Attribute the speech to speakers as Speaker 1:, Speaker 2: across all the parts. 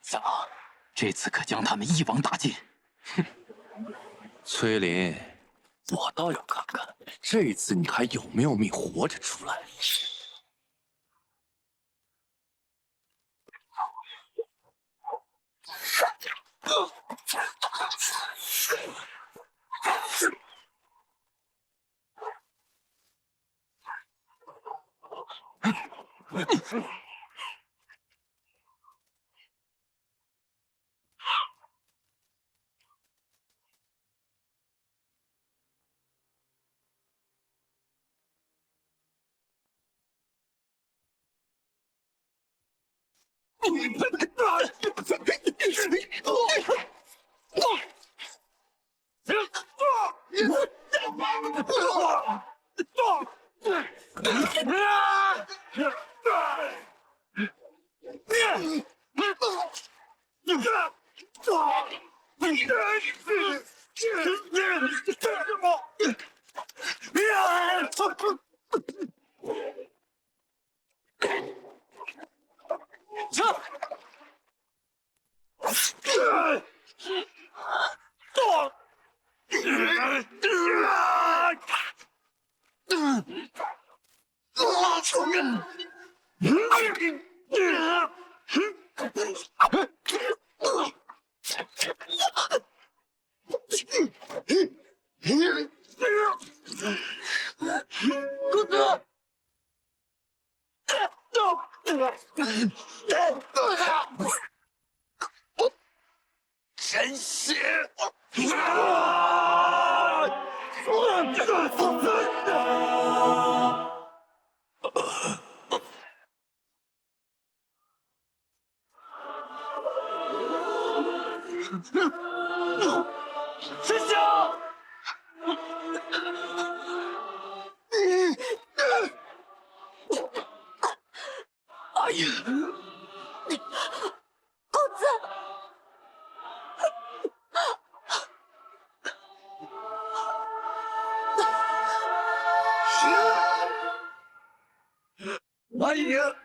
Speaker 1: 怎么，这次可将他们一网打尽？
Speaker 2: 哼，崔林，我倒要看看这次你还有没有命活着出来。真血！师兄！哎呀！
Speaker 3: 公子。
Speaker 2: 哎呀！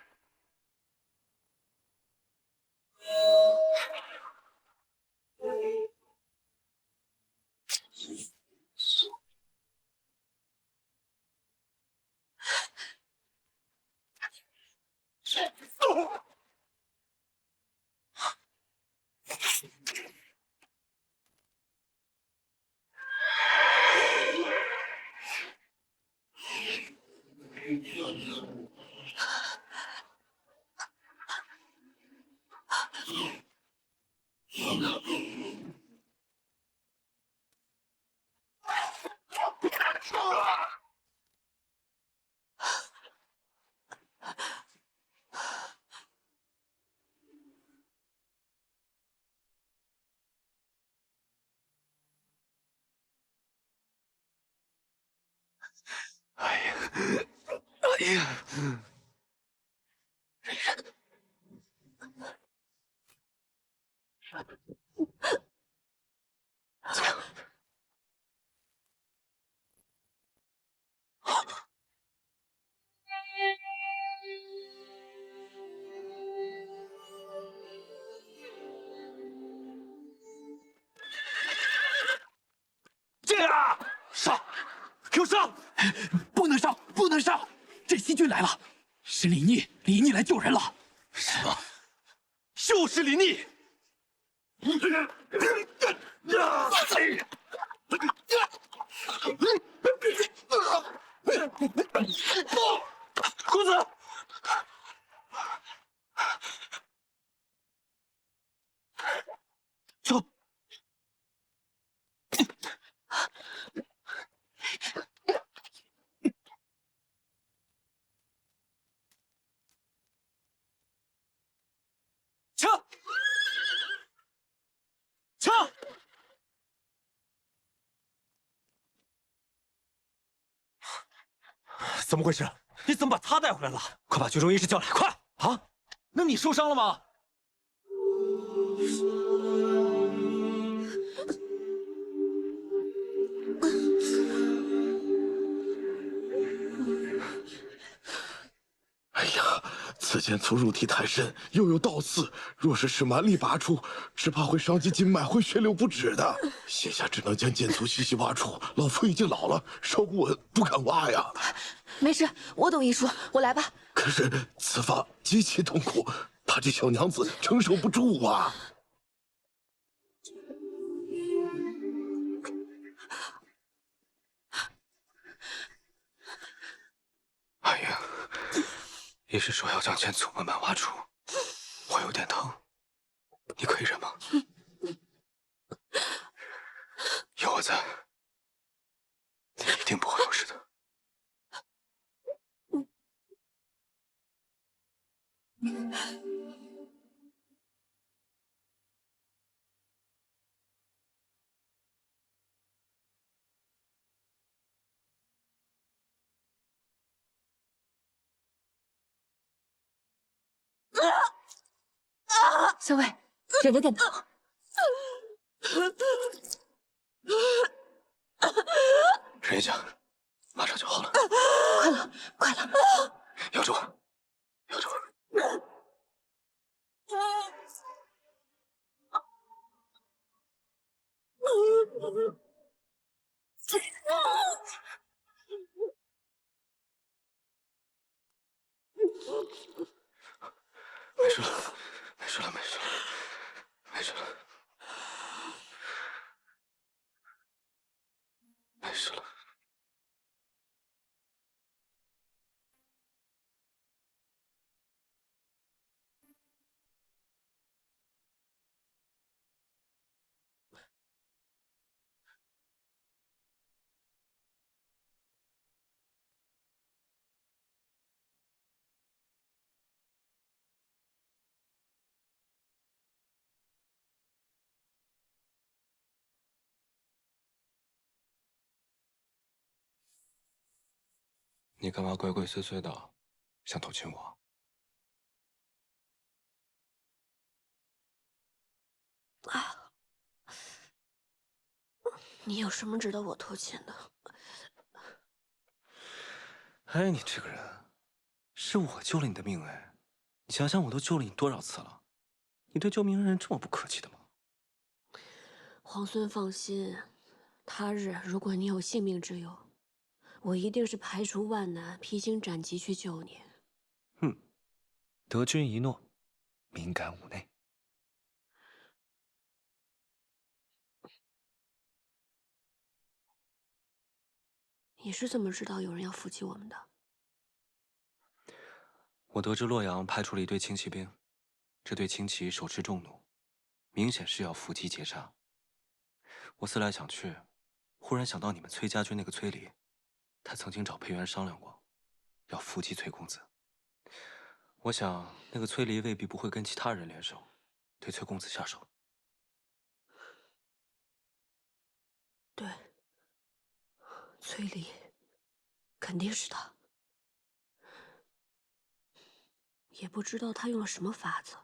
Speaker 2: 哎呀！哎呀！
Speaker 1: 这样，上，给我上！不能上，不能上！这西军来了，是李逆，李逆来救人了。
Speaker 2: 什么？
Speaker 1: 就是李逆！公子，走。撤！撤！
Speaker 4: 怎么回事？你怎么把他带回来了？快把军中医师叫来！快！啊？那你受伤了吗？
Speaker 3: 此剑粗入体太深，又有倒刺，若是使蛮力拔出，只怕会伤及经脉，会血流不止的。现下只能将剑粗细细挖出。老夫已经老了，手不稳，不敢挖呀。
Speaker 5: 没事，我懂医术，我来吧。
Speaker 3: 可是此法极其痛苦，怕这小娘子承受不住啊。
Speaker 2: 阿英，医师说要将剑粗慢慢挖出，我有点疼，你可以忍吗？有我在，你一定不会有事的。
Speaker 5: 小伟，忍着点疼。
Speaker 2: 忍一下，马上就好了。
Speaker 5: 快了，快了！
Speaker 2: 咬住，咬住！没事了，没事了，没事了，没事了，没事了。你干嘛鬼鬼祟祟的，想偷亲我？
Speaker 5: 你有什么值得我偷亲的？
Speaker 2: 哎，你这个人，是我救了你的命哎！你想想，我都救了你多少次了，你对救命恩人这么不客气的吗？
Speaker 5: 皇孙放心，他日如果你有性命之忧，我一定是排除万难，披荆斩棘去救你。
Speaker 2: 得君一诺，敏感五内。
Speaker 5: 你是怎么知道有人要伏击我们的？
Speaker 2: 我得知洛阳派出了一队轻骑兵，这队轻骑手持重弩，明显是要伏击截杀。我思来想去，忽然想到你们崔家军那个崔离，他曾经找裴元商量过，要伏击崔公子。我想那个崔离未必不会跟其他人联手，对崔公子下手。
Speaker 5: 对，崔离，肯定是他。也不知道他用了什么法子，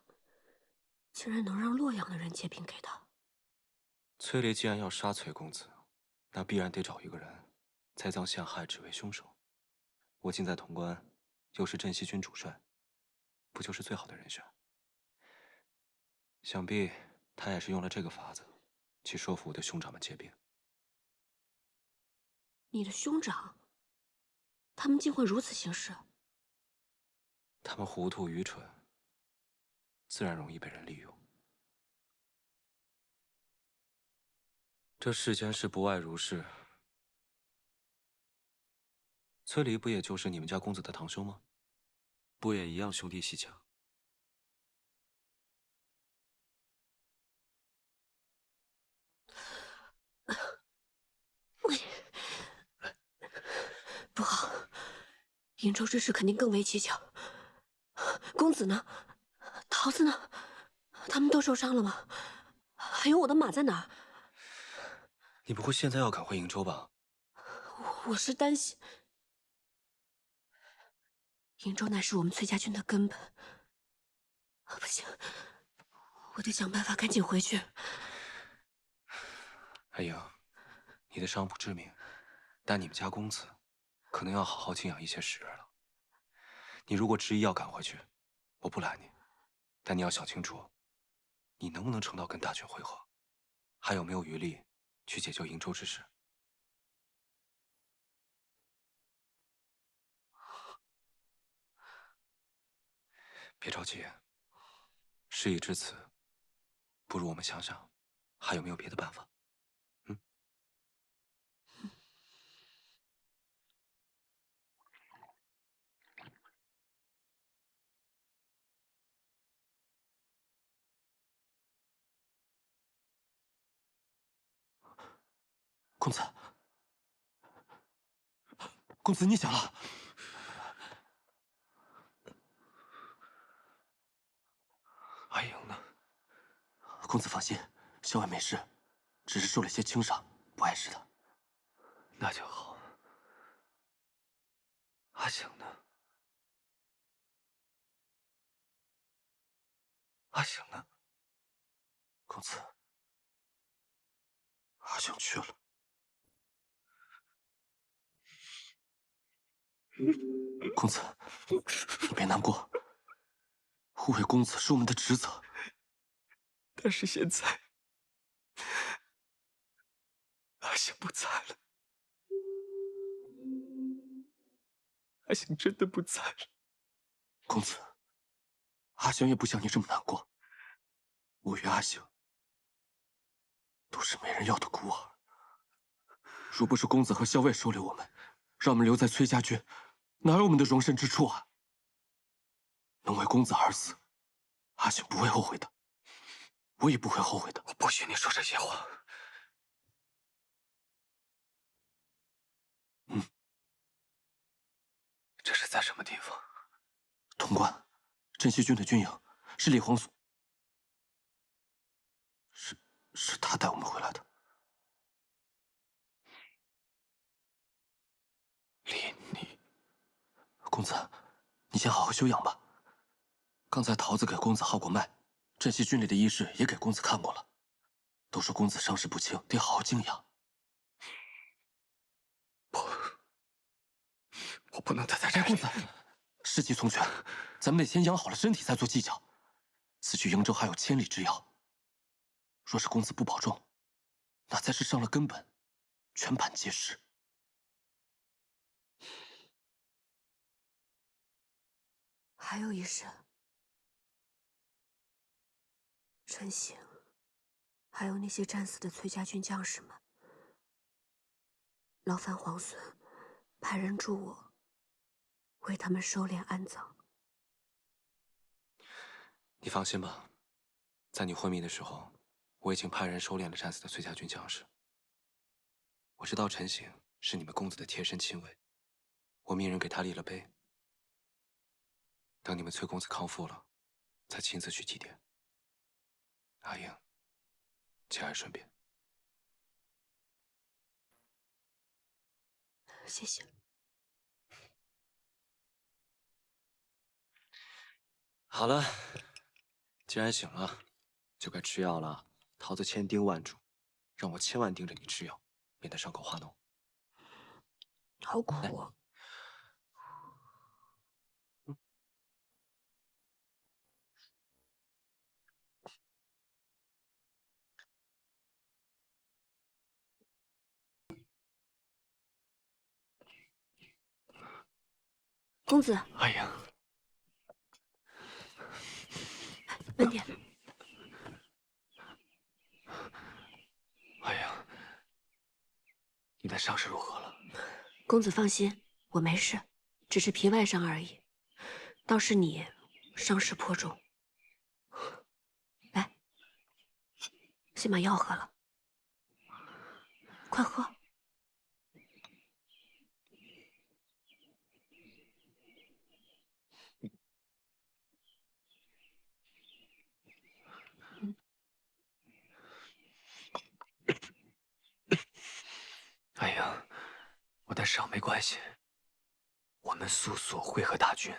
Speaker 5: 竟然能让洛阳的人借兵给他。
Speaker 2: 崔离既然要杀崔公子，那必然得找一个人栽赃陷害，只为凶手。我近在潼关，又是镇西军主帅，不就是最好的人选？想必他也是用了这个法子，去说服我的兄长们借兵。
Speaker 5: 你的兄长，他们竟会如此行事？
Speaker 2: 他们糊涂愚蠢，自然容易被人利用。这世间事不外如是。崔离不也就是你们家公子的堂兄吗？不也一样兄弟戏强？
Speaker 5: 不好，瀛州之事肯定更为蹊跷。公子呢？桃子呢？他们都受伤了吗？还有我的马在哪儿？
Speaker 2: 你不会现在要赶回瀛州吧？
Speaker 5: 我是担心，瀛州乃是我们崔家军的根本。不行，我得想办法赶紧回去。
Speaker 2: 阿英，你的伤不致命，但你们家公子可能要好好静养一些时日了。你如果执意要赶回去，我不拦你，但你要想清楚，你能不能撑到跟大军会合，还有没有余力去解救瀛州之事。别着急，事已至此，不如我们想想，还有没有别的办法？嗯。公子，公子，你醒了。阿莹呢？公子放心，小婉没事，只是受了些轻伤，不碍事的。那就好。阿醒呢？阿醒呢？公子，阿醒去了。公子，你别难过，护卫公子是我们的职责。但是现在，阿醒不在了，阿醒真的不在了。公子，阿醒也不像你这么难过。我与阿醒都是没人要的孤儿。若不是公子和校尉收留我们，让我们留在崔家军，哪有我们的容身之处啊？能为公子而死，阿醒不会后悔的，我也不会后悔的。我不许你说这些话。这是在什么地方？潼关，镇西军的军营，是李皇祖。是他带我们回来的。李逆，公子，你先好好休养吧。刚才桃子给公子号过脉，镇西军里的医士也给公子看过了，都说公子伤势不轻，得好好静养。我不能待在这里。公子，时机从权，咱们得先养好了身体，再做计较。此去瀛州还有千里之遥，若是公子不保重，那才是伤了根本，全盘皆失。
Speaker 5: 还有一事，陈醒，还有那些战死的崔家军将士们，劳烦皇孙派人助我为他们收敛安葬。
Speaker 2: 你放心吧，在你昏迷的时候，我已经派人收敛了战死的崔家军将士。我知道陈醒是你们公子的贴身亲卫，我命人给他立了碑。等你们崔公子康复了，再亲自去祭奠。阿英，节哀顺变。
Speaker 5: 谢谢。
Speaker 2: 好了，既然醒了，就该吃药了。桃子千叮万嘱，让我千万盯着你吃药，免得伤口化脓。
Speaker 5: 好苦啊！公子，
Speaker 2: 阿英，
Speaker 5: 慢点。
Speaker 2: 阿英，你的伤势如何了？
Speaker 5: 公子放心，我没事，只是皮外伤而已。倒是你，伤势颇重。来，先把药喝了，快喝。
Speaker 4: 阿英，我的伤没关系，我们速速会合大军，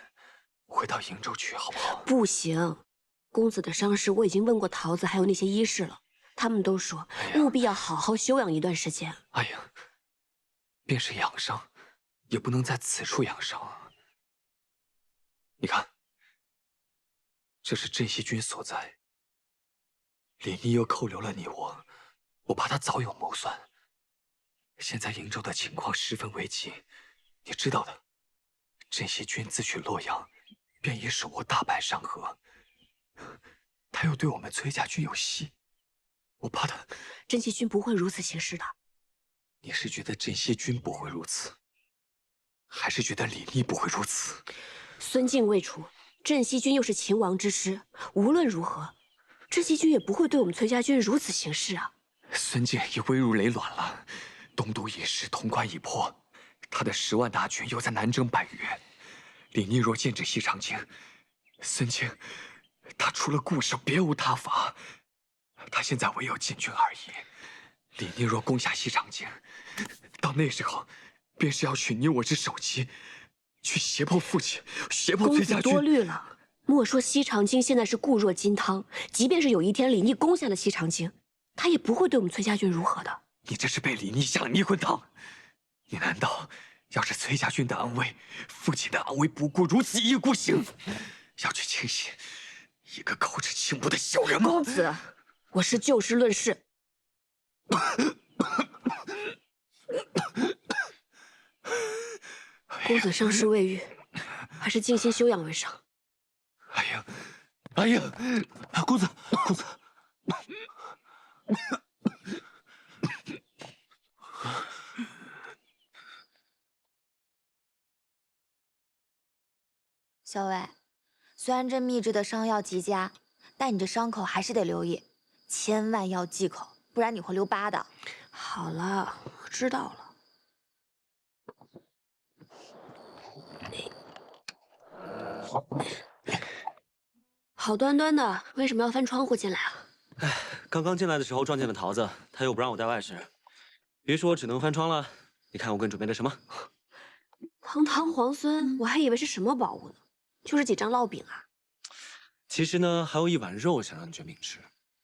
Speaker 4: 回到瀛州去，好不好？
Speaker 5: 不行，公子的伤势我已经问过桃子，还有那些医士了，他们都说务必要好好休养一段时间。
Speaker 4: 阿英，便是养伤，也不能在此处养伤啊。你看，这是镇西军所在。李逆又扣留了你我怕他早有谋算。现在瀛州的情况十分危急，你知道的，镇西军自取洛阳，便已手握大半山河。他又对我们崔家军有隙，我怕他。
Speaker 5: 镇西军不会如此行事的。
Speaker 4: 你是觉得镇西军不会如此，还是觉得李逆不会如此？
Speaker 5: 孙敬未除，镇西军又是秦王之师，无论如何，镇西军也不会对我们崔家军如此行事啊。
Speaker 4: 孙敬已危入累卵了，东都已失，潼关已破，他的10万大军又在南征百越。李逆若剑指西长京，孙敬他除了固守别无他法，他现在唯有进军而已。李逆若攻下西长京，到那时候，便是要取你我之首级，去胁迫父亲，胁迫崔家军。
Speaker 5: 公子多虑了。莫说西长京现在是固若金汤，即便是有一天李逆攻下了西长京，他也不会对我们崔家军如何的。
Speaker 4: 你这是被李逆下了迷魂汤！你难道要是崔家军的安危、父亲的安危不顾，如此一意孤行，要去轻信一个口齿轻薄的小人吗？
Speaker 5: 公子，我是就事论事。公子伤势未愈，还是静心休养为上。
Speaker 4: 阿英，
Speaker 2: 阿英，公子，公子。
Speaker 6: 小伟，虽然这秘制的伤药极佳，但你这伤口还是得留意，千万要忌口，不然你会留疤的。
Speaker 5: 好了，我知道了。好端端的，为什么要翻窗户进来啊？
Speaker 2: 哎，刚刚进来的时候撞见了桃子，他又不让我带外食，于是我只能翻窗了。你看我给你准备的什么？
Speaker 5: 堂堂皇孙，我还以为是什么宝物呢，就是几张烙饼啊。
Speaker 2: 其实呢，还有一碗肉想让你卷饼吃。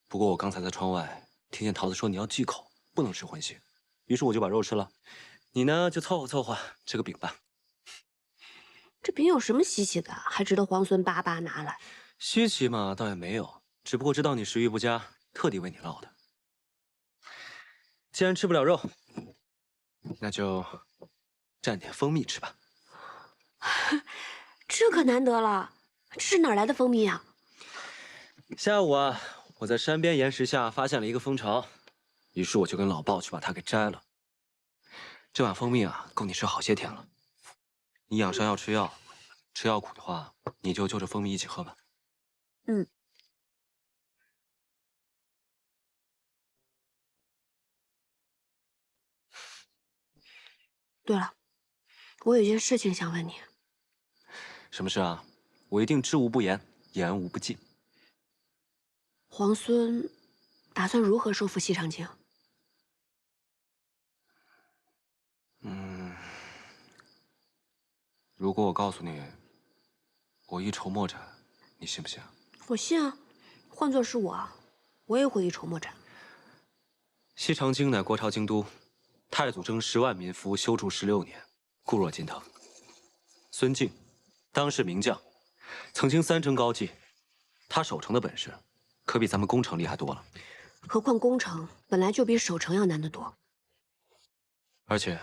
Speaker 2: 不过我刚才在窗外听见桃子说你要忌口，不能吃荤腥，于是我就把肉吃了。你呢，就凑合凑合吃个饼吧。
Speaker 5: 这饼有什么稀奇的，还值得皇孙巴巴拿来？
Speaker 2: 稀奇嘛，倒也没有，只不过知道你食欲不佳，特地为你烙的。既然吃不了肉，那就蘸点蜂蜜吃吧。
Speaker 5: 这可难得了，这是哪来的蜂蜜啊？
Speaker 2: 下午啊，我在山边岩石下发现了一个蜂巢，于是我就跟老鲍去把它给摘了。这碗蜂蜜啊，够你吃好些天了。你养伤要吃药，吃药苦的话，你就就着蜂蜜一起喝吧。
Speaker 5: 嗯。对了，我有件事情想问你。
Speaker 2: 什么事啊？我一定知无不言，言无不尽。
Speaker 5: 皇孙打算如何收复西长京？
Speaker 2: 如果我告诉你，我一筹莫展，你信不信啊？
Speaker 5: 我信啊，换作是我，我也会一筹莫展。
Speaker 2: 西长京乃国朝京都，太祖征10万民夫，修筑16年，固若金汤。孙敬，当世名将，曾经3征高济，他守城的本事，可比咱们攻城厉害多了。
Speaker 5: 何况攻城本来就比守城要难得多。
Speaker 2: 而且，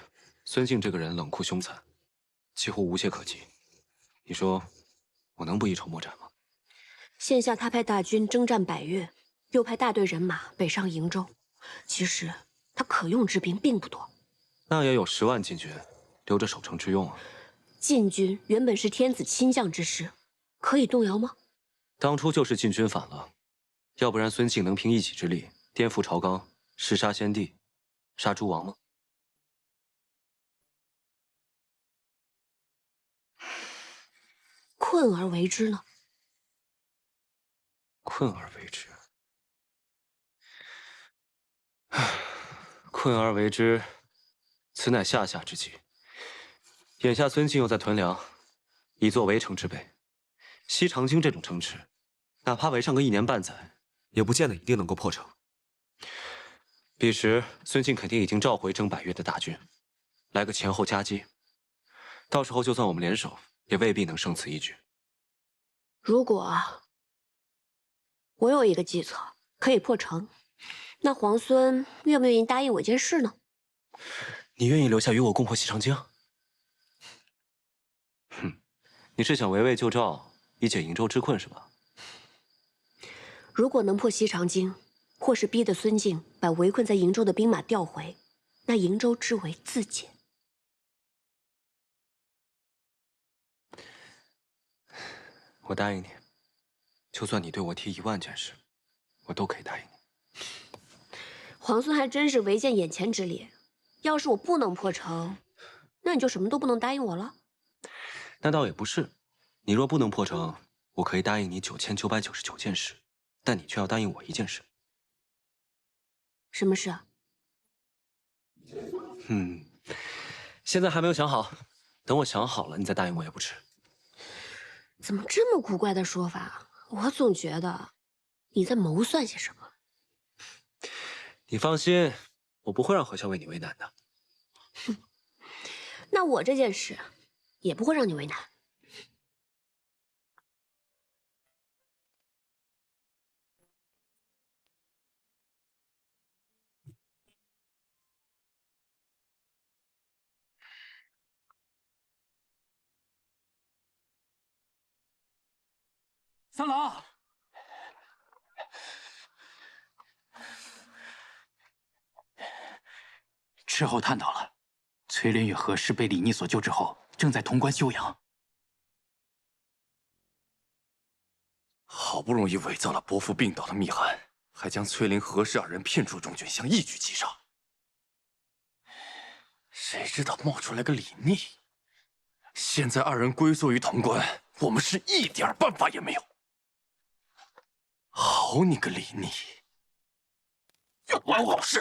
Speaker 2: 孙敬这个人冷酷凶残，几乎无懈可击。你说，我能不一筹莫展吗？
Speaker 5: 现下他派大军征战百越，又派大队人马北上瀛州，其实他可用之兵并不多。
Speaker 2: 那也有10万禁军，留着守城之用啊。
Speaker 5: 禁军原本是天子亲将之师，可以动摇吗？
Speaker 2: 当初就是禁军反了，要不然孙敬能凭一己之力颠覆朝纲，弑杀先帝，杀诸王吗？
Speaker 5: 困而为之呢？
Speaker 2: 困而为之，困而为之，此乃下下之计。眼下孙敬又在屯粮，以作围城之备。西长京这种城池，哪怕围上个1年半载，也不见得一定能够破城。彼时，孙敬肯定已经召回征百越的大军，来个前后夹击。到时候就算我们联手，也未必能胜此一举。
Speaker 5: 如果我有一个计策可以破城，那皇孙愿不愿意答应我一件事呢？
Speaker 2: 你愿意留下与我共破西长京？哼，你是想围魏救赵，以解瀛州之困是吧？
Speaker 5: 如果能破西长京，或是逼得孙敬把围困在瀛州的兵马调回，那瀛州之围自解。
Speaker 2: 我答应你，就算你对我提10000件事，我都可以答应你。
Speaker 5: 皇孙还真是唯见眼前之列。要是我不能破城，那你就什么都不能答应我了。
Speaker 2: 那倒也不是，你若不能破城，我可以答应你9999件事，但你却要答应我一件事。
Speaker 5: 什么事啊？
Speaker 2: 现在还没有想好，等我想好了，你再答应我也不迟。
Speaker 5: 怎么这么古怪的说法？我总觉得你在谋算些什么。
Speaker 2: 你放心，我不会让何萧为你为难的。
Speaker 5: 那我这件事也不会让你为难。
Speaker 1: 三郎，事后探讨了，崔林与何氏被李逆所救之后，正在潼关休养。
Speaker 3: 好不容易伪造了伯父病倒的密函，还将崔林、何氏2人骗出中军，想一举击杀。谁知道冒出来个李逆，现在2人龟缩于潼关，我们是一点办法也没有。好你个李逆，要完好事！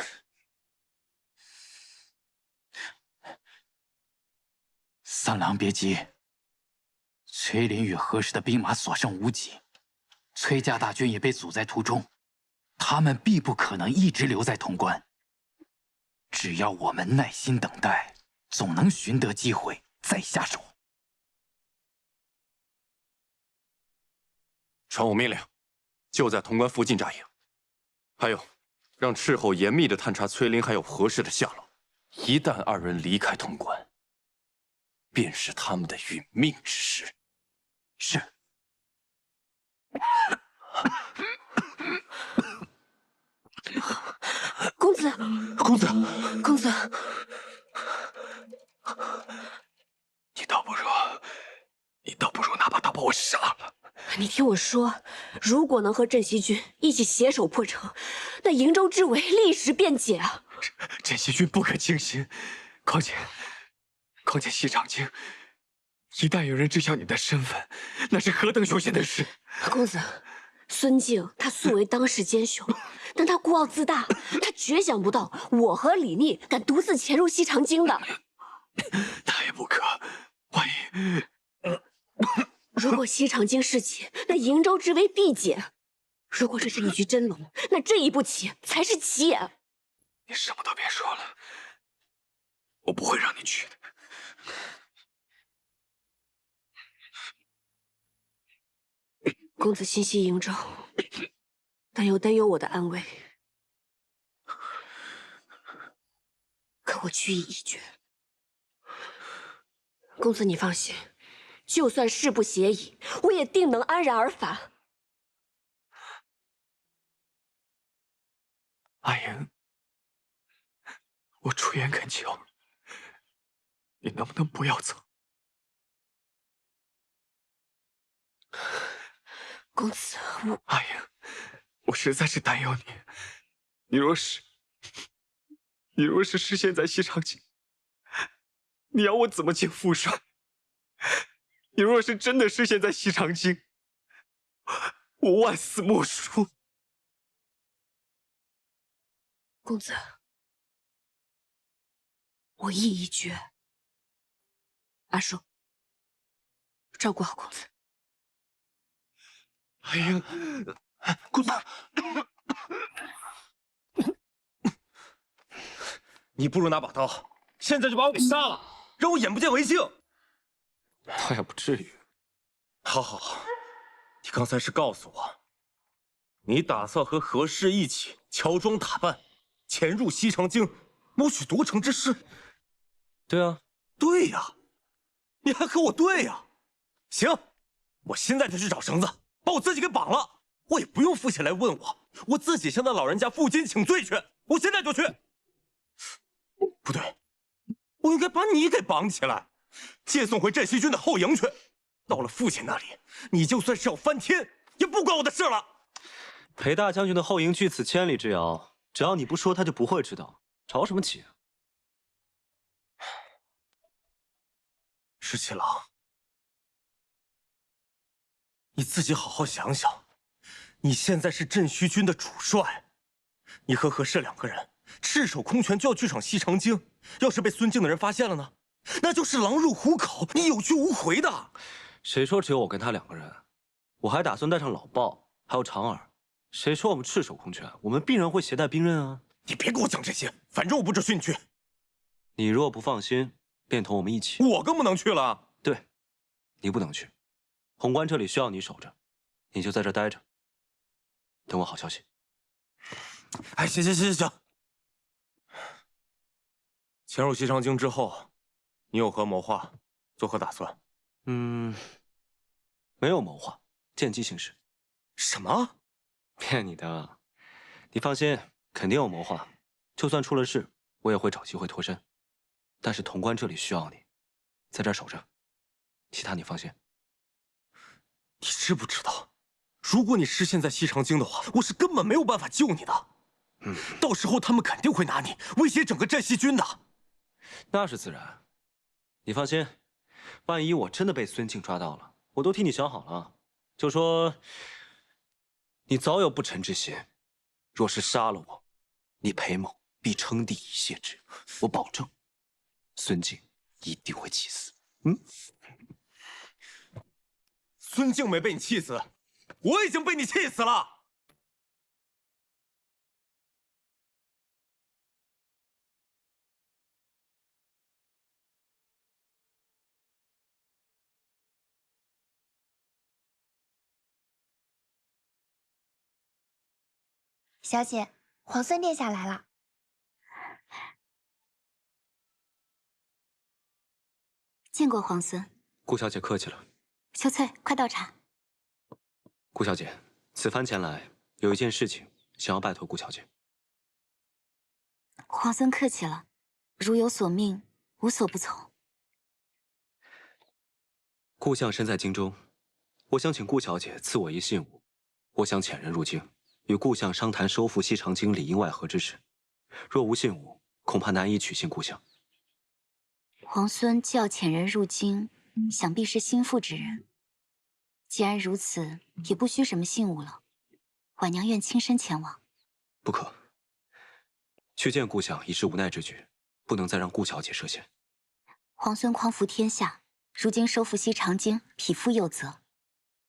Speaker 1: 三郎别急，崔林与何氏的兵马所剩无几，崔家大军也被阻在途中，他们必不可能一直留在潼关。只要我们耐心等待，总能寻得机会再下手。
Speaker 3: 传我命令，就在潼关附近扎营。还有，让斥候严密地探查崔林还有何氏的下落。一旦2人离开潼关，便是他们的殒命之时。
Speaker 1: 是。
Speaker 5: 公子，
Speaker 3: 公子，
Speaker 5: 公子，
Speaker 4: 你倒不如哪怕他把我杀了。
Speaker 5: 你听我说，如果能和镇西军一起携手破城，那瀛州之围立时便解啊！
Speaker 4: 镇西军不可轻心，况且西长京，一旦有人知晓你的身份，那是何等凶险的事！
Speaker 5: 公子，孙敬他素为当世奸雄，但他孤傲自大，他绝想不到我和李逆敢独自潜入西长京的。
Speaker 4: 那也不可，万一……
Speaker 5: 如果西长京事起，那瀛州之围必解。如果这是一局真龙，那这一步棋才是棋眼。
Speaker 4: 你什么都别说了，我不会让你去的。
Speaker 5: 公子心系瀛州，但又担忧我的安危。可我居意已决。公子你放心，就算誓不协议，我也定能安然而返。
Speaker 4: 阿莹，我出言恳求，你能不能不要走？
Speaker 5: 公子，
Speaker 4: 阿莹，我实在是担忧你。你若是失陷在西长京，你要我怎么见父帅？你若是真的失陷在西长京，我万死莫赎。
Speaker 5: 公子，我意已决。阿叔，照顾好公子。
Speaker 4: 阿莹，
Speaker 3: 公子，你不如拿把刀，现在就把我给杀了，让我眼不见为净。
Speaker 2: 倒也不至于。
Speaker 3: 好，你刚才是告诉我，
Speaker 7: 你打算和何氏一起乔装打扮，潜入西长京，谋取夺城之事？
Speaker 2: 对啊，
Speaker 7: 对呀，你还和我对呀？行，我现在就去找绳子，把我自己给绑了。我也不用父亲来问我，我自己向那老人家负荆请罪去。我现在就去。不对，我应该把你给绑起来，接送回镇西军的后营去。到了父亲那里，你就算是要翻天，也不关我的事了。
Speaker 2: 裴大将军的后营距此千里之遥，只要你不说，他就不会知道。着什么急啊？
Speaker 7: 石七郎，你自己好好想想，你现在是镇西军的主帅，你和何氏两个人赤手空拳就要去闯西长京，要是被孙敬的人发现了呢，那就是狼入虎口，你有去无回的。
Speaker 2: 谁说只有我跟他两个人？我还打算带上老鲍，还有长耳。谁说我们赤手空拳？我们必然会携带兵刃啊！
Speaker 7: 你别给我讲这些，反正我不准训去。
Speaker 2: 你若不放心，便同我们一起。
Speaker 7: 我更不能去了。
Speaker 2: 对，你不能去。潼关这里需要你守着，你就在这待着，等我好消息。
Speaker 7: 哎，行。潜入西长京之后，你有何谋划？作何打算？
Speaker 2: 没有谋划，见机行事。
Speaker 7: 什么？
Speaker 2: 骗你的！你放心，肯定有谋划。就算出了事，我也会找机会脱身。但是潼关这里需要你，在这儿守着，其他你放心。
Speaker 7: 你知不知道，如果你失陷在西长京的话，我是根本没有办法救你的。到时候他们肯定会拿你威胁整个镇西军的。
Speaker 2: 那是自然。你放心，万一我真的被孙敬抓到了，我都替你想好了。就说你早有不臣之心，若是杀了我，你裴某必称帝以谢之。我保证，孙敬一定会气死。
Speaker 7: 孙敬没被你气死，我已经被你气死了。
Speaker 6: 小姐，皇孙殿下来了。
Speaker 8: 见过皇孙。
Speaker 2: 顾小姐客气了。
Speaker 8: 秋翠，快倒茶。
Speaker 2: 顾小姐，此番前来有一件事情想要拜托顾小姐。
Speaker 8: 皇孙客气了，如有所命，无所不从。
Speaker 2: 顾相身在京中，我想请顾小姐赐我一信物，我想遣人入京，与顾相商谈收复西长京里应外合之事。若无信物，恐怕难以取信顾相。
Speaker 8: 皇孙既要遣人入京，想必是心腹之人。既然如此，也不需什么信物了。婉娘愿亲身前往。
Speaker 2: 不可，去见顾相已是无奈之举，不能再让顾小姐涉险。
Speaker 8: 皇孙匡扶天下，如今收复西长京，匹夫有责。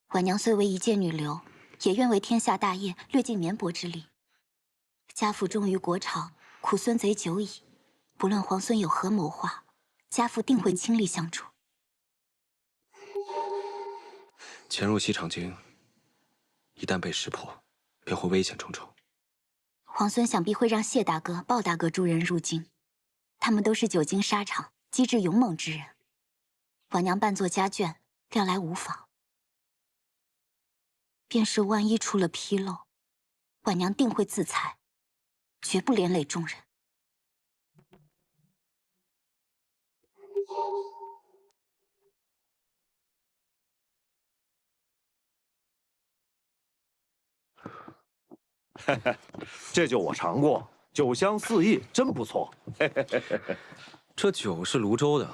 Speaker 8: 婉娘虽为一介女流，也愿为天下大业略尽绵薄之力。家父忠于国朝，苦孙贼久矣。不论皇孙有何谋划，家父定会倾力相助。
Speaker 2: 潜入西长京，一旦被识破，便会危险重重。
Speaker 8: 皇孙想必会让谢大哥、鲍大哥诸人入京，他们都是久经沙场、机智勇猛之人。婉娘扮作家眷，料来无妨。便是万一出了纰漏，婉娘定会自裁，绝不连累众人。
Speaker 9: 这酒我尝过，酒香四溢，真不错。
Speaker 2: 这酒是泸州的，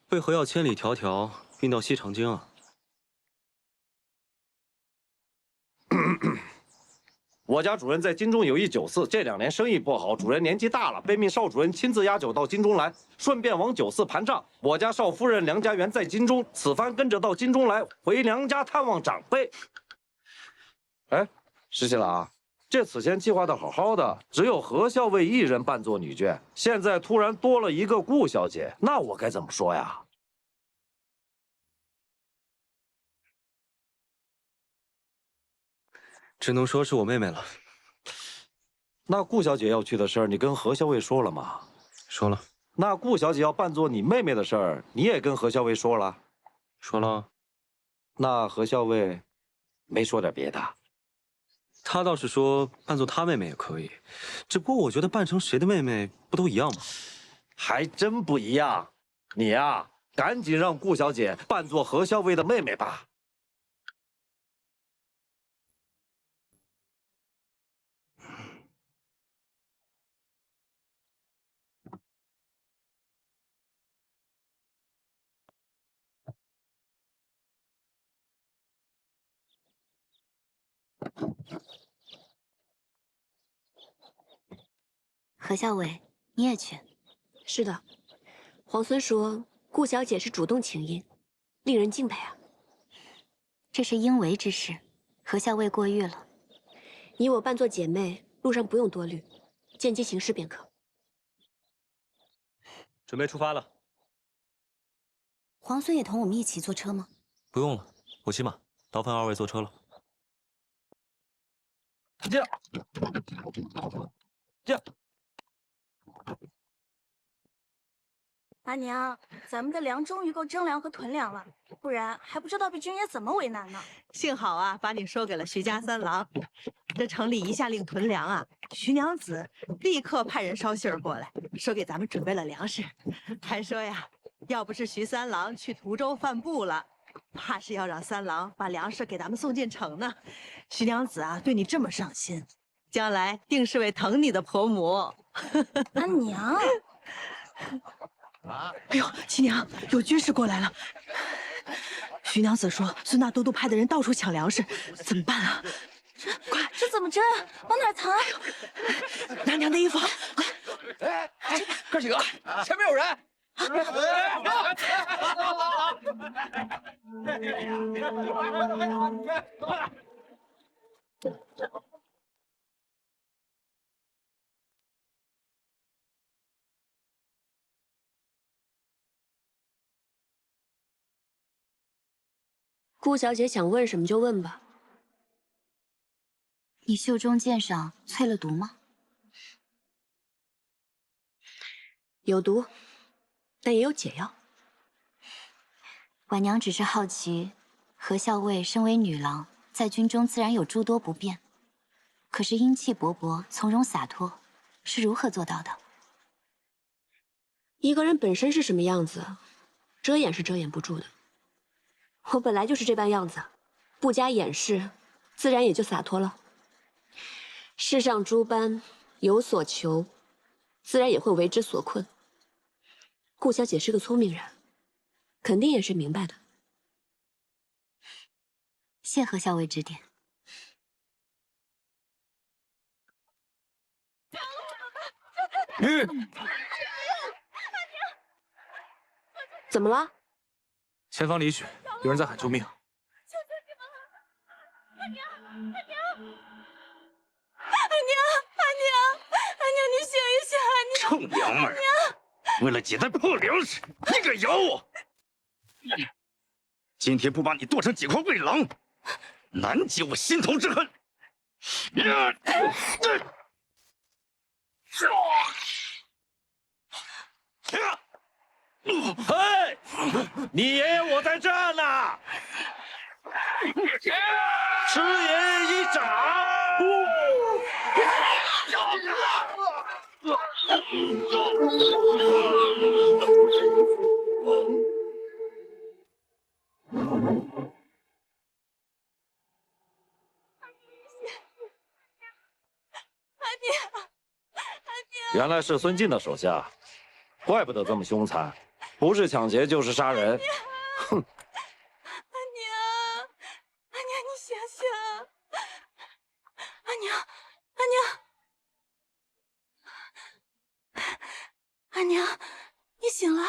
Speaker 2: 为何要千里迢迢运到西长京啊？
Speaker 9: 我家主人在京中有一酒肆，这2年生意不好，主人年纪大了，被命少主人亲自押酒到京中来，顺便往酒肆盘账。我家少夫人梁家园在京中，此番跟着到京中来，回娘家探望长辈。哎，石七郎，这此前计划的好好的，只有何校尉一人扮作女眷，现在突然多了一个顾小姐，那我该怎么说呀？
Speaker 2: 只能说是我妹妹了。
Speaker 9: 那顾小姐要去的事儿，你跟何校尉说了吗？
Speaker 2: 说了。
Speaker 9: 那顾小姐要扮作你妹妹的事儿，你也跟何校尉说了？
Speaker 2: 说了。
Speaker 9: 那何校尉没说点别的？
Speaker 2: 他倒是说扮作他妹妹也可以，只不过我觉得扮成谁的妹妹不都一样吗？
Speaker 9: 还真不一样。你呀，赶紧让顾小姐扮作何校尉的妹妹吧。
Speaker 8: 何校尉，你也去？
Speaker 5: 是的，皇孙说顾小姐是主动请缨，令人敬佩啊。
Speaker 8: 这是应为之事，何校尉过誉了。
Speaker 5: 你我扮作姐妹，路上不用多虑，见机行事便可。
Speaker 2: 准备出发了。
Speaker 8: 皇孙也同我们一起坐车吗？
Speaker 2: 不用了，我骑马，劳烦二位坐车了。
Speaker 9: 这。
Speaker 10: 阿娘，咱们的粮终于够征粮和屯粮了，不然还不知道被军爷怎么为难呢。
Speaker 11: 幸好啊，把你说给了徐家三郎。这城里一下令屯粮啊，徐娘子立刻派人捎信儿过来，说给咱们准备了粮食，还说呀，要不是徐三郎去途州犯部了，怕是要让三郎把粮食给咱们送进城呢。徐娘子啊，对你这么上心，将来定是位疼你的婆母。
Speaker 10: 阿娘。
Speaker 11: 哎呦，七娘，有军士过来了。徐娘子说，孙大都督派的人到处抢粮食，怎么办啊？
Speaker 10: 这怎么征？往哪藏？
Speaker 11: 拿娘的衣服。
Speaker 4: 哥几个，前面有人！
Speaker 5: 顾小姐想问什么就问吧。
Speaker 8: 你袖中剑上淬了毒吗？
Speaker 5: 有毒，但也有解药。
Speaker 8: 婉娘只是好奇，何校尉身为女郎，在军中自然有诸多不便，可是英气勃勃、从容洒脱，是如何做到的？
Speaker 5: 一个人本身是什么样子，遮掩是遮掩不住的。我本来就是这般样子，不加掩饰，自然也就洒脱了。世上诸般有所求，自然也会为之所困。顾小姐是个聪明人，肯定也是明白的。
Speaker 8: 谢何校尉指点。
Speaker 5: 怎么了？
Speaker 4: 前方李雪，有人在喊救命！
Speaker 10: 求求你们了！阿娘，阿娘，你醒一醒！阿
Speaker 3: 臭娘们儿，为了几袋破粮食，你敢咬我？今天不把你剁成几块喂狼，难解我心头之恨！
Speaker 9: 嘿，你爷爷我在这呢，吃爷爷一掌！原来是孙晋的手下，怪不得这么凶残，不是抢劫就是杀人。哼！
Speaker 10: 阿娘，你醒醒！阿娘，你醒了！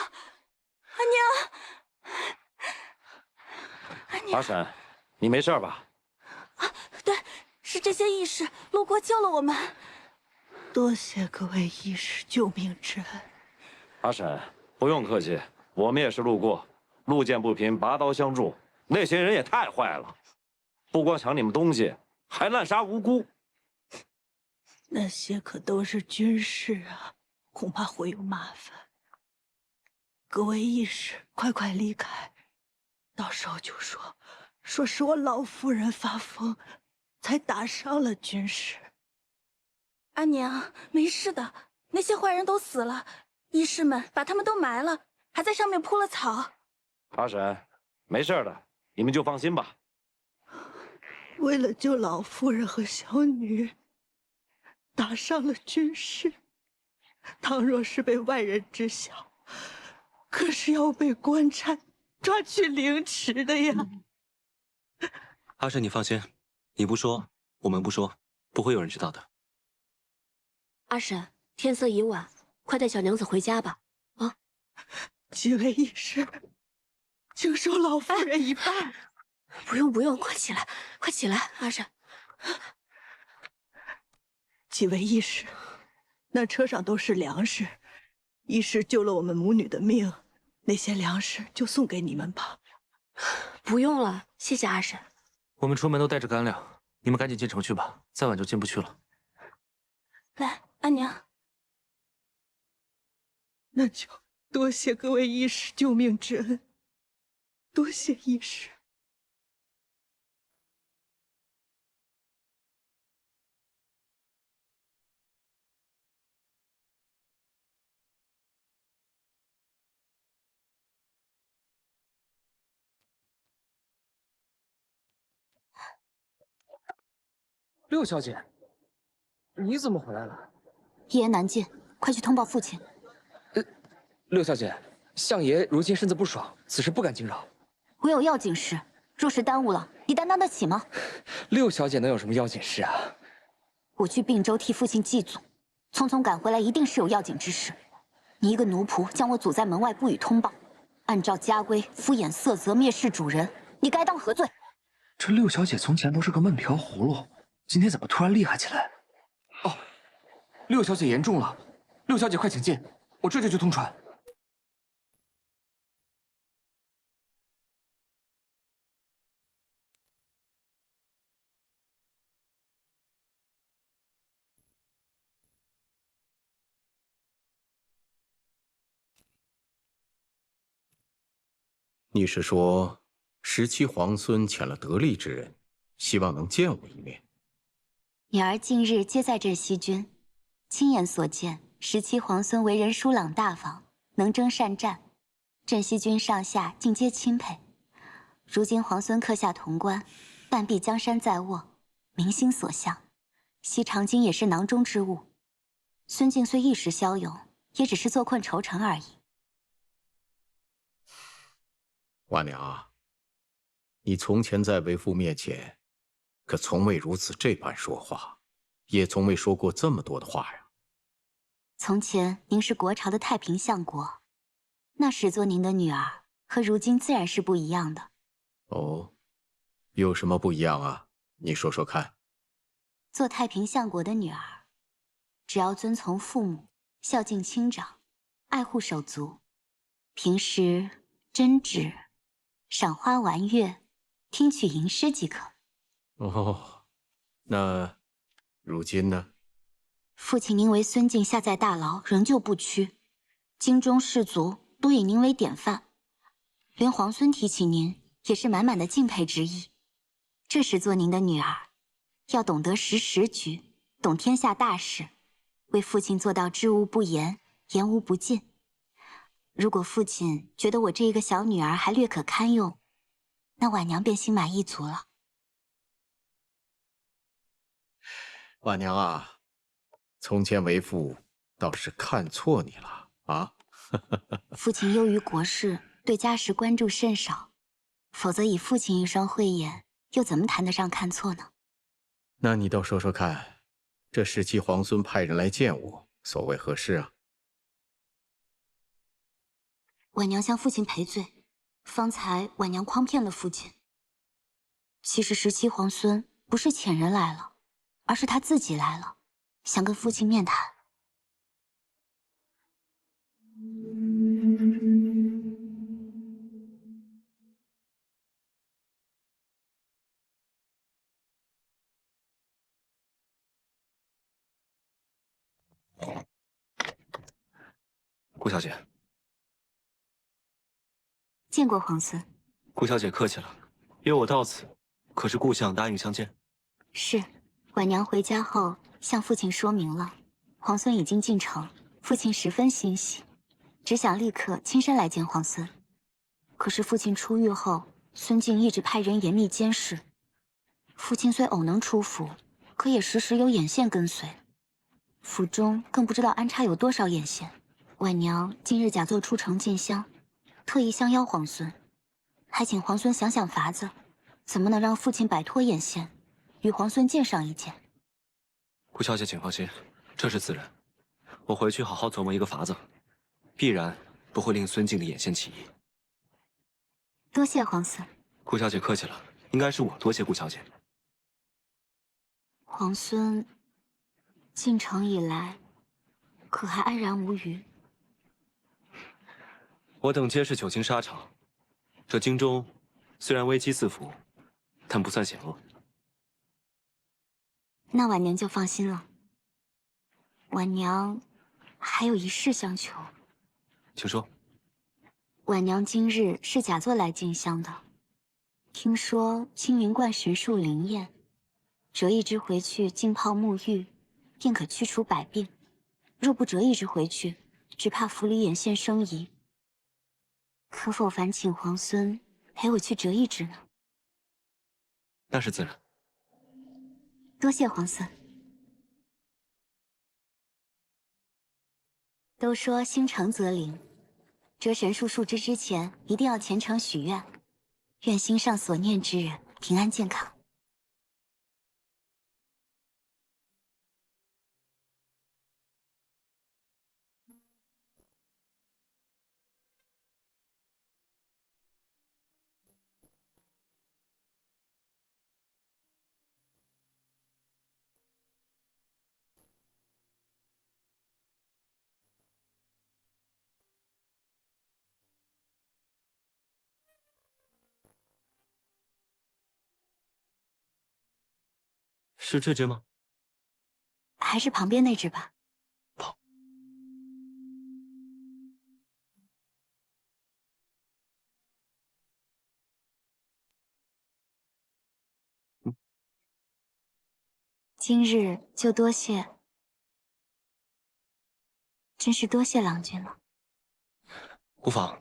Speaker 10: 阿娘，
Speaker 9: 阿婶，你没事吧？
Speaker 10: 啊，对，是这些义士路过救了我们。
Speaker 11: 多谢各位义士救命之恩。
Speaker 9: 阿婶，不用客气，我们也是路过，路见不平拔刀相助。那些人也太坏了，不光抢你们东西，还滥杀无辜。
Speaker 11: 那些可都是军士啊，恐怕会有麻烦。各位义士，快快离开，到时候就说是我老夫人发疯，才打伤了军士。
Speaker 10: 阿娘，没事的，那些坏人都死了，义士们把他们都埋了，还在上面铺了草。
Speaker 9: 阿婶，没事的，你们就放心吧。
Speaker 11: 为了救老夫人和小女，打伤了军士。倘若是被外人知晓，可是要被官差抓去凌迟的呀。
Speaker 2: 阿婶，你放心，你不说，我们不说，不会有人知道的。
Speaker 5: 阿婶，天色已晚，快带小娘子回家吧。啊，
Speaker 11: 几位义士，请收老夫人一半。
Speaker 5: 不用不用，快起来，快起来，阿婶。
Speaker 11: 几位义士，那车上都是粮食，义士救了我们母女的命，那些粮食就送给你们吧。
Speaker 5: 不用了，谢谢阿婶。
Speaker 7: 我们出门都带着干粮，你们赶紧进城去吧，再晚就进不去了。
Speaker 10: 来，阿娘。
Speaker 11: 那就多谢各位义士救命之恩，多谢义士。
Speaker 12: 六小姐，你怎么回来了？
Speaker 8: 一言难尽，快去通报父亲。
Speaker 12: 六小姐，相爷如今身子不爽，此事不敢惊扰。
Speaker 8: 我有要紧事，若是耽误了，你担当得起吗？
Speaker 12: 六小姐能有什么要紧事啊？
Speaker 8: 我去并州替父亲祭祖，匆匆赶回来，一定是有要紧之事。你一个奴仆将我阻在门外，不予通报，按照家规敷衍色泽，蔑视主人，你该当何罪？
Speaker 4: 这六小姐从前都是个闷瓢葫芦，今天怎么突然厉害起来？哦，六小姐严重了，六小姐快请进，我这就去通传。
Speaker 13: 你是说17皇孙遣了得力之人，希望能见我一面？
Speaker 8: 女儿近日皆在镇西军，亲眼所见，17皇孙为人疏朗大方，能征善战，镇西军上下尽皆钦佩。如今皇孙克下潼关，半壁江山在握，民心所向，西长京也是囊中之物。孙敬虽一时骁勇，也只是坐困愁城而已。
Speaker 13: 婉娘啊，你从前在为父面前，可从未如此这般说话，也从未说过这么多的话呀。
Speaker 8: 从前您是国朝的太平相国，那时做您的女儿，和如今自然是不一样的。
Speaker 13: 哦，有什么不一样啊？你说说看。
Speaker 8: 做太平相国的女儿，只要遵从父母，孝敬亲长，爱护手足，平时针指、赏花玩月，听取吟诗即可。
Speaker 13: 哦，那如今呢？
Speaker 8: 父亲您为孙敬下在大牢，仍旧不屈，京中士族都以您为典范，连皇孙提起您，也是满满的敬佩之意。这时做您的女儿，要懂得识时局，懂天下大事，为父亲做到知无不言，言无不尽。如果父亲觉得我这一个小女儿还略可堪用，那婉娘便心满意足了。
Speaker 13: 婉娘啊，从前为父倒是看错你了啊！
Speaker 8: 父亲忧于国事，对家事关注甚少，否则以父亲一双慧眼，又怎么谈得上看错呢？
Speaker 13: 那你倒说说看，这17皇孙派人来见我，所谓何事啊？
Speaker 8: 婉娘向父亲赔罪，方才婉娘诓骗了父亲。其实17皇孙不是遣人来了，而是他自己来了，想跟父亲面谈。
Speaker 2: 顾小姐。
Speaker 8: 见过皇孙。
Speaker 2: 顾小姐客气了，约我到此，可是顾相答应相见？
Speaker 8: 是，婉娘回家后向父亲说明了，皇孙已经进城，父亲十分欣喜，只想立刻亲身来见皇孙。可是父亲出狱后，孙敬一直派人严密监视。父亲虽偶能出府，可也时时有眼线跟随，府中更不知道安插有多少眼线。婉娘今日假作出城进香，特意相邀皇孙，还请皇孙想想法子，怎么能让父亲摆脱眼线，与皇孙见上一见。
Speaker 2: 顾小姐请放心，这是自然。我回去好好琢磨一个法子，必然不会令孙敬的眼线起疑。
Speaker 8: 多谢皇孙。
Speaker 2: 顾小姐客气了，应该是我多谢顾小姐。
Speaker 8: 皇孙进城以来，可还安然无虞？
Speaker 2: 我等皆是久经沙场，这京中虽然危机四伏，但不算险恶。
Speaker 8: 那婉娘就放心了。婉娘还有一事相求。
Speaker 2: 请说。
Speaker 8: 婉娘今日是假作来进香的，听说青云观神树灵验，折一枝回去浸泡沐浴，便可去除百病。若不折一枝回去，只怕府里眼线生疑。可否烦请皇孙陪我去折一枝呢？
Speaker 2: 那是自然。
Speaker 8: 多谢皇孙。都说心诚则灵，折神树树枝之前，一定要虔诚许愿，愿心上所念之人平安健康。
Speaker 2: 是这只吗？
Speaker 8: 还是旁边那只吧。今日就多谢，真是多谢郎君了。
Speaker 2: 无妨，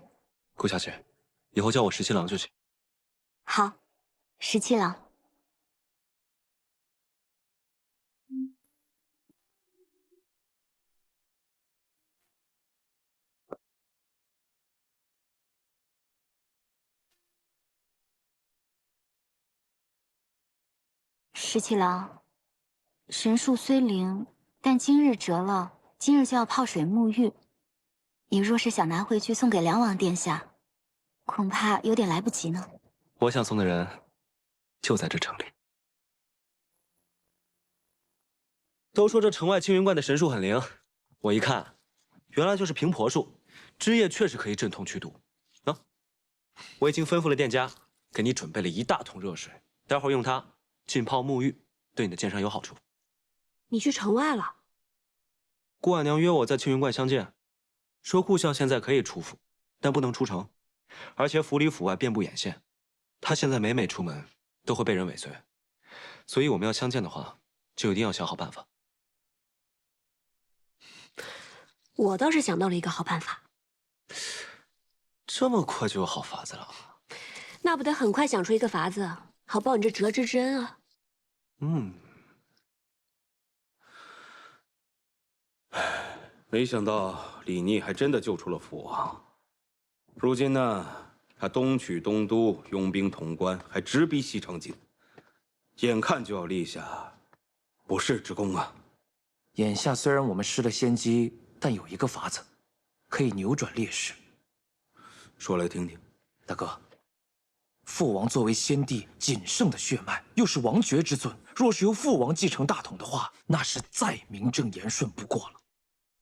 Speaker 2: 顾小姐，以后叫我17郎就行。
Speaker 8: 好，17郎。17郎，神树虽灵，但今日折了，今日就要泡水沐浴。你若是想拿回去送给梁王殿下，恐怕有点来不及呢。
Speaker 2: 我想送的人就在这城里。都说这城外青云观的神树很灵，我一看，原来就是平婆树，枝叶确实可以镇痛驱毒。啊，我已经吩咐了店家，给你准备了1大桶热水，待会儿用它浸泡沐浴，对你的剑伤有好处。
Speaker 5: 你去城外了？
Speaker 2: 顾婉娘约我在青云观相见，说顾相现在可以出府，但不能出城，而且府里府外遍布眼线，他现在每出门都会被人尾随，所以我们要相见的话，就一定要想好办法。
Speaker 5: 我倒是想到了一个好办法。
Speaker 2: 这么快就有好法子了？
Speaker 5: 那不得很快想出一个法子，好报你这折枝之恩啊！
Speaker 14: 没想到李逆还真的救出了父王。如今呢，他东取东都，拥兵潼关，还直逼西长京，眼看就要立下不世之功啊！
Speaker 1: 眼下虽然我们失了先机，但有一个法子，可以扭转劣势。
Speaker 14: 说来听听。
Speaker 1: 大哥，父王作为先帝仅剩的血脉，又是王爵之尊，若是由父王继承大统的话，那是再名正言顺不过了。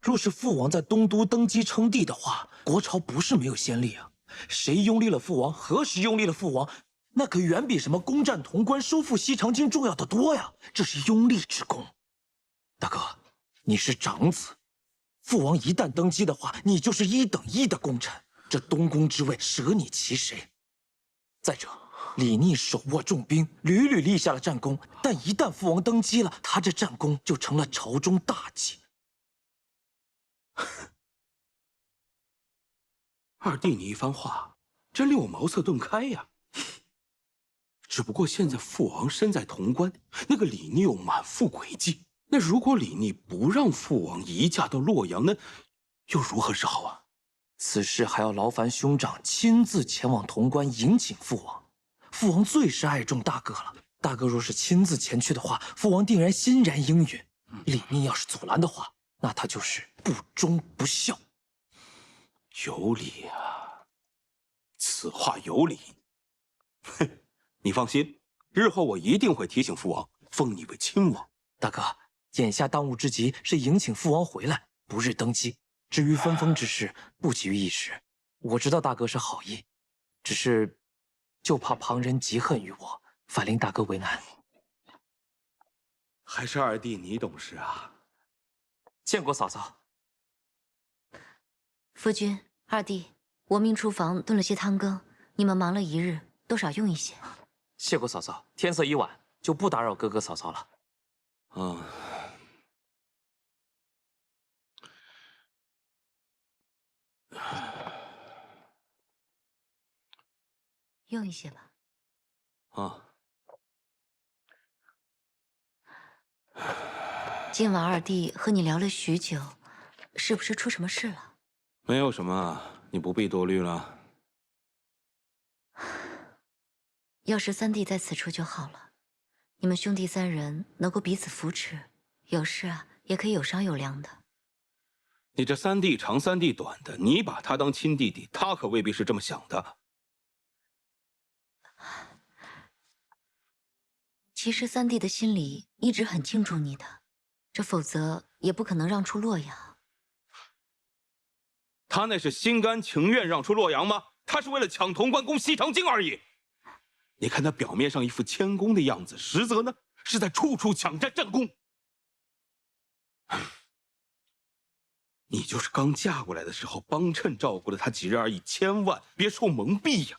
Speaker 1: 若是父王在东都登基称帝的话，国朝不是没有先例啊。谁拥立了父王，何时拥立了父王，那可远比什么攻占潼关、收复西长京重要的多呀！这是拥立之功。大哥，你是长子，
Speaker 15: 父王一旦登基的话，你就是1等1的功臣，这东宫之位舍你其谁？再者，李逆手握重兵，屡屡立下了战功，但一旦父王登基了，他这战功就成了朝中大忌。
Speaker 14: 二弟，你一番话，真令我茅塞顿开呀。只不过现在父王身在潼关，那个李逆又满腹诡计。那如果李逆不让父王移驾到洛阳，那又如何是好啊？
Speaker 15: 此事还要劳烦兄长亲自前往潼关迎请父王。父王最是爱重大哥了，大哥若是亲自前去的话，父王定然欣然应允。李逆要是阻拦的话，那他就是不忠不孝。
Speaker 14: 有理啊，此话有理。哼，你放心，日后我一定会提醒父王，封你为亲王。
Speaker 15: 大哥，眼下当务之急是迎请父王回来，不日登基。至于分封之事，不急于一时。我知道大哥是好意，只是就怕旁人嫉恨于我，反令大哥为难。
Speaker 14: 还是二弟你懂事啊。
Speaker 15: 见过嫂嫂。
Speaker 8: 夫君、二弟，我命厨房炖了些汤羹，你们忙了一日，多少用一些。
Speaker 15: 谢过嫂嫂，天色已晚，就不打扰哥哥嫂嫂了。
Speaker 8: 用一些吧。今晚二弟和你聊了许久，是不是出什么事了？
Speaker 14: 没有什么，你不必多虑了。
Speaker 8: 要是三弟在此处就好了，你们兄弟3人能够彼此扶持，有事啊也可以有商有量的。
Speaker 14: 你这三弟长三弟短的，你把他当亲弟弟，他可未必是这么想的。
Speaker 8: 其实三弟的心里一直很敬重你的，这否则也不可能让出洛阳。
Speaker 14: 他那是心甘情愿让出洛阳吗？他是为了抢潼关攻西长京而已。你看他表面上一副谦恭的样子，实则呢是在处处抢占战功。你就是刚嫁过来的时候帮衬照顾了他几日而已，千万别受蒙蔽呀。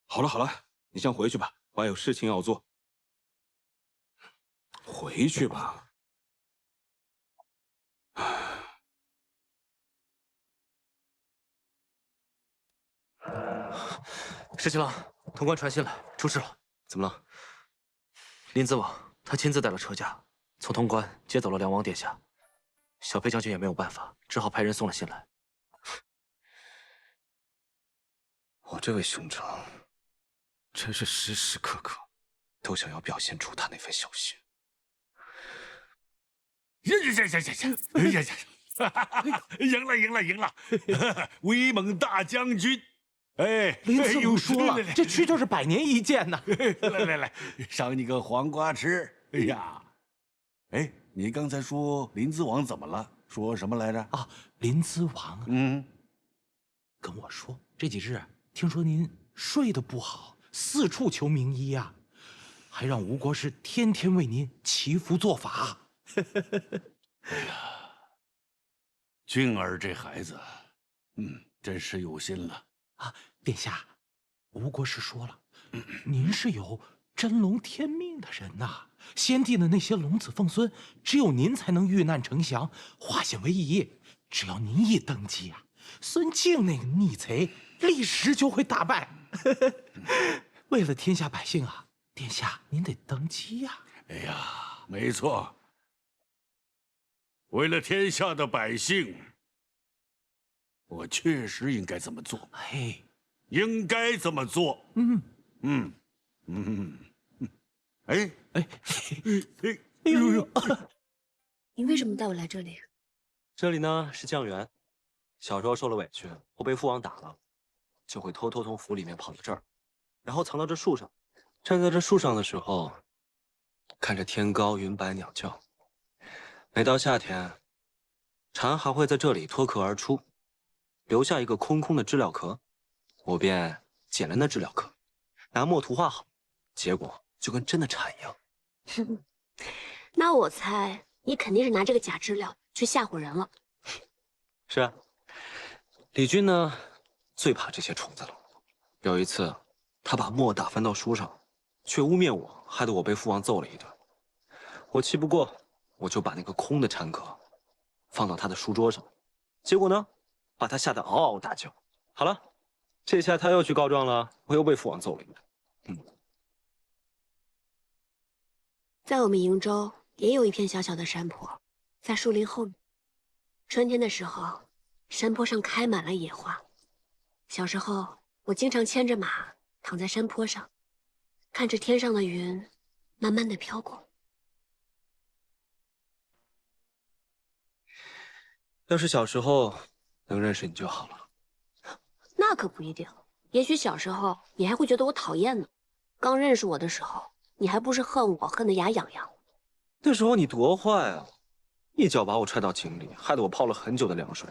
Speaker 14: 好了好了，你先回去吧，我还有事情要做。回去吧。
Speaker 15: 石七郎，潼关传信来，出事了。
Speaker 2: 怎么了？
Speaker 15: 林子王他亲自带了车驾，从潼关接走了梁王殿下。小裴将军也没有办法，只好派人送了信来。
Speaker 2: 我这位兄长，真是时时刻刻都想要表现出他那份小心。
Speaker 16: 赢了！威猛大将军，哎，
Speaker 7: 林次武说了，这区就是100年一见呐。
Speaker 16: 来，赏你个黄瓜吃。哎呀，哎，你刚才说林子王怎么了？说什么来着？
Speaker 7: 啊，林子王，跟我说这几日听说您睡得不好，四处求名医呀，还让吴国师天天为您祈福做法。
Speaker 16: 哎呀，俊儿这孩子，真是有心了
Speaker 7: 啊！殿下，吴国师说了，您是有真龙天命的人呐。先帝的那些龙子凤孙，只有您才能遇难成祥，化险为夷。只要您一登基啊，孙敬那个逆贼立时就会大败。为了天下百姓啊，殿下您得登基呀！
Speaker 16: 哎呀，没错。为了天下的百姓，我确实应该这么做。
Speaker 7: 嘿，
Speaker 16: 应该这么做。哎，
Speaker 5: 你为什么带我来这里？
Speaker 2: 这里呢是酱园，小时候受了委屈，我被父王打了，就会偷偷从府里面跑到这儿，然后藏到这树上。站在这树上的时候，看着天高云白鸟叫。每到夏天，蝉还会在这里脱壳而出，留下一个空空的知了壳，我便捡了那知了壳，拿墨涂画好，结果就跟真的蝉一样。
Speaker 5: 那我猜你肯定是拿这个假资料去吓唬人了。
Speaker 2: 是啊，李军呢，最怕这些虫子了。有一次，他把墨打翻到书上，却污蔑我，害得我被父王揍了一顿。我气不过，我就把那个空的禅壳放到他的书桌上，结果呢，把他吓得嗷嗷大叫。好了，这下他又去告状了，我又被父王揍了一顿。
Speaker 5: 在我们瀛州也有一片小小的山坡，在树林后面。春天的时候，山坡上开满了野花。小时候，我经常牵着马躺在山坡上，看着天上的云慢慢的飘过。
Speaker 2: 要是小时候能认识你就好了。
Speaker 5: 那可不一定，也许小时候你还会觉得我讨厌呢。刚认识我的时候，你还不是恨我恨得牙痒痒。
Speaker 2: 那时候你多坏啊！一脚把我踹到井里，害得我泡了很久的凉水。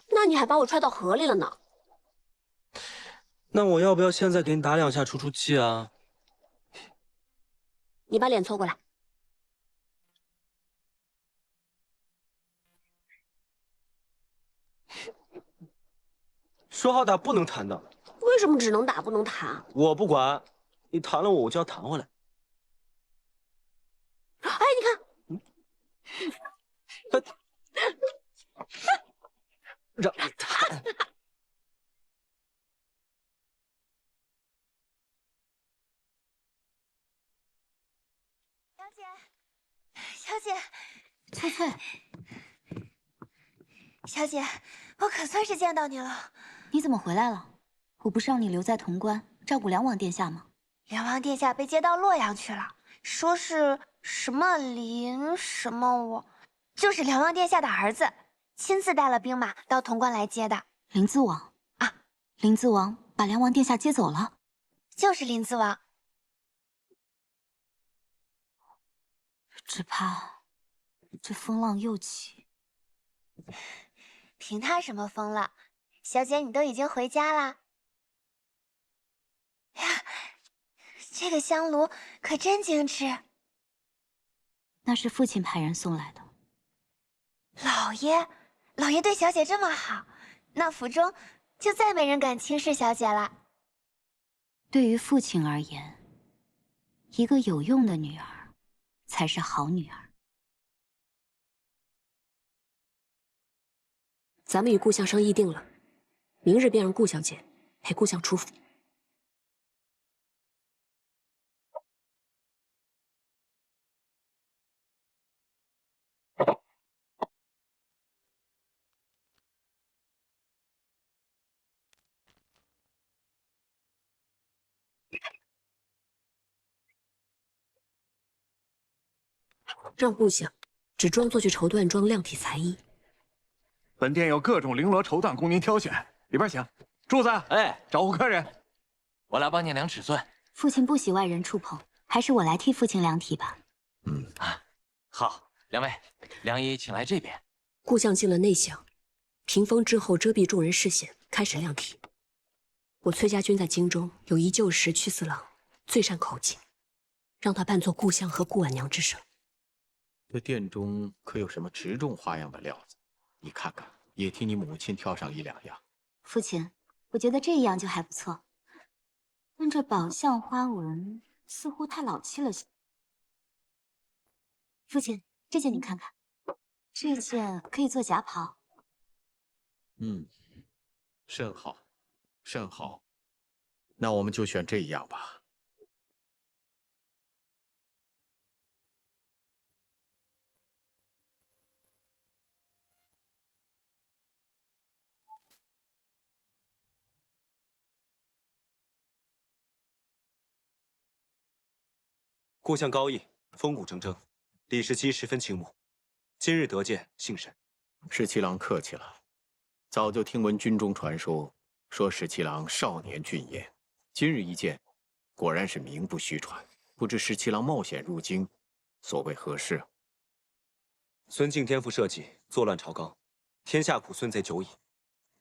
Speaker 5: 那你还把我踹到河里了呢。
Speaker 2: 那我要不要现在给你打2下出出气啊？
Speaker 5: 你把脸凑过来。
Speaker 2: 说好打不能弹的。
Speaker 5: 为什么只能打不能弹？
Speaker 2: 我不管，你弹了我就要弹回来。
Speaker 5: 哎，你看。
Speaker 2: 让你弹。
Speaker 6: 小姐，
Speaker 8: 翠翠，
Speaker 6: 小姐，我可算是见到你了。
Speaker 8: 你怎么回来了？我不是让你留在潼关照顾梁王殿下吗？
Speaker 6: 梁王殿下被接到洛阳去了，说是什么林什么我，就是梁王殿下的儿子，亲自带了兵马到潼关来接的。
Speaker 8: 林子王
Speaker 6: 啊，
Speaker 8: 林子王把梁王殿下接走了？
Speaker 6: 就是林子王。
Speaker 8: 只怕这风浪又起。
Speaker 6: 凭他什么风浪？小姐，你都已经回家啦。呀，这个香炉可真精致。
Speaker 8: 那是父亲派人送来的。
Speaker 6: 老爷对小姐这么好，那府中就再没人敢轻视小姐了。
Speaker 8: 对于父亲而言，一个有用的女儿才是好女儿。
Speaker 5: 咱们与顾相生议定了，明日便让顾小姐陪顾相出府。让顾相只装作去绸缎庄量体裁衣。
Speaker 17: 本店有各种绫罗绸缎供您挑选，里边请。柱子，
Speaker 15: 哎，
Speaker 17: 招呼客人。
Speaker 15: 我来帮你量尺寸。
Speaker 8: 父亲不喜外人触碰，还是我来替父亲量体吧。
Speaker 15: 好，两位，良医请来这边。
Speaker 5: 顾相进了内厢，屏风之后遮蔽众人视线，开始量体。我崔家军在京中有一旧时屈四郎，最善口技，让他扮作顾相和顾婉娘之身。
Speaker 13: 这店中可有什么直中花样的料子？你看看，也替你母亲挑上1、2样。
Speaker 8: 父亲，我觉得这一样就还不错，但这宝相花纹似乎太老气了些。父亲，这件你看看，这件可以做夹袍。
Speaker 13: 甚好，甚好。那我们就选这一样吧。
Speaker 2: 顾相高义，风骨铮铮，李时期十分倾慕。今日得见，幸甚。
Speaker 13: 十七郎客气了，早就听闻军中传说，说十七郎少年俊彦，今日一见，果然是名不虚传。不知十七郎冒险入京，所谓何事？
Speaker 2: 孙敬颠覆社稷，作乱朝纲，天下苦孙贼久矣。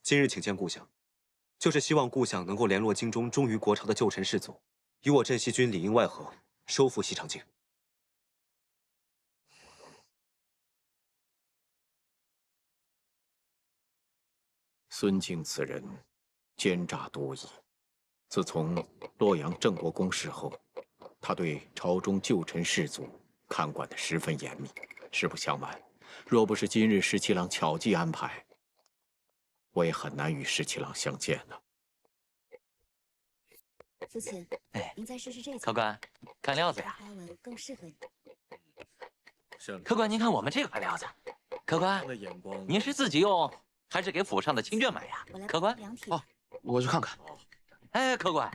Speaker 2: 今日请见顾相，就是希望顾相能够联络京中忠于国朝的旧臣士族，与我镇西军里应外合，收复西长京。
Speaker 13: 孙敬此人奸诈多疑。自从洛阳郑国公事后，他对朝中旧臣士族看管得十分严密。实不相瞒，若不是今日十七郎巧计安排，我也很难与十七郎相见呢。
Speaker 8: 父亲，您再试试这件。
Speaker 18: 客官，看料子呀？
Speaker 8: 花纹更适合你。
Speaker 18: 客官，您看我们这款料子。客官，您是自己用，还是给府上的亲眷买呀？客官，
Speaker 15: 哦，我去看看。
Speaker 18: 哎，客官，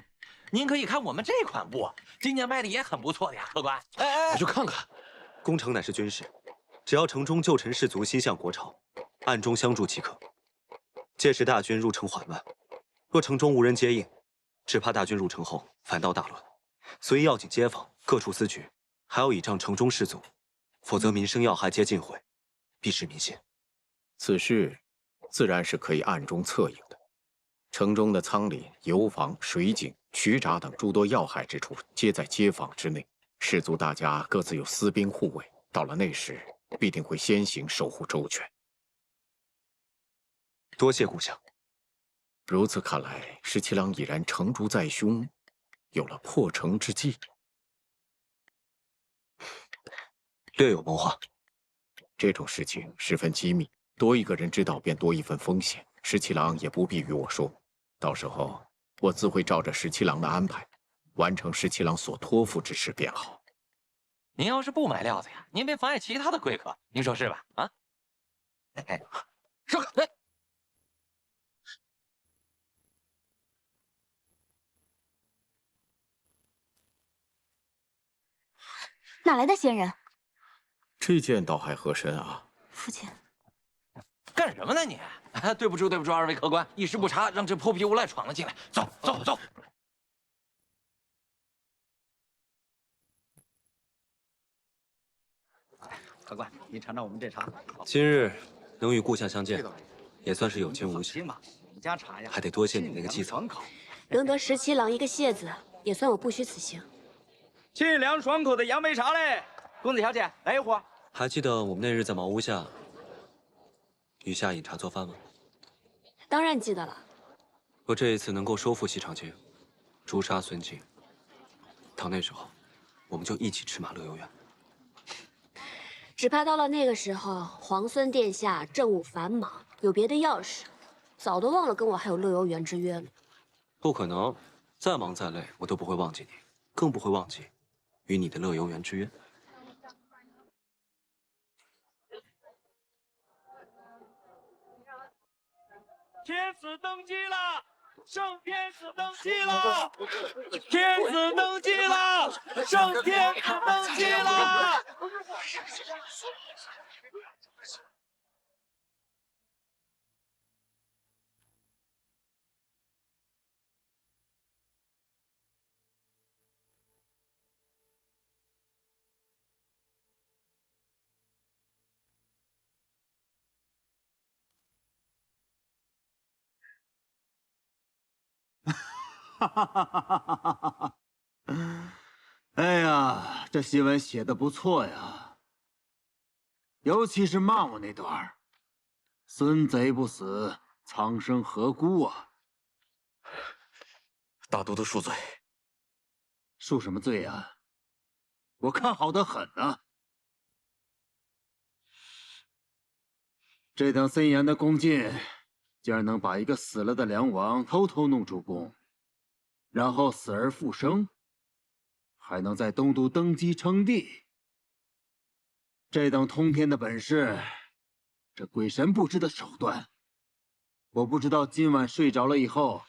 Speaker 18: 您可以看我们这款布，今年卖的也很不错的呀。客官，
Speaker 15: 我去看看。
Speaker 2: 攻城乃是军事，只要城中旧臣士族心向国朝，暗中相助即可。届时大军入城缓慢，若城中无人接应，只怕大军入城后反倒大乱。所以要紧街坊各处思局，还要倚仗城中士族，否则民生要害皆尽毁，必失民心。
Speaker 13: 此事自然是可以暗中策应的。城中的仓廪、油坊、水井、渠闸等诸多要害之处，皆在街坊之内。士族大家各自有私兵护卫，到了那时，必定会先行守护周全。
Speaker 2: 多谢故乡。
Speaker 13: 如此看来，十七郎已然成竹在胸，有了破城之计。
Speaker 2: 略有谋划。
Speaker 13: 这种事情十分机密，多一个人知道便多一份风险。十七郎也不必与我说，到时候我自会照着十七郎的安排，完成十七郎所托付之事便好。
Speaker 18: 您要是不买料子呀，您别妨碍其他的贵客，您说是吧？啊？
Speaker 15: 上来。
Speaker 8: 哪来的仙人？
Speaker 13: 这件倒还合身啊。
Speaker 8: 父亲，
Speaker 18: 干什么呢你？对不住，对不住，二位客官，一时不察，让这破皮无赖闯了进来。走，走，走。
Speaker 19: 客官，您尝尝我们这茶。
Speaker 2: 今日能与故乡相见，也算是有惊无险。
Speaker 19: 你家茶呀，
Speaker 2: 还得多谢你那个继子。
Speaker 5: 能得十七郎一个谢字，也算我不虚此行。
Speaker 19: 清凉爽口的杨梅茶嘞，公子小姐来一壶。
Speaker 2: 还记得我们那日在茅屋下与下饮茶做饭吗？
Speaker 5: 当然记得了。
Speaker 2: 若这一次能够收复西长京，诛杀孙敬，到那时候，我们就一起驰马乐游原。
Speaker 5: 只怕到了那个时候，皇孙殿下政务繁忙，有别的要事，早都忘了跟我还有乐游原之约了。
Speaker 2: 不可能，再忙再累，我都不会忘记你，更不会忘记与你的乐游原之约。
Speaker 19: 天子登基了！圣天子登基了！天子登基了！圣天子登基了！
Speaker 20: 哈哈哈哈哈哈！哎呀，这新闻写的不错呀，尤其是骂我那段孙贼不死，苍生何辜啊！
Speaker 4: 大都督恕罪。
Speaker 20: 恕什么罪啊？我看好的很啊！这等森严的弓箭，竟然能把一个死了的梁王偷偷弄出宫。然后死而复生，还能在东都登基称帝。这等通天的本事，这鬼神不知的手段，我不知道今晚睡着了以后，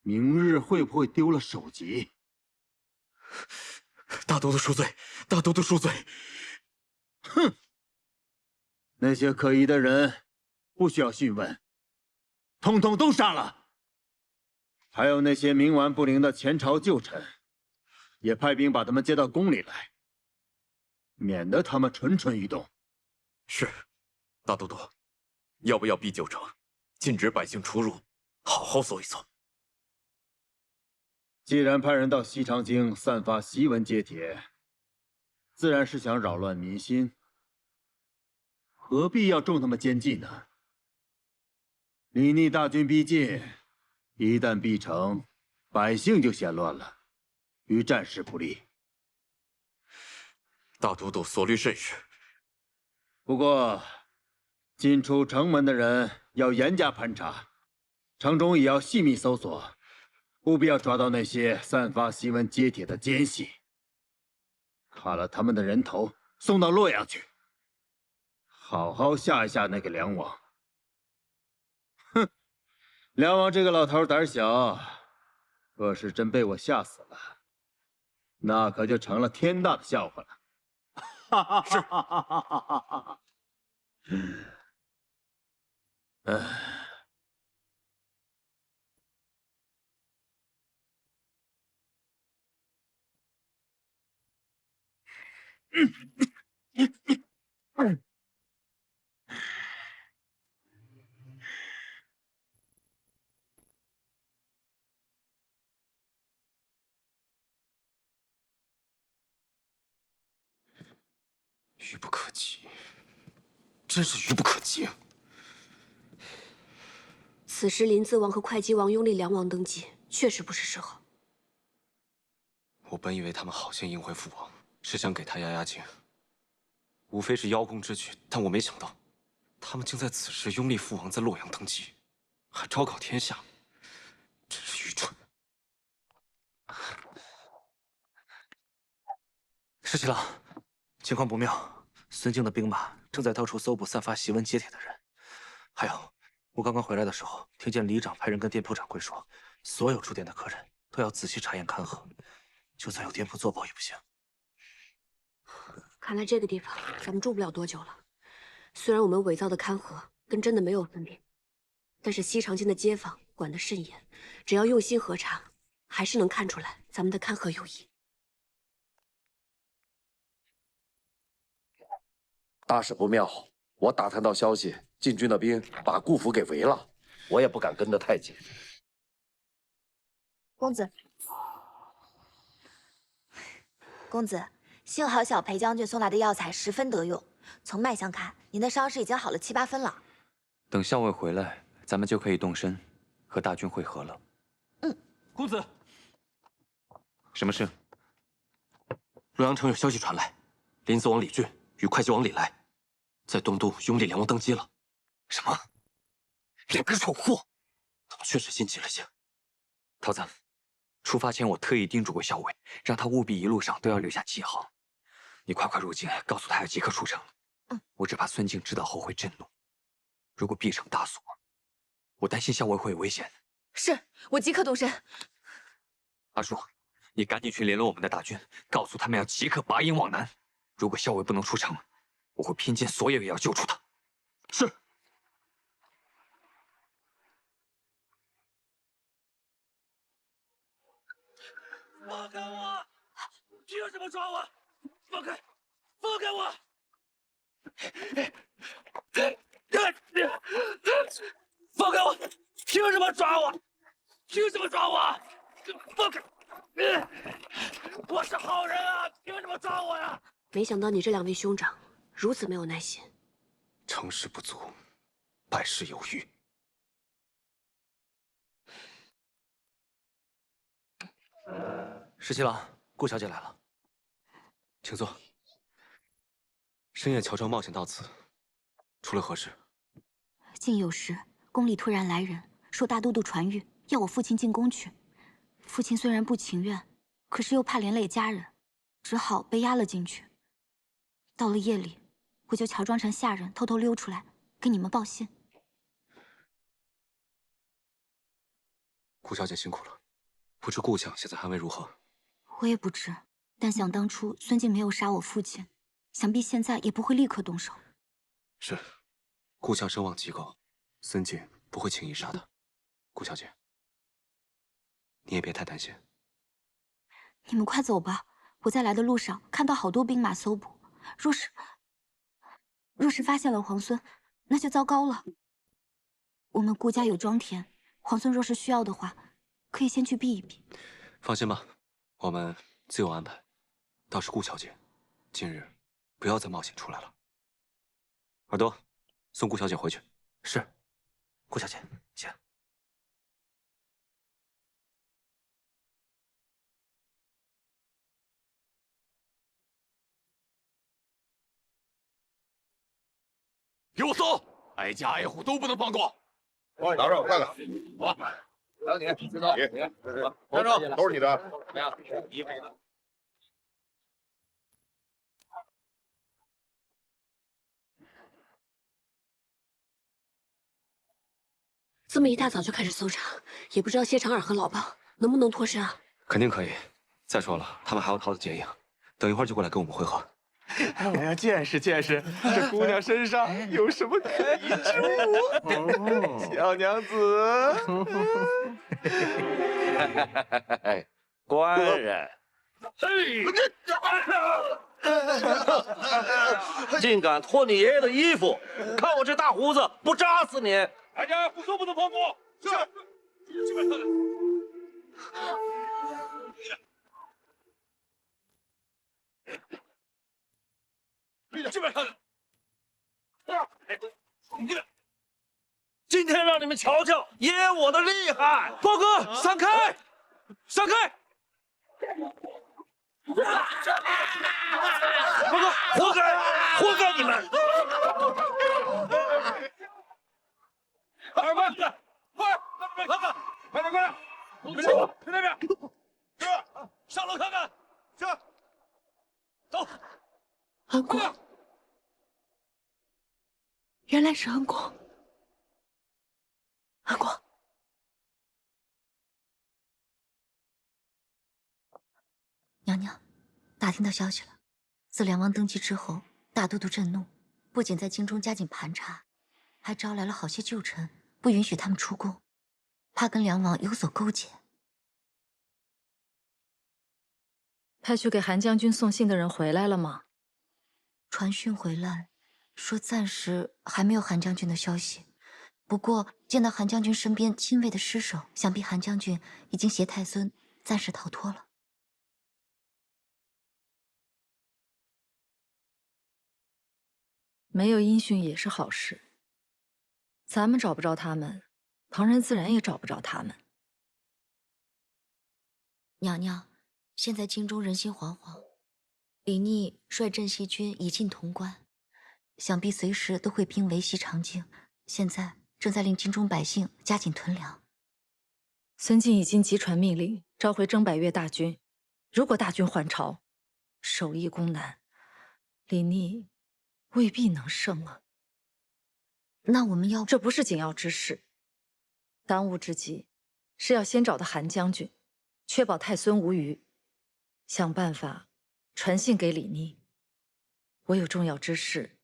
Speaker 20: 明日会不会丢了首级。
Speaker 4: 大都督恕罪，大都督恕罪。
Speaker 20: 哼，那些可疑的人不需要讯问，统统都杀了。还有那些冥顽不灵的前朝旧臣，也派兵把他们接到宫里来，免得他们蠢蠢欲动。
Speaker 4: 是，大都督，要不要逼九城，禁止百姓出入，好好搜一搜。
Speaker 20: 既然派人到西长京散发檄文揭帖，自然是想扰乱民心，何必要重他们监禁呢？李逆大军逼近，一旦逼城，百姓就嫌乱了，与战事不利。
Speaker 13: 大都督所虑甚是。
Speaker 20: 不过，进出城门的人要严加盘查，城中也要细密搜索，务必要抓到那些散发檄文揭帖的奸细，砍了他们的人头，送到洛阳去，好好吓一吓那个梁王。哼，梁王这个老头胆小，若是真被我吓死了，那可就成了天大的笑话了。
Speaker 13: 是。
Speaker 2: 愚不可及，真是愚不可及。
Speaker 5: 此时临淄王和会稽王拥立梁王登基，确实不是时候。
Speaker 2: 我本以为他们好心迎回父王，是想给他压压惊，无非是邀功之举，但我没想到，他们竟在此时拥立父王在洛阳登基，还昭告天下，真是愚蠢。
Speaker 15: 石七郎，情况不妙。孙敬的兵马正在到处搜捕散发檄文揭帖的人，还有，我刚刚回来的时候，听见里长派人跟店铺掌柜说，所有出店的客人都要仔细查验勘核，就算有店铺作保也不行。
Speaker 5: 看来这个地方咱们住不了多久了。虽然我们伪造的勘核跟真的没有分别，但是西长京的街坊管得甚严，只要用心核查，还是能看出来咱们的勘核有异。
Speaker 9: 大事不妙！我打探到消息，晋军的兵把顾府给围了，我也不敢跟得太紧。
Speaker 6: 公子，公子，幸好小裴将军送来的药材十分得用，从脉象看，您的伤势已经好了7、8分了。
Speaker 4: 等校尉回来，咱们就可以动身，和大军会合了。
Speaker 7: 公子，
Speaker 2: 什么事？洛阳城有消息传来，临淄王李俊与会稽王李来，在东都拥立梁王登基了。什么？2个蠢货！他们确实心急了些。
Speaker 4: 桃子，出发前我特意叮嘱过校尉，让他务必一路上都要留下记号。你快入京，告诉他要即刻出城。我只怕孙敬知道后会震怒，如果闭城大锁，我担心校尉会有危险。
Speaker 6: 是，我即刻动身。
Speaker 4: 阿叔，你赶紧去联络我们的大军，告诉他们要即刻拔营往南。如果校尉不能出城，我会拼尽所有也要救出他。
Speaker 7: 是。放开我！凭什么抓我？放开！放开我！放开我！凭什么抓我？凭什么抓我？放开！我是好人啊，凭什么抓我呀？
Speaker 5: 没想到你这2位兄长如此没有耐心。
Speaker 2: 成事不足，败事有余。
Speaker 15: 石七郎，顾小姐来了，
Speaker 2: 请坐。深夜乔装冒险到此，出了何事？
Speaker 8: 竟有时宫里突然来人，说大都督传谕，要我父亲进宫去。父亲虽然不情愿，可是又怕连累家人，只好被押了进去。到了夜里，我就乔装成下人，偷偷溜出来，给你们报信。
Speaker 2: 顾小姐辛苦了，不知顾相现在安危如何？
Speaker 8: 我也不知，但想当初孙敬没有杀我父亲，想必现在也不会立刻动手。
Speaker 2: 是，顾相声望极高，孙敬不会轻易杀他。顾小姐，你也别太担心。
Speaker 8: 你们快走吧，我在来的路上看到好多兵马搜捕，若是发现了皇孙，那就糟糕了。我们顾家有庄田，皇孙若是需要的话，可以先去避一避。
Speaker 2: 放心吧，我们自有安排。倒是顾小姐，今日不要再冒险出来了。耳朵，送顾小姐回去。
Speaker 15: 是。
Speaker 2: 顾小姐，请。
Speaker 16: 给我搜，挨家挨户都不能放过。
Speaker 3: 拿着，我看看。
Speaker 16: 好，
Speaker 3: 还有你，知道你，站住，都是你的。
Speaker 18: 怎么样？衣服呢？
Speaker 5: 这么一大早就开始搜查，也不知道谢长尔和老鸨能不能脱身啊？
Speaker 2: 肯定可以。再说了，他们还要桃子结营，等一会儿就过来跟我们会合。
Speaker 17: 哎呀，见识见识，这姑娘身上有什么可疑之物？小娘子，
Speaker 9: 官人，竟敢脱你爷爷的衣服！看我这大胡子，不扎死你！
Speaker 19: 大家不说不能放过。是。这边看看。这边看看。
Speaker 9: 今天让你们瞧瞧爷爷我的厉害！
Speaker 7: 豹哥，闪开！闪开！
Speaker 9: 豹哥，活该，活该你们！
Speaker 19: 二妹，快到那边看看，快点，快点！你们去那边，是上楼看看，是走。
Speaker 5: 安国，原来是安国。安国，
Speaker 8: 娘娘，打听到消息了。自梁王登基之后，大都督震怒，不仅在京中加紧盘查，还招来了好些旧臣，不允许他们出宫，怕跟梁王有所勾结。
Speaker 21: 派去给韩将军送信的人回来了吗？
Speaker 8: 传讯回来，说暂时还没有韩将军的消息。不过见到韩将军身边亲卫的尸首，想必韩将军已经携太孙暂时逃脱了。
Speaker 21: 没有音讯也是好事。咱们找不着他们，旁人自然也找不着他们。
Speaker 8: 娘娘，现在京中人心惶惶，李逆率镇西军已进潼关，想必随时都会兵围西长京。现在正在令京中百姓加紧囤粮。
Speaker 21: 孙敬已经急传命令，召回征百越大军。如果大军还朝，守义攻南，李逆未必能胜啊。
Speaker 8: 那我们要……
Speaker 21: 这不是紧要之事，当务之急是要先找到韩将军，确保太孙无虞，想办法传信给李逆。我有重要之事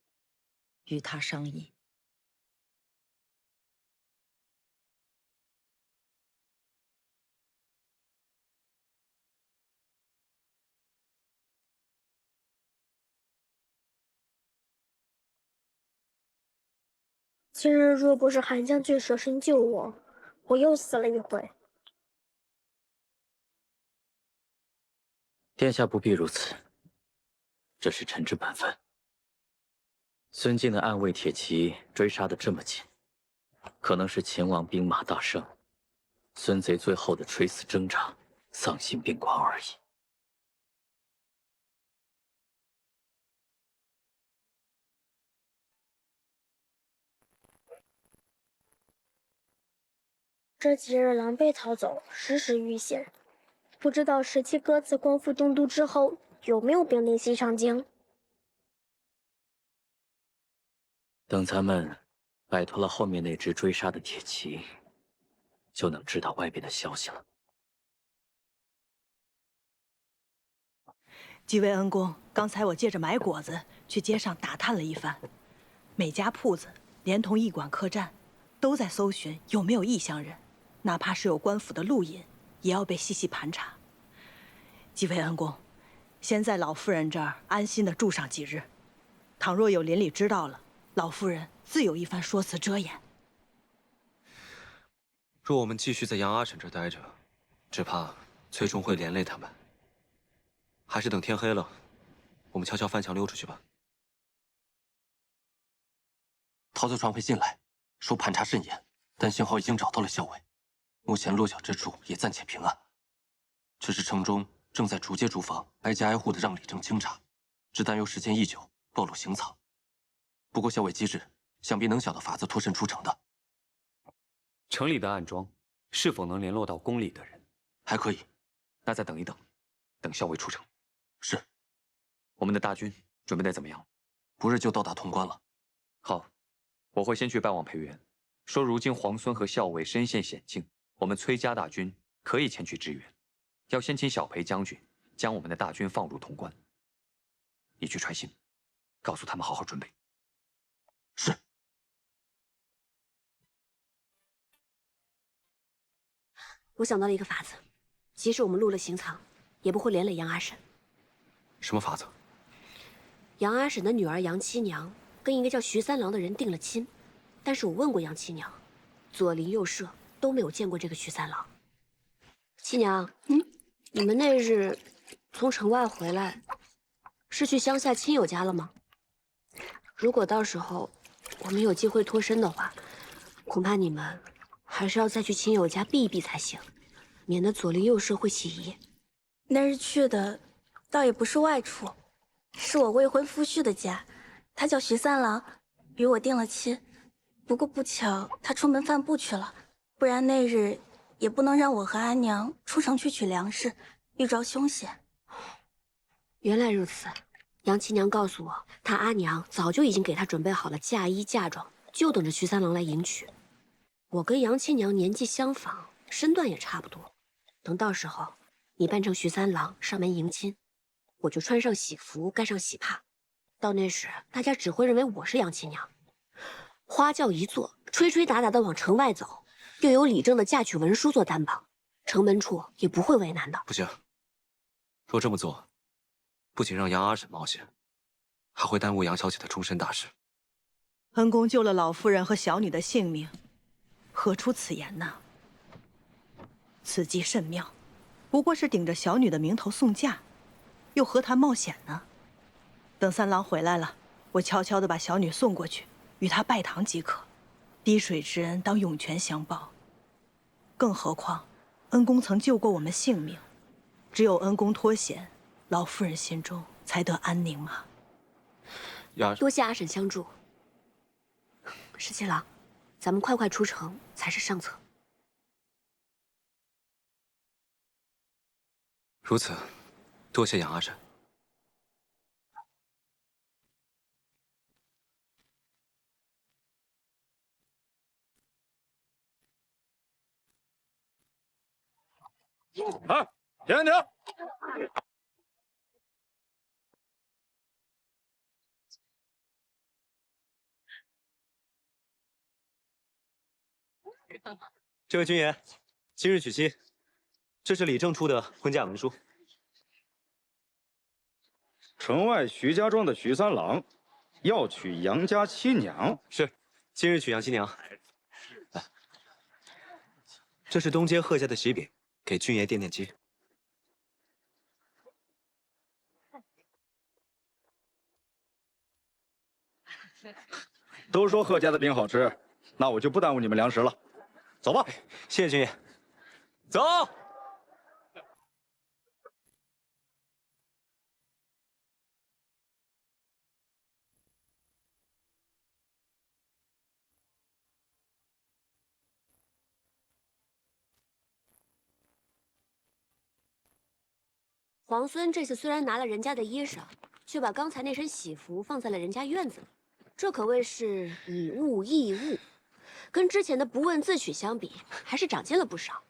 Speaker 21: 与他商议。
Speaker 22: 今日若不是韩将军舍身救我，我又死了一回。
Speaker 18: 殿下不必如此，这是臣之本分。孙敬的暗卫铁骑追杀得这么紧，可能是秦王兵马大胜，孙贼最后的垂死挣扎，丧心病狂而已。
Speaker 22: 这几日狼狈逃走，时时遇险。不知道17鸽子光复东都之后，有没有兵临西长京？
Speaker 18: 等咱们摆脱了后面那支追杀的铁骑，就能知道外边的消息了。
Speaker 11: 几位恩公，刚才我借着买果子去街上打探了一番，每家铺子连同驿馆客栈，都在搜寻有没有异乡人。哪怕是有官府的录音，也要被细细盘查。几位恩公，先在老夫人这儿安心的住上几日。倘若有邻里知道了，老夫人自有一番说辞遮掩。
Speaker 2: 若我们继续在杨阿婶这儿待着，只怕最终会连累他们。还是等天黑了，我们悄悄翻墙溜出去吧。桃子传回信来，说盘查甚严，但幸好已经找到了校尉，目前落脚之处也暂且平安。只是城中正在逐街逐房、挨家挨户的让李正清查，只担忧时间一久，暴露行藏。不过校尉机智，想必能想到法子脱身出城的。
Speaker 4: 城里的暗桩是否能联络到宫里的人？
Speaker 2: 还可以。
Speaker 4: 那再等一等，等校尉出城。
Speaker 2: 是。
Speaker 4: 我们的大军准备得怎么样？
Speaker 2: 不日就到达潼关了。
Speaker 4: 好，我会先去拜望裴元，说如今皇孙和校尉身陷险境，我们崔家大军可以前去支援。要先请小裴将军将我们的大军放入潼关。你去传信，告诉他们好好准备。
Speaker 2: 是。
Speaker 5: 我想到了一个法子，即使我们录了行藏，也不会连累杨阿婶。
Speaker 2: 什么法子？
Speaker 5: 杨阿婶的女儿杨七娘跟一个叫徐三郎的人定了亲，但是我问过杨七娘，左邻右舍都没有见过这个徐三郎。七娘，你们那日从城外回来，是去乡下亲友家了吗？如果到时候我们有机会脱身的话，恐怕你们还是要再去亲友家避一避才行，免得左邻右舍会起疑。
Speaker 22: 那日去的，倒也不是外出，是我未婚夫婿的家，他叫徐三郎，与我定了亲。不过不巧，他出门贩布去了，不然那日也不能让我和阿娘出城去取粮食，遇着凶险。
Speaker 5: 原来如此，杨七娘告诉我，她阿娘早就已经给她准备好了嫁衣嫁妆，就等着徐三郎来迎娶。我跟杨七娘年纪相仿，身段也差不多，等到时候你扮成徐三郎上门迎亲，我就穿上喜服，盖上喜帕，到那时大家只会认为我是杨七娘。花轿一坐，吹吹打打的往城外走，又有李正的嫁娶文书做担保，城门处也不会为难的。
Speaker 2: 不行，若这么做，不仅让杨阿婶冒险，还会耽误杨小姐的终身大事。
Speaker 11: 恩公救了老夫人和小女的性命，何出此言呢？此计甚妙，不过是顶着小女的名头送嫁，又何谈冒险呢？等三郎回来了，我悄悄地把小女送过去，与他拜堂即可。滴水之恩当涌泉相报。更何况，恩公曾救过我们性命，只有恩公脱险，老夫人心中才得安宁嘛。
Speaker 5: 多谢阿婶相助。十七郎，咱们快快出城才是上策。
Speaker 2: 如此，多谢杨阿婶。
Speaker 14: 哎，停停！
Speaker 7: 这位君爷，今日娶妻，这是李正出的婚嫁文书。
Speaker 14: 城外徐家庄的徐三郎要娶杨家七娘，
Speaker 7: 是，今日娶杨七娘。这是东街贺家的喜饼，给君爷垫垫饥。
Speaker 14: 都说贺家的饼好吃，那我就不耽误你们粮食了。走吧，
Speaker 7: 谢谢君爷。走。
Speaker 5: 皇孙这次虽然拿了人家的衣裳，却把刚才那身喜服放在了人家院子里，这可谓是以物易物，跟之前的不问自取相比，还是长进了不少。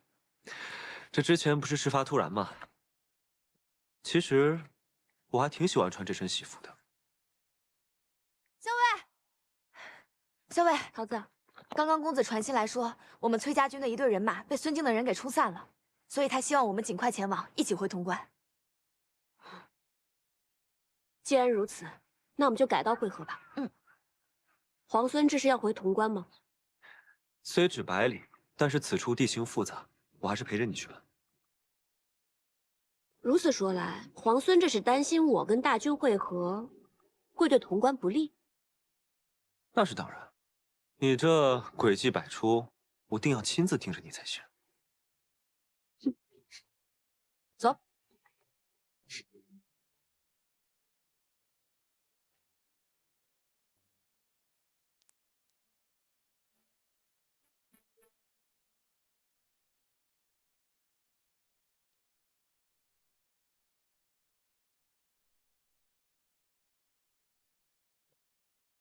Speaker 7: 这之前不是事发突然吗？其实我还挺喜欢穿这身喜服的。
Speaker 6: 校尉，校尉，
Speaker 5: 桃子，
Speaker 6: 刚刚公子传信来说，我们崔家军的一队人马被孙敬的人给冲散了，所以他希望我们尽快前往，一起回潼关。
Speaker 5: 既然如此，那我们就改道会合吧。皇孙这是要回潼关吗？
Speaker 7: 虽只百里，但是此处地形复杂，我还是陪着你去吧。
Speaker 5: 如此说来，皇孙这是担心我跟大军会合，会对潼关不利。
Speaker 7: 那是当然，你这诡计百出，
Speaker 2: 我定要亲自盯着你才行。
Speaker 21: 走。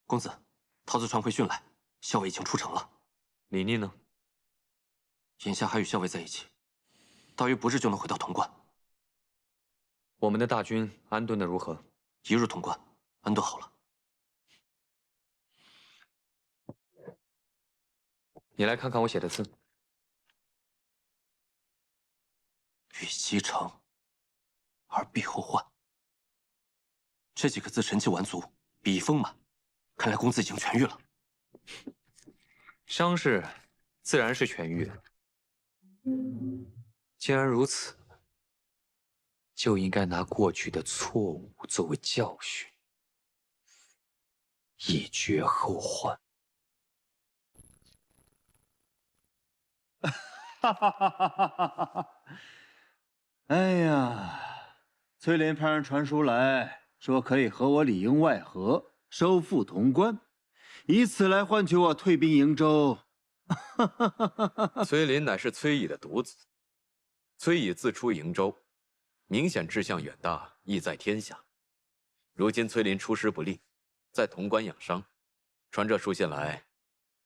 Speaker 2: 公子，桃子传回讯来，校尉已经出城了。
Speaker 4: 李逆呢？
Speaker 2: 眼下还与校尉在一起，大约不日就能回到潼关。
Speaker 4: 我们的大军安顿的如何？
Speaker 2: 一入潼关，安顿好了。
Speaker 4: 你来看看我写的字。
Speaker 2: 与西城，而必后患。这几个字沉气完足，笔意丰满，看来公子已经痊愈了。
Speaker 4: 伤势自然是痊愈的。既然如此，就应该拿过去的错误作为教训，以绝后患。
Speaker 20: 哈哈哈哈哈哈！哎呀，崔林派人传书来说，可以和我里应外合，收复潼关，以此来换取我退兵瀛州。
Speaker 13: 崔林乃是崔乙的独子，崔乙自出瀛州，明显志向远大，意在天下。如今崔林出师不利，在潼关养伤，传这书信来，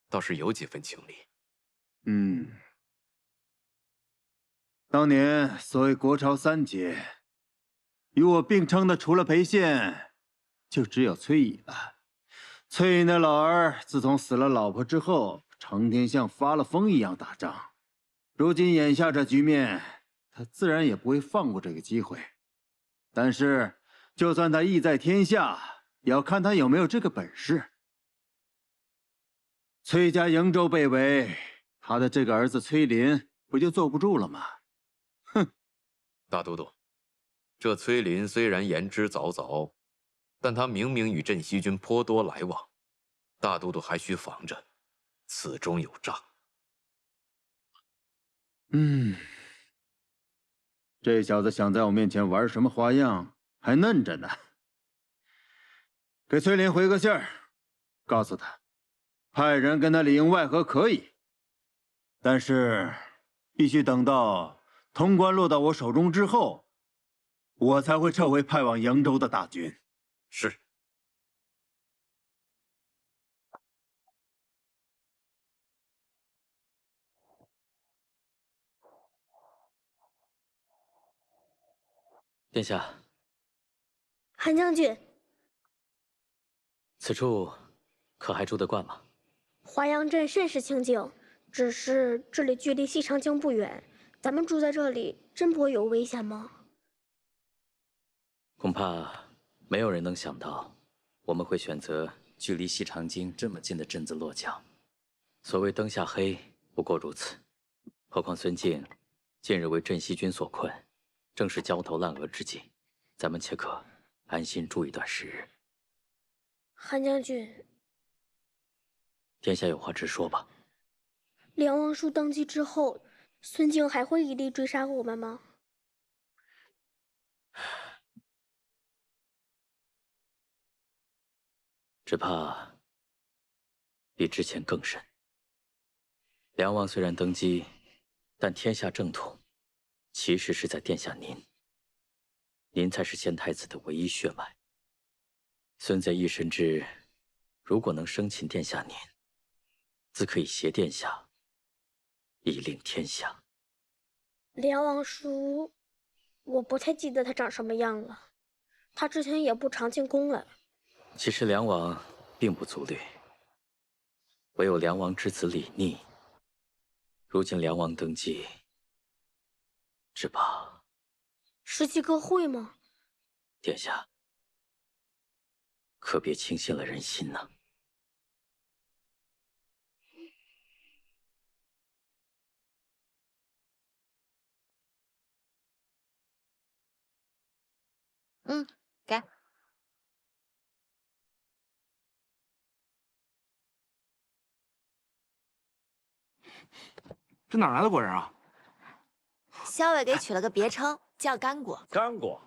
Speaker 13: 倒是有几分情理。
Speaker 20: 当年所谓国朝三杰，与我并称的除了裴宪，就只有崔乙了。崔乙那老儿自从死了老婆之后，成天像发了疯一样打仗。如今眼下这局面，他自然也不会放过这个机会。但是，就算他意在天下，也要看他有没有这个本事。崔家瀛州被围，他的这个儿子崔林不就坐不住了吗？哼！
Speaker 13: 大都督，这崔林虽然言之凿凿，但他明明与镇西军颇多来往，大都督还需防着，此中有诈。
Speaker 20: 这小子想在我面前玩什么花样，还嫩着呢。给崔林回个信儿，告诉他，派人跟他里应外合可以，但是必须等到潼关落到我手中之后，我才会撤回派往扬州的大军。
Speaker 13: 是。
Speaker 18: 殿下，
Speaker 22: 韩将军，
Speaker 18: 此处可还住得惯吗？
Speaker 22: 华阳镇甚是清静，只是这里距离西长京不远，咱们住在这里真不会有危险吗？
Speaker 18: 恐怕没有人能想到，我们会选择距离西长京这么近的镇子落脚。所谓灯下黑，不过如此。何况孙敬近日为镇西军所困，正是焦头烂额之际，咱们且可安心住一段时日。
Speaker 22: 韩将军，
Speaker 18: 殿下有话直说吧。
Speaker 22: 梁王叔登基之后，孙敬还会一力追杀我们吗？
Speaker 18: 只怕比之前更甚。梁王虽然登基，但天下正统其实是在殿下您。您才是先太子的唯一血脉。孙在义深知，如果能生擒殿下您，自可以挟殿下以令天下。
Speaker 22: 梁王叔，我不太记得他长什么样了。他之前也不常进宫来。
Speaker 18: 其实梁王并不粗略，唯有梁王之子李逆。如今梁王登基，只怕
Speaker 22: 17个会吗？
Speaker 18: 殿下可别轻信了人心呐。
Speaker 6: 给。
Speaker 17: 这哪来的果仁啊？
Speaker 6: 萧伟给取了个别称，叫干果。
Speaker 9: 干果。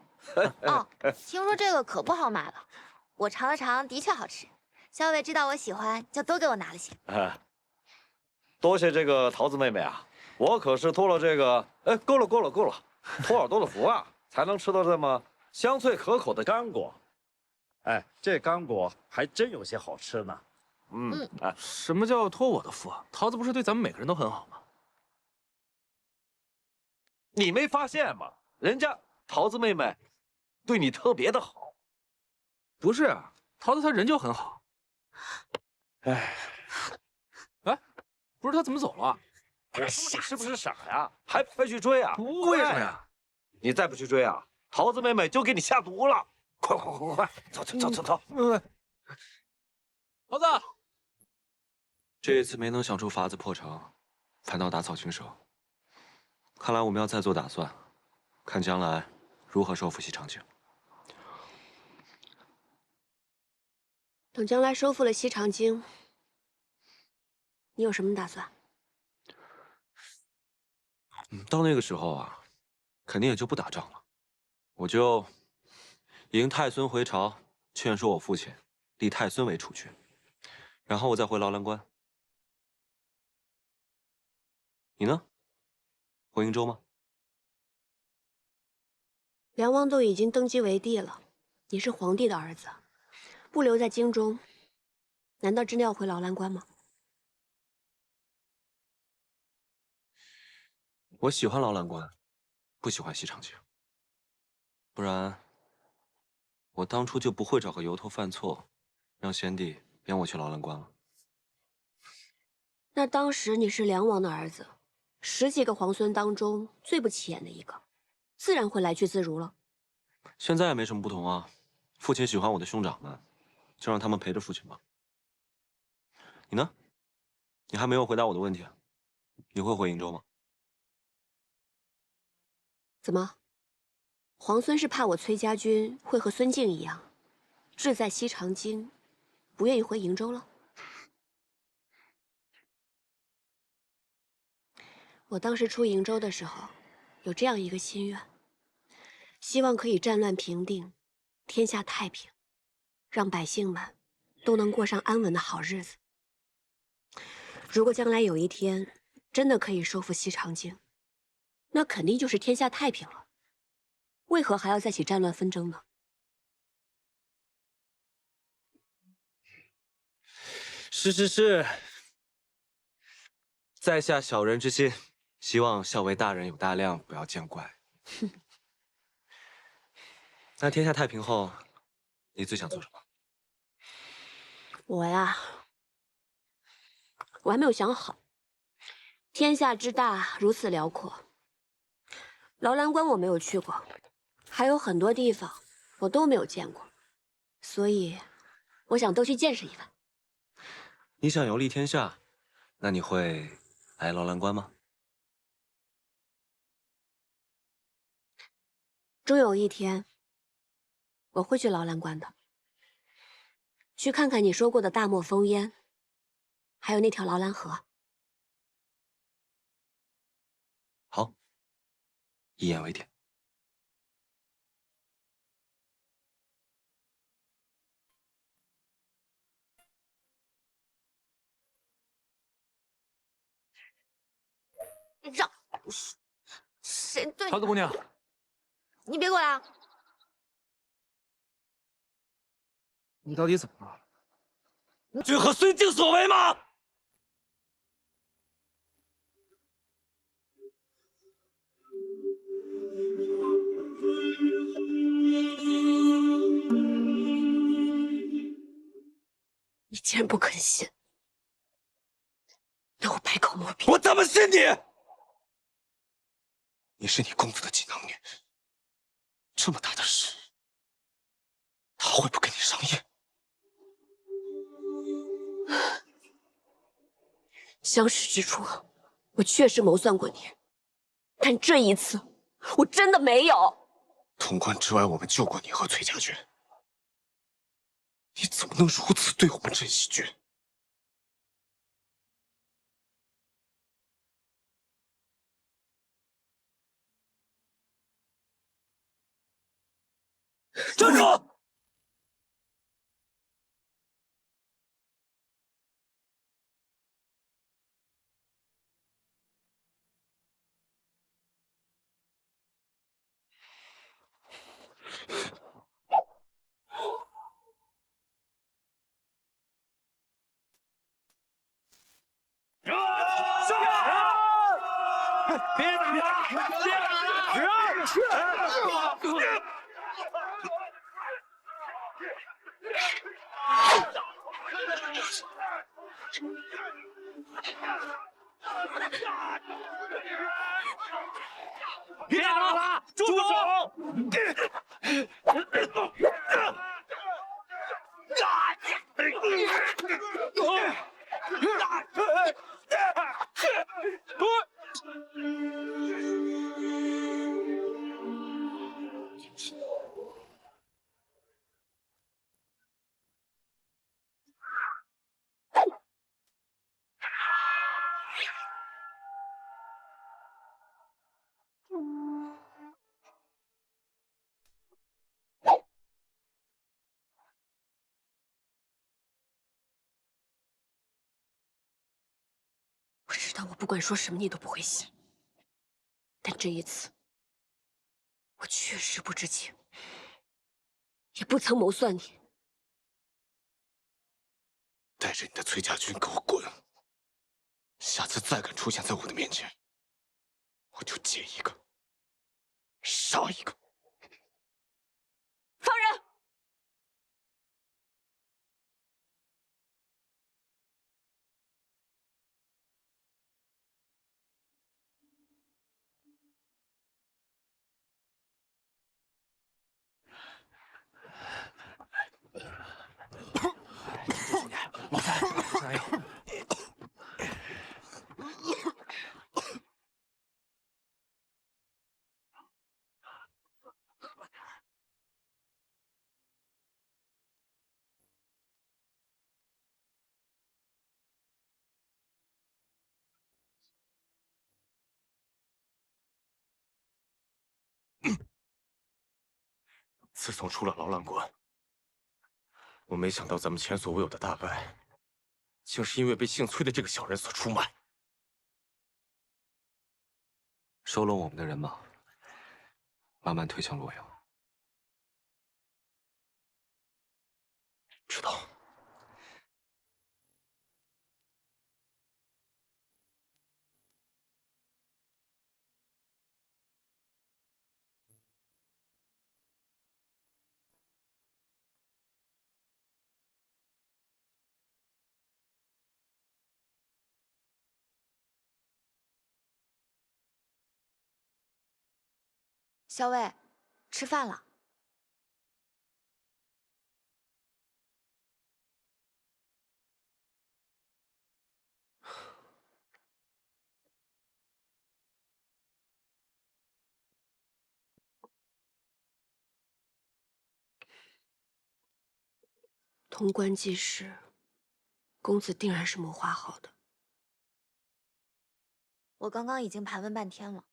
Speaker 6: 哦，听说这个可不好买了，我尝了尝，的确好吃。萧伟知道我喜欢，就多给我拿了些。
Speaker 9: 多谢这个桃子妹妹啊，我可是托了这个，够了，托尔多的福啊，才能吃到这么香脆可口的干果。哎，这干果还真有些好吃呢。
Speaker 15: 什么叫托我的福啊？桃子不是对咱们每个人都很好吗？
Speaker 9: 你没发现吗？人家桃子妹妹对你特别的好。
Speaker 15: 不是，桃子她人就很好。
Speaker 9: 哎，
Speaker 15: 不是他怎么走了？
Speaker 9: 我说你是不是傻呀？还不快去追啊？
Speaker 15: 为什么呀？
Speaker 9: 你再不去追啊，桃子妹妹就给你下毒了！快，走！
Speaker 15: 桃子，
Speaker 2: 这一次没能想出法子破城，反倒打草惊蛇。看来我们要再做打算，看将来如何收复西长京。
Speaker 5: 等将来收复了西长京，你有什么打算？
Speaker 2: 到那个时候啊，肯定也就不打仗了，我就迎太孙回朝，劝说我父亲立太孙为储君，然后我再回劳兰关。你呢？回瀛州吗？
Speaker 5: 梁王都已经登基为帝了，你是皇帝的儿子，不留在京中，难道真的要回劳兰关吗？
Speaker 2: 我喜欢劳兰关，不喜欢西长京。不然，我当初就不会找个由头犯错，让先帝贬我去劳兰关了。
Speaker 5: 那当时你是梁王的儿子，10几个皇孙当中最不起眼的一个，自然会来去自如了。
Speaker 2: 现在也没什么不同啊，父亲喜欢我的兄长们，就让他们陪着父亲吧。你呢？你还没有回答我的问题，你会回瀛州吗？
Speaker 5: 怎么，皇孙是怕我崔家军会和孙敬一样，志在西长京，不愿意回瀛州了？我当时出瀛州的时候，有这样一个心愿，希望可以战乱平定，天下太平，让百姓们都能过上安稳的好日子。如果将来有一天真的可以收复西长京，那肯定就是天下太平了。为何还要再起战乱纷争呢？
Speaker 2: 是，在下小人之心，希望校尉大人有大量，不要见怪。那天下太平后，你最想做什么？
Speaker 5: 我呀，我还没有想好。天下之大，如此辽阔。劳兰关我没有去过，还有很多地方我都没有见过，所以我想都去见识一番。
Speaker 2: 你想游历天下，那你会来劳兰关吗？
Speaker 5: 终有一天，我会去劳兰关的，去看看你说过的大漠烽烟，还有那条劳兰河。
Speaker 2: 好，一言为定。
Speaker 6: 让谁对
Speaker 15: 桃子姑娘，
Speaker 6: 你别过来啊！
Speaker 15: 你到底怎么了？
Speaker 7: 君和孙敬所为吗？
Speaker 5: 你既然不肯信，那我百口莫辩。
Speaker 7: 我怎么信你？
Speaker 2: 你是你公子的锦囊女，这么大的事，他会不跟你商议？
Speaker 5: 相识之初，我确实谋算过你，但这一次，我真的没有。
Speaker 2: 潼关之外，我们救过你和崔家军，你怎么能如此对我们镇西军？
Speaker 7: 站住！别打了！别打了！别打了！住手！
Speaker 5: 我知道我不管说什么你都不会信，但这一次，我确实不知情，也不曾谋算你。
Speaker 3: 带着你的崔家军给我滚！下次再敢出现在我的面前，我就劫一个，杀一个。
Speaker 5: 放人！
Speaker 1: 老三，加油！
Speaker 3: 自从出了劳浪馆，我没想到咱们前所未有的大败，竟是因为被姓崔的这个小人所出卖。
Speaker 2: 收拢我们的人马，慢慢推向洛阳。
Speaker 3: 知道。
Speaker 6: 小伟，吃饭了。
Speaker 5: 潼关计事，公子定然是谋划好的。
Speaker 6: 我刚刚已经盘问半天了，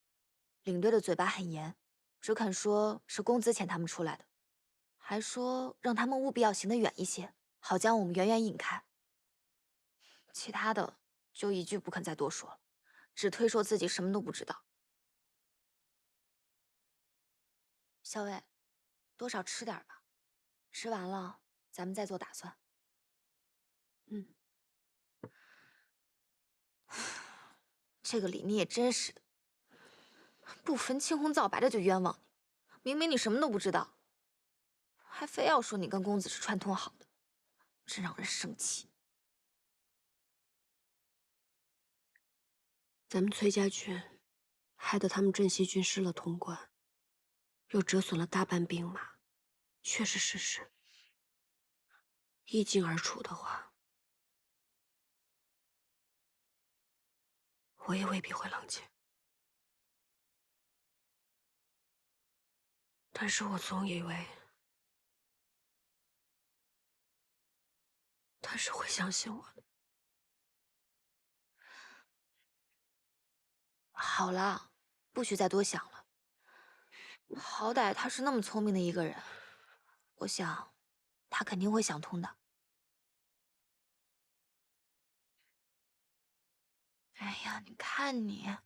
Speaker 6: 领队的嘴巴很严，只肯说是公子遣他们出来的，还说让他们务必要行得远一些，好将我们远远引开。其他的就一句不肯再多说了，只推说自己什么都不知道。小伟，多少吃点吧，吃完了咱们再做打算。
Speaker 5: 嗯。
Speaker 6: 这个李妮也真是的，不分青红皂白的就冤枉你，明明你什么都不知道，还非要说你跟公子是串通好的，真让人生气。
Speaker 5: 咱们崔家军害得他们镇西军失了潼关，又折损了大半兵马，却是事实。一经而处的话，我也未必会冷静。但是我总以为他是会相信我的。
Speaker 6: 好了，不许再多想了。好歹他是那么聪明的一个人，我想他肯定会想通的。哎呀，你看你。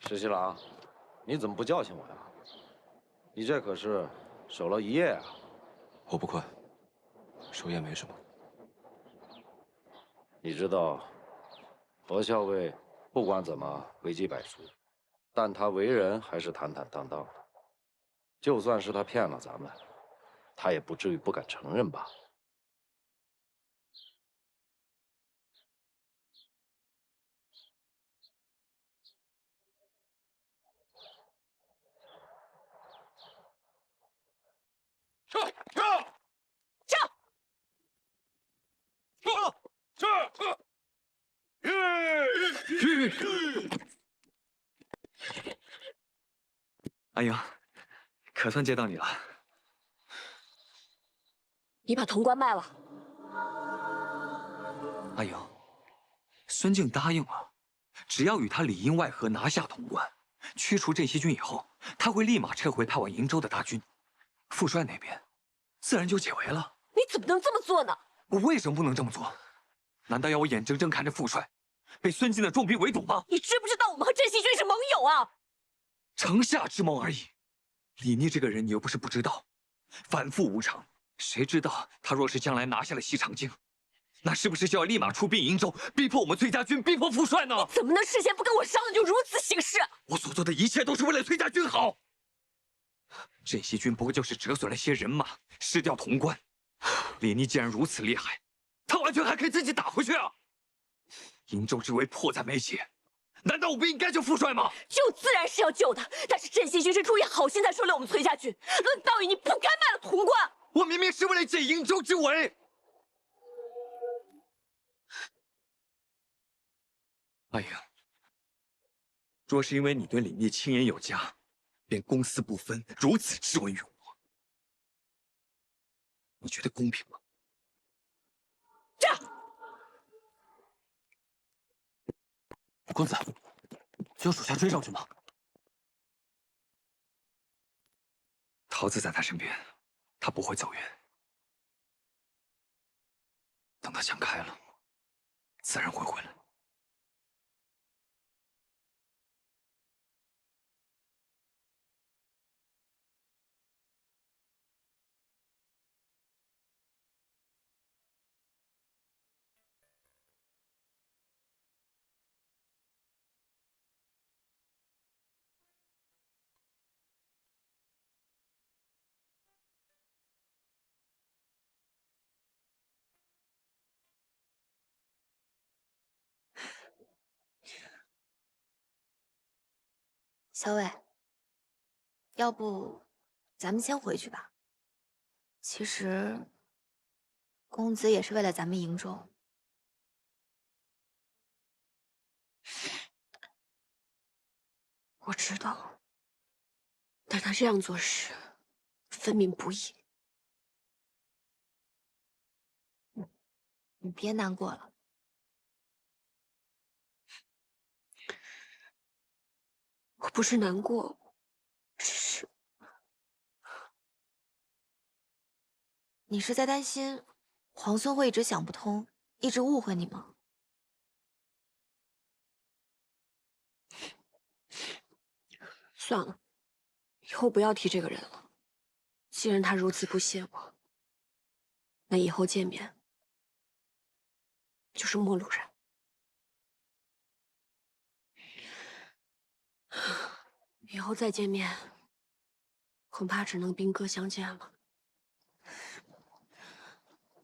Speaker 9: 石七郎，你怎么不叫醒我呀？你这可是守了一夜啊！
Speaker 2: 我不困，守夜没什么。
Speaker 9: 你知道，何校尉不管怎么危机百出，但他为人还是坦坦荡荡的。就算是他骗了咱们，他也不至于不敢承认吧？
Speaker 4: 阿英，可算接到你了。
Speaker 5: 你把潼关卖了？
Speaker 4: 阿英，孙敬答应了，只要与他里应外合拿下潼关，驱除镇西军以后，他会立马撤回派往瀛州的大军，副帅那边自然就解围了。
Speaker 5: 你怎么能这么做呢？
Speaker 4: 我为什么不能这么做？难道要我眼睁睁看着副帅被孙敬的重兵围堵吗？
Speaker 5: 你知不知道我们和镇西军是盟友啊？
Speaker 4: 城下之盟而已。李逆这个人你又不是不知道，反复无常。谁知道他若是将来拿下了西长京，那是不是就要立马出兵瀛州，逼迫我们崔家军，逼迫副帅呢？
Speaker 5: 怎么能事先不跟我商量就如此行事？
Speaker 4: 我所做的一切都是为了崔家军好。镇西军不过就是折损了些人马，失掉潼关。李逆既然如此厉害，他完全还可以自己打回去啊！瀛州之围迫在眉睫，难道我不应该救副帅吗？
Speaker 5: 救自然是要救的，但是镇西军是出于好心才收留我们崔家军。论道义，你不该卖了潼关。
Speaker 4: 我明明是为了解瀛州之围。阿英，若是因为你对李逆亲言有加，便公私不分，如此质问于我，你觉得公平吗？
Speaker 15: 公子，叫属下追上去吗？
Speaker 4: 桃子在他身边，他不会走远。等他想开了，自然会回来。
Speaker 6: 小伟，要不咱们先回去吧。其实，公子也是为了咱们瀛州。
Speaker 5: 我知道，但他这样做事，分明不义。
Speaker 6: 你别难过了。
Speaker 5: 我不是难过，只是……
Speaker 6: 你是在担心皇孙会一直想不通，一直误会你吗？
Speaker 5: 算了，以后不要提这个人了。既然他如此不屑我，那以后见面就是陌路人。以后再见面，恐怕只能兵戈相见了。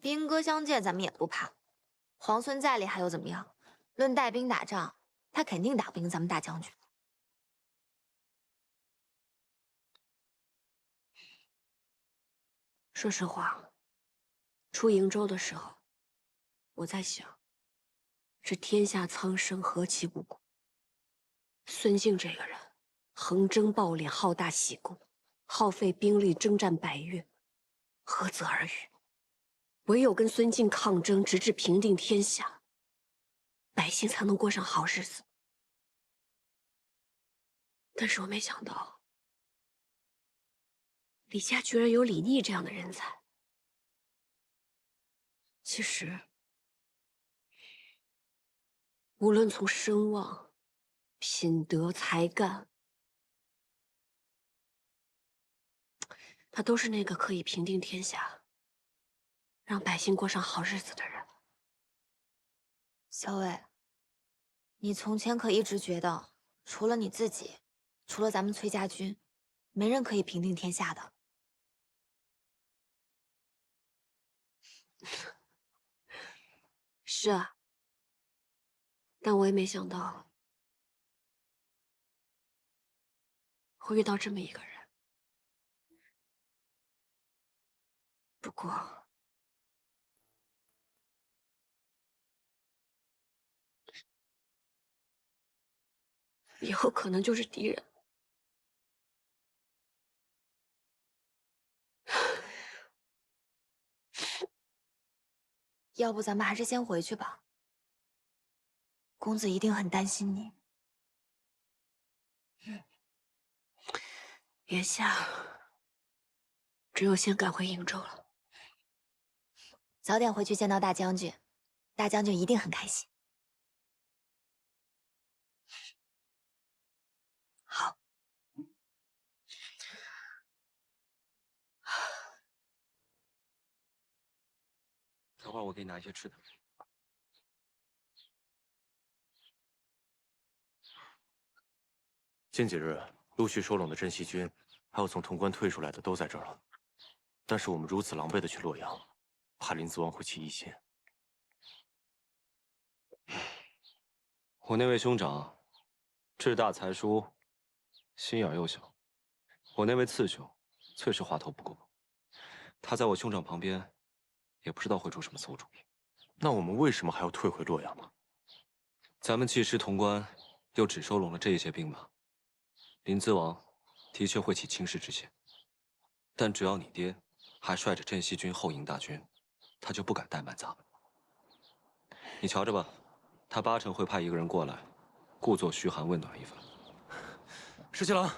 Speaker 6: 兵戈相见，咱们也不怕。皇孙再厉害又怎么样？论带兵打仗，他肯定打不赢咱们大将军。
Speaker 5: 说实话，出瀛州的时候，我在想，这天下苍生何其无辜。孙敬这个人，横征暴敛，好大喜功，耗费兵力征战百越，何泽而语？唯有跟孙敬抗争，直至平定天下，百姓才能过上好日子。但是我没想到，李家居然有李逆这样的人才。其实，无论从声望、品德、才干，他都是那个可以平定天下，让百姓过上好日子的人。
Speaker 6: 小伟，你从前可一直觉得，除了你自己，除了咱们崔家军，没人可以平定天下的。
Speaker 5: 是啊，但我也没想到会遇到这么一个人。不过，以后可能就是敌人。
Speaker 6: 要不咱们还是先回去吧，公子一定很担心你。
Speaker 5: 眼下只有先赶回瀛州了。
Speaker 6: 早点回去见到大将军，大将军一定很开心。
Speaker 5: 好。
Speaker 2: 等会儿我给你拿一些吃的。
Speaker 13: 近几日陆续收拢的镇西军，还有从潼关退出来的都在这儿了。但是我们如此狼狈的去洛阳，怕林子王会起疑心。
Speaker 2: 我那位兄长，志大才疏，心眼又小。我那位次兄，最是话头不够。他在我兄长旁边，也不知道会出什么馊主意。
Speaker 13: 那我们为什么还要退回洛阳呢？
Speaker 2: 咱们既失潼关，又只收拢了这些兵马，林子王的确会起轻视之心。但只要你爹还率着镇西军后迎大军，他就不敢怠慢咱们。你瞧着吧，他8成会派一个人过来，故作嘘寒问暖一番。
Speaker 7: 石七郎，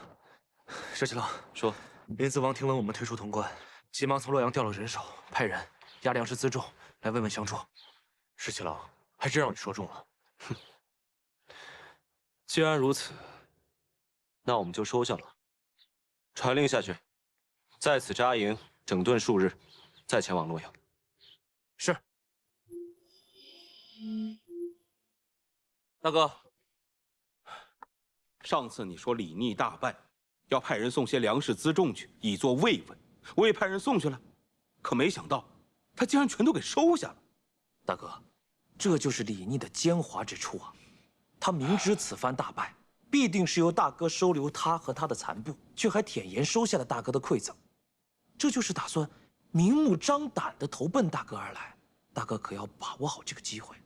Speaker 7: 石七郎，
Speaker 2: 说，
Speaker 15: 林子王听闻我们退出潼关，急忙从洛阳调了人手，派人押粮食辎重来慰问相助。
Speaker 13: 石七郎，还真让你说中了。
Speaker 2: 哼，既然如此，那我们就收下了。传令下去，在此扎营，整顿数日，再前往洛阳。
Speaker 15: 是。大哥，
Speaker 14: 上次你说李逆大败，要派人送些粮食辎重去，以作慰问。我也派人送去了，可没想到他竟然全都给收下了。
Speaker 15: 大哥，这就是李逆的奸猾之处啊！他明知此番大败，必定是由大哥收留他和他的残部，却还舔言收下了大哥的馈赠，这就是打算明目张胆地投奔大哥而来。大哥可要把握好这个机会。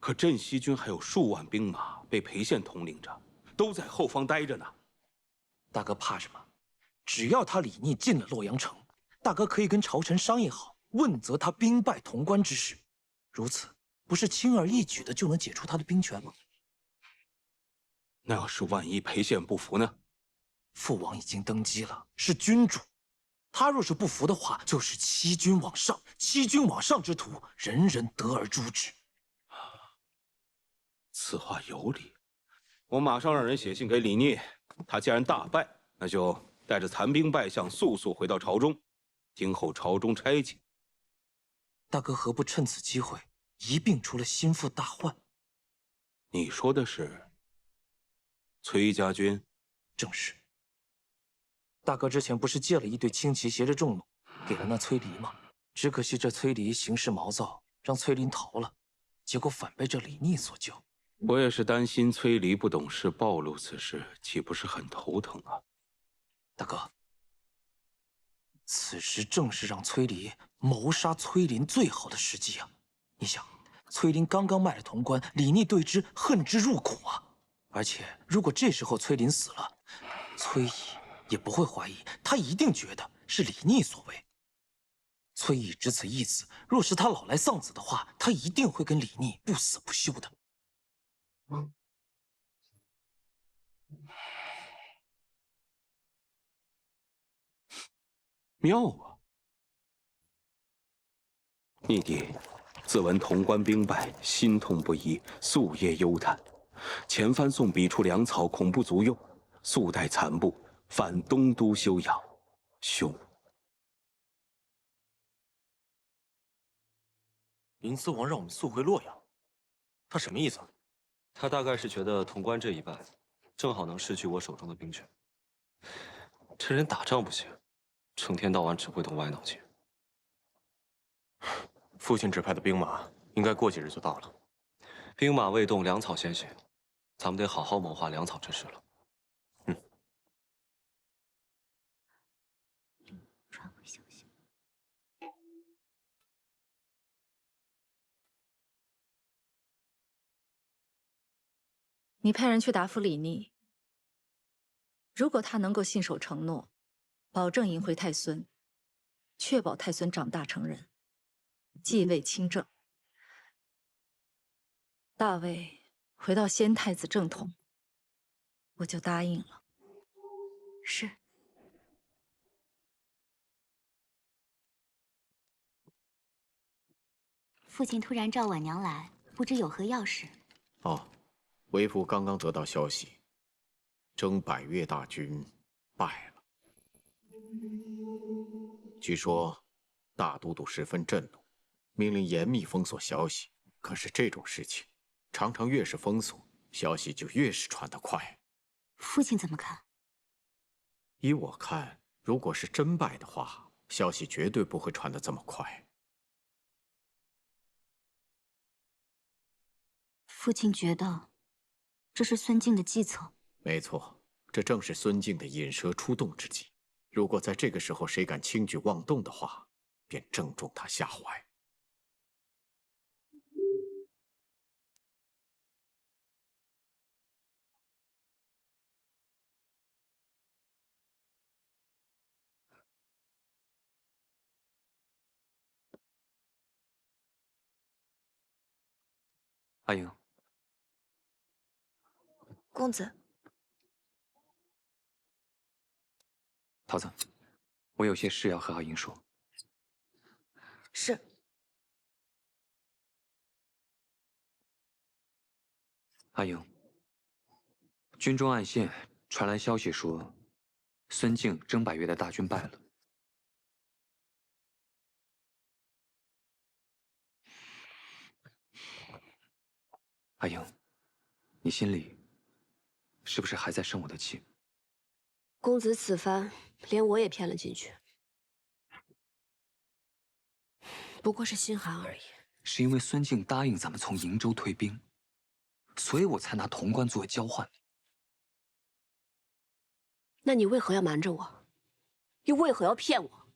Speaker 14: 可镇西军还有数万兵马被裴宪统领着，都在后方待着呢。
Speaker 15: 大哥怕什么？只要他李逆进了洛阳城，大哥可以跟朝臣商议好，问责他兵败潼关之事。如此，不是轻而易举的就能解除他的兵权吗？
Speaker 14: 那要是万一裴宪不服呢？
Speaker 15: 父王已经登基了，是君主，他若是不服的话，就是欺君罔上。欺君罔上之徒，人人得而诛之。
Speaker 14: 此话有理，我马上让人写信给李逆。他既然大败，那就带着残兵败将速速回到朝中，今后朝中差遣。
Speaker 15: 大哥何不趁此机会一并除了心腹大患？
Speaker 14: 你说的是崔家军？
Speaker 15: 正是。大哥之前不是借了一队轻骑携着重弩给了那崔离吗？只可惜这崔离行事毛躁，让崔林逃了，结果反被这李逆所救。
Speaker 14: 我也是担心崔离不懂事暴露此事，岂不是很头疼啊？
Speaker 15: 大哥，此时正是让崔离谋杀崔林最好的时机啊！你想，崔林刚刚卖了潼关，李逆对之恨之入骨啊！而且，如果这时候崔林死了，崔乙也不会怀疑，他一定觉得是李逆所为。崔乙只此一子，若是他老来丧子的话，他一定会跟李逆不死不休的。
Speaker 14: 妙啊！逆弟自闻潼关兵败，心痛不已，夙夜忧叹。前番送笔出粮草，恐不足用，速带残部返东都休养。兄，
Speaker 7: 林思王让我们速回洛阳，他什么意思？
Speaker 2: 他大概是觉得潼关这一败，正好能失去我手中的兵权。这人打仗不行，成天到晚只会动歪脑筋。
Speaker 7: 父亲指派的兵马，应该过几日就到了。
Speaker 2: 兵马未动，粮草先行，咱们得好好谋划粮草之事了。
Speaker 8: 传回消息。
Speaker 21: 你派人去答复李逆，如果他能够信守承诺，保证迎回太孙，确保太孙长大成人，继位亲政，大魏回到先太子正统，我就答应了。
Speaker 8: 是。父亲突然召婉娘来，不知有何要事。
Speaker 13: 哦，为父刚刚得到消息，征百越大军败了。据说大都督十分震怒，命令严密封锁消息。可是这种事情，常常越是封锁，消息就越是传得快。
Speaker 8: 父亲怎么看？
Speaker 13: 依我看，如果是真败的话，消息绝对不会传得这么快。
Speaker 8: 父亲觉得这是孙敬的计策。
Speaker 13: 没错，这正是孙敬的引蛇出洞之计。如果在这个时候谁敢轻举妄动的话，便正中他下怀。
Speaker 4: 阿英，
Speaker 6: 公子，
Speaker 4: 桃子，我有些事要和阿英说。
Speaker 6: 是。
Speaker 4: 阿英，军中暗线传来消息说，孙敬征百越的大军败了。阿英，你心里是不是还在生我的气？
Speaker 5: 公子此番连我也骗了进去，不过是心寒而已。
Speaker 4: 是因为孙敬答应咱们从瀛州退兵，所以我才拿潼关作为交换。
Speaker 5: 那你为何要瞒着我？又为何要骗我？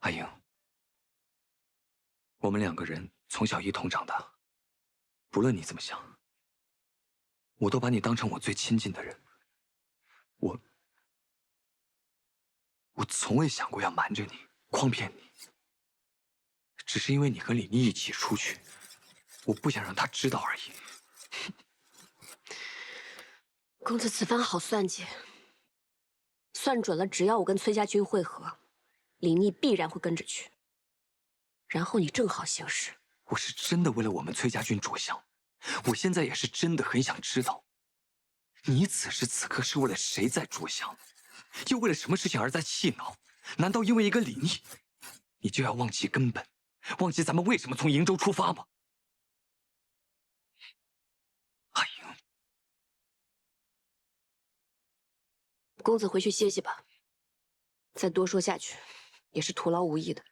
Speaker 4: 阿英，我们两个人从小一同长大，不论你怎么想，我都把你当成我最亲近的人。我从未想过要瞒着你，诓骗你，只是因为你和李妮一起出去，我不想让他知道而已。
Speaker 5: 公子此番好算计，算准了，只要我跟崔家军会合，李逆必然会跟着去，然后你正好行事。
Speaker 4: 我是真的为了我们崔家军着想，我现在也是真的很想知道，你此时此刻是为了谁在着想，又为了什么事情而在气恼？难道因为一个李逆，你就要忘记根本，忘记咱们为什么从瀛州出发吗？阿英，
Speaker 5: 公子回去歇息吧，再多说下去也是徒劳无益的。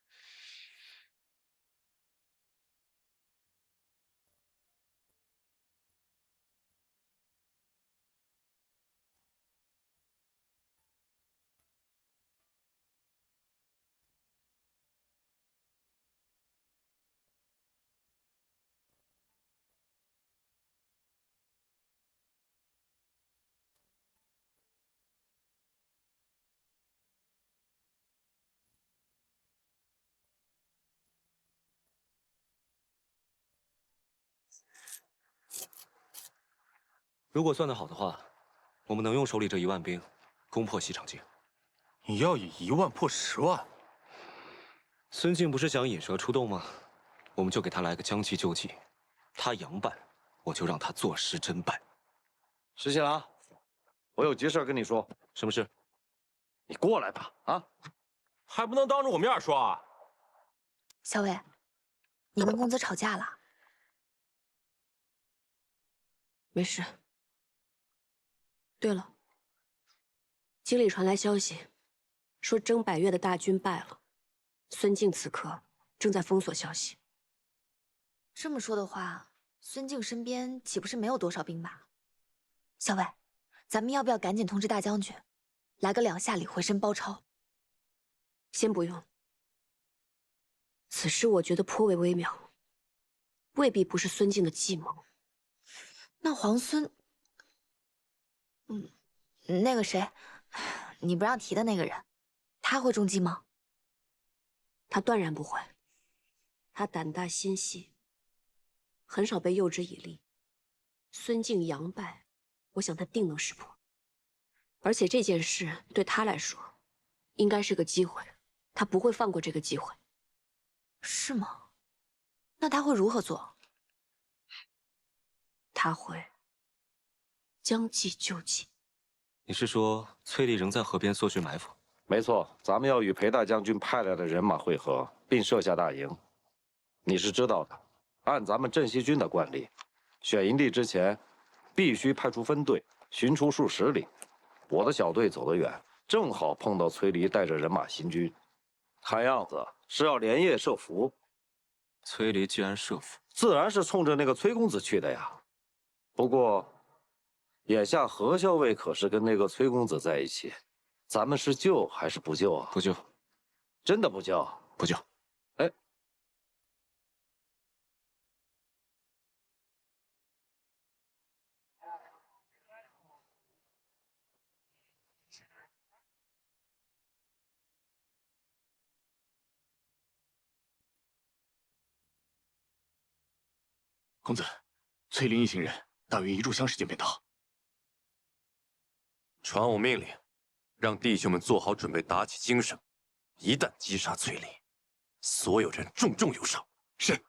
Speaker 2: 如果算得好的话，我们能用手里这1万兵攻破西长京。
Speaker 14: 你要以1万破10万？
Speaker 2: 孙敬不是想引蛇出洞吗？我们就给他来个将计就计，他佯败，我就让他坐实真败。
Speaker 9: 石七郎，我有急事跟你说。
Speaker 2: 什么事？
Speaker 9: 你过来吧，啊！
Speaker 7: 还不能当着我面说啊！
Speaker 6: 小伟，你跟公子吵架了？
Speaker 5: 没事。对了，京里传来消息，说征百越的大军败了，孙敬此刻正在封锁消息。
Speaker 6: 这么说的话，孙敬身边岂不是没有多少兵马？小伟，咱们要不要赶紧通知大将军，来个2下里回身包抄？
Speaker 5: 先不用。此事我觉得颇为微妙，未必不是孙敬的计谋。
Speaker 6: 那皇孙，那个谁，你不让提的那个人，他会中计吗？
Speaker 5: 他断然不会。他胆大心细，很少被诱之以利。孙敬佯败，我想他定能识破。而且这件事对他来说，应该是个机会，他不会放过这个机会。
Speaker 6: 是吗？那他会如何做？
Speaker 5: 他会将计就计。
Speaker 2: 你是说崔丽仍在河边搜寻埋伏？
Speaker 9: 没错，咱们要与裴大将军派来的人马会合，并设下大营。你是知道的，按咱们镇西军的惯例，选营地之前，必须派出分队巡出数10里。我的小队走得远，正好碰到崔离带着人马行军，看样子是要连夜设伏。
Speaker 2: 崔离既然设伏，
Speaker 9: 自然是冲着那个崔公子去的呀。不过，眼下何校尉可是跟那个崔公子在一起，咱们是救还是不救啊？
Speaker 2: 不救，
Speaker 9: 真的不救？
Speaker 2: 不救。
Speaker 9: 哎，
Speaker 3: 公子，崔林一行人大约1炷香时间便到。
Speaker 14: 传我命令，让弟兄们做好准备，打起精神。一旦击杀崔林，所有人重重有赏。
Speaker 3: 是。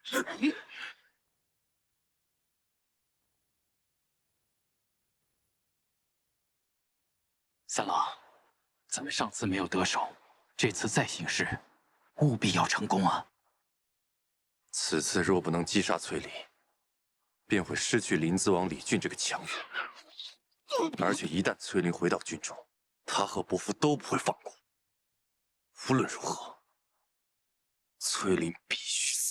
Speaker 6: 小伟，
Speaker 1: 三郎，咱们上次没有得手，这次再行事，务必要成功啊！
Speaker 14: 此次若不能击杀崔离，便会失去临淄王李俊这个强人。而且一旦崔林回到军中，他和伯父都不会放过。无论如何，崔林必须死。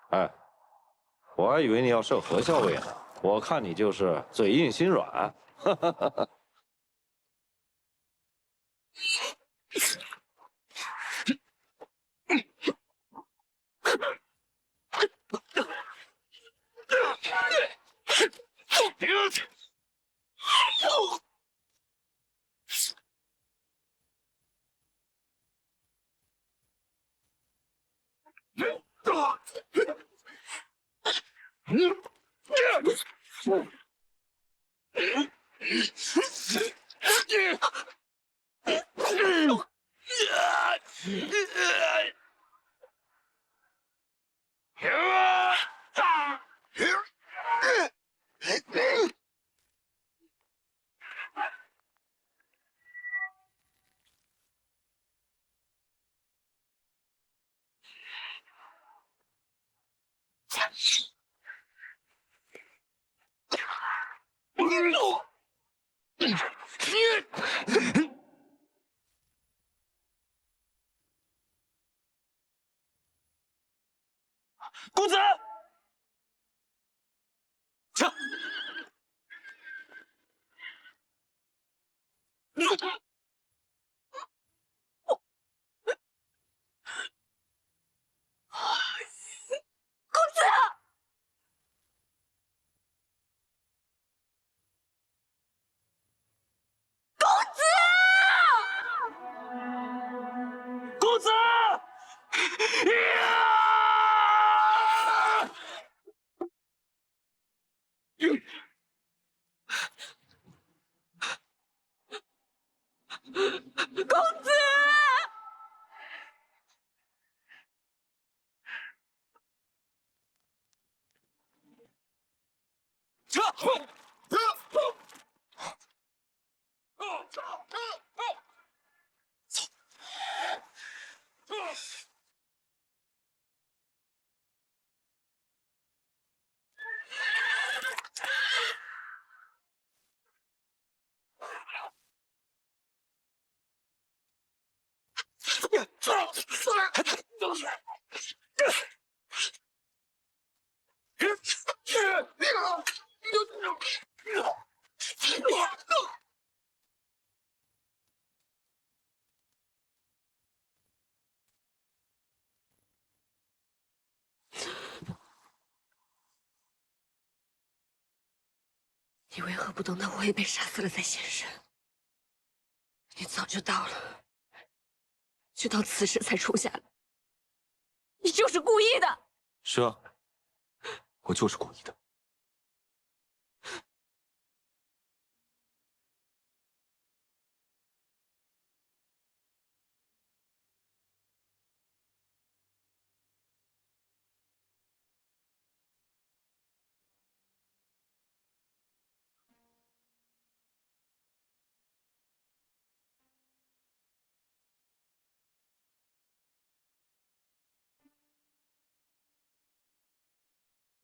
Speaker 9: 哎，我还以为你要设何校尉呢，我看你就是嘴硬心软。哈哈哈哈。
Speaker 7: 公子，撤！
Speaker 22: 公子，
Speaker 7: 公子！
Speaker 22: 公子！
Speaker 7: 撤！
Speaker 5: 你为何不等到我也被杀死了再现身？你早就到了，就到此时才出下来。你就是故意的。
Speaker 2: 是啊，我就是故意的。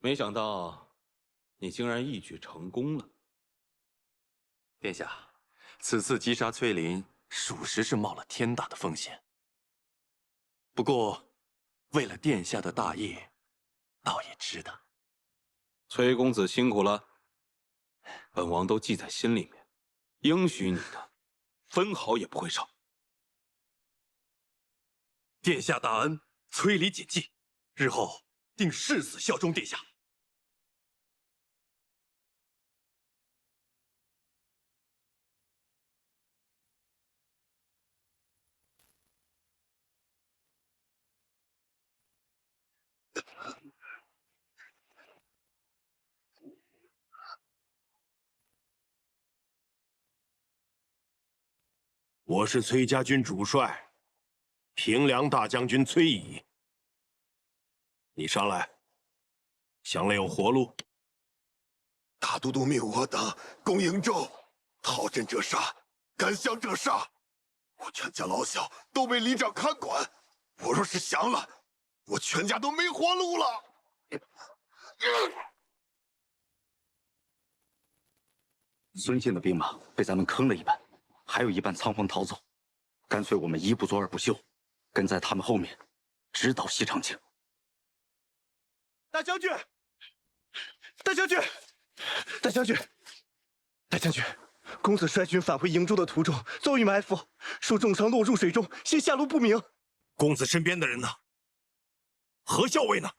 Speaker 14: 没想到，你竟然一举成功了。
Speaker 10: 殿下，此次击杀崔林，属实是冒了天大的风险。不过，为了殿下的大业，倒也值得。
Speaker 14: 崔公子辛苦了，本王都记在心里面，应许你的，分毫也不会少。
Speaker 7: 殿下大恩，崔礼谨记，日后定誓死效忠殿下。
Speaker 3: 我是崔家军主帅，平凉大将军崔乙。你上来，想来有活路。
Speaker 12: 大都督命我等攻瀛州，好阵者杀，敢降者杀。我全家老小都被里长看管，我若是降了，我全家都没活路了。
Speaker 16: 孙晋的兵马被咱们坑了一半，还有一半仓皇逃走，干脆我们一不做二不休，跟在他们后面，直捣西长京。
Speaker 17: 大将军，大将军，大将军，大将军，公子率军返回瀛州的途中遭遇埋伏，受重伤落入水中，现下落不明。
Speaker 3: 公子身边的人呢？何校尉呢？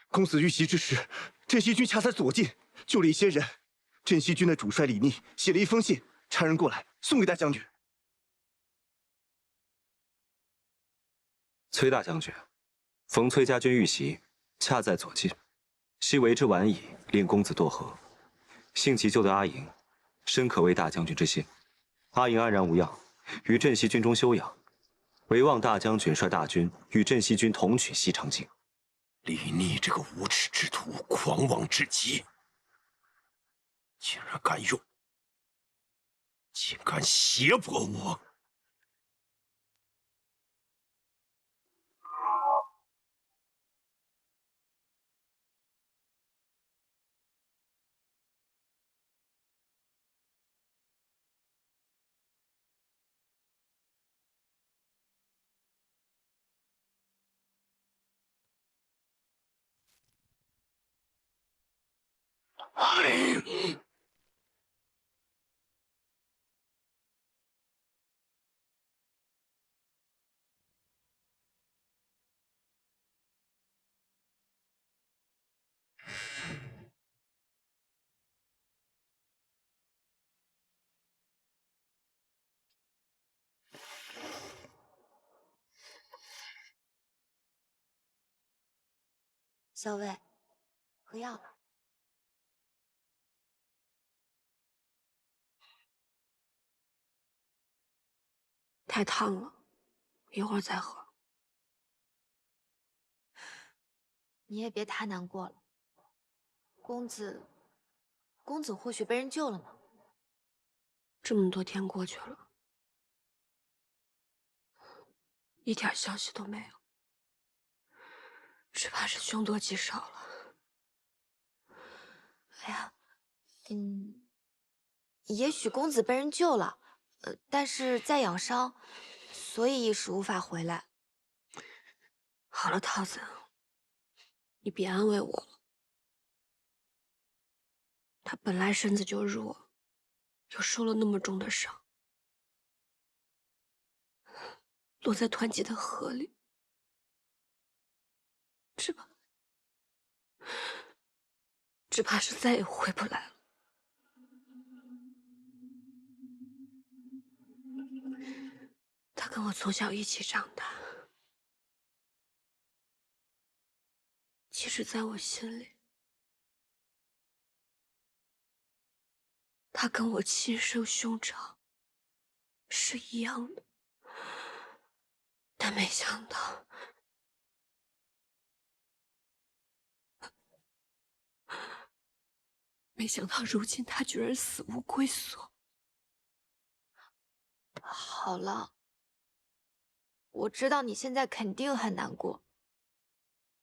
Speaker 17: 公子遇袭之时，镇西军恰在左近，救了一些人。镇西军的主帅李逆写了一封信，差人过来送给大将军。
Speaker 2: 崔大将军，逢崔家军遇袭，恰在左近，昔为之晚矣，令公子堕河。幸其救得阿莹，深可为大将军之幸。阿莹安然无恙，于镇西军中休养，唯望大将军率大军与镇西军同取西长京。
Speaker 3: 李逆这个无耻之徒，狂妄至极，竟然敢用，竟敢胁迫我！
Speaker 6: 小魏，喝药了。
Speaker 5: 太烫了，一会儿再喝。
Speaker 6: 你也别太难过了。公子或许被人救了呢。
Speaker 5: 这么多天过去了，一点消息都没有，只怕是凶多吉少了。
Speaker 6: 哎呀，也许公子被人救了，但是在养伤，所以一时无法回来。
Speaker 5: 好了，桃子，你别安慰我了。他本来身子就弱，又受了那么重的伤，落在湍急的河里，只怕是再也回不来了。他跟我从小一起长大，其实在我心里，他跟我亲生兄长是一样的，但没想到，如今他居然死无归宿。
Speaker 6: 好了，我知道你现在肯定很难过，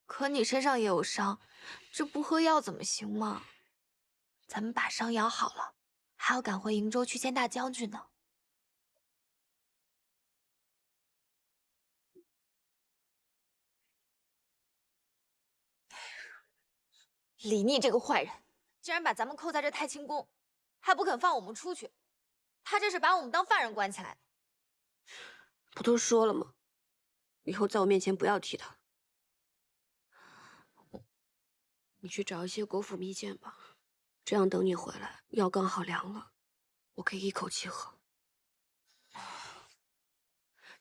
Speaker 6: 可你身上也有伤，这不喝药怎么行嘛？咱们把伤养好了，还要赶回瀛州去见大将军呢。李逆这个坏人，竟然把咱们扣在这太清宫，还不肯放我们出去。他这是把我们当犯人关起来。
Speaker 5: 不都说了吗？以后在我面前不要提他。你去找一些国府蜜饯吧，这样等你回来，药刚好凉了，我可以一口气喝。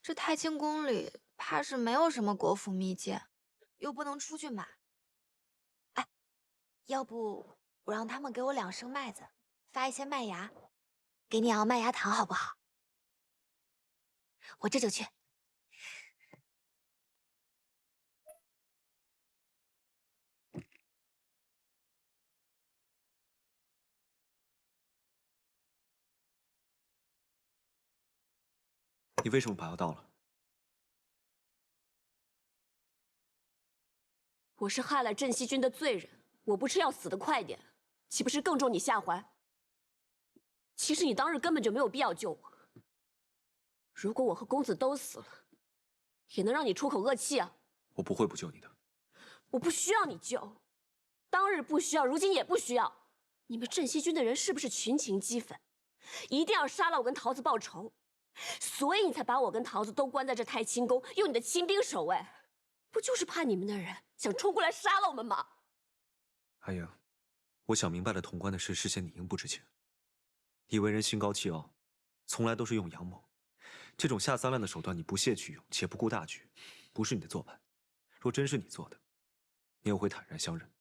Speaker 6: 这太清宫里怕是没有什么国府蜜饯，又不能出去买。哎，要不我让他们给我2升麦子，发一些麦芽，给你熬麦芽糖，好不好？我这就去。
Speaker 2: 你为什么把药倒了？
Speaker 5: 我是害了镇西军的罪人，我不吃药死得快点，岂不是更中你下怀？其实你当日根本就没有必要救我。如果我和公子都死了，也能让你出口恶气啊！
Speaker 2: 我不会不救你的。
Speaker 5: 我不需要你救，当日不需要，如今也不需要。你们镇西军的人是不是群情激愤，一定要杀了我跟桃子报仇？所以你才把我跟桃子都关在这太清宫，用你的亲兵守卫，不就是怕你们的人想冲过来杀了我们吗？
Speaker 2: 安莹，我想明白了潼关的事，事先你应不知情。你为人心高气傲，从来都是用阳谋，这种下三滥的手段你不屑去用，且不顾大局，不是你的做派。若真是你做的，你也会坦然相认。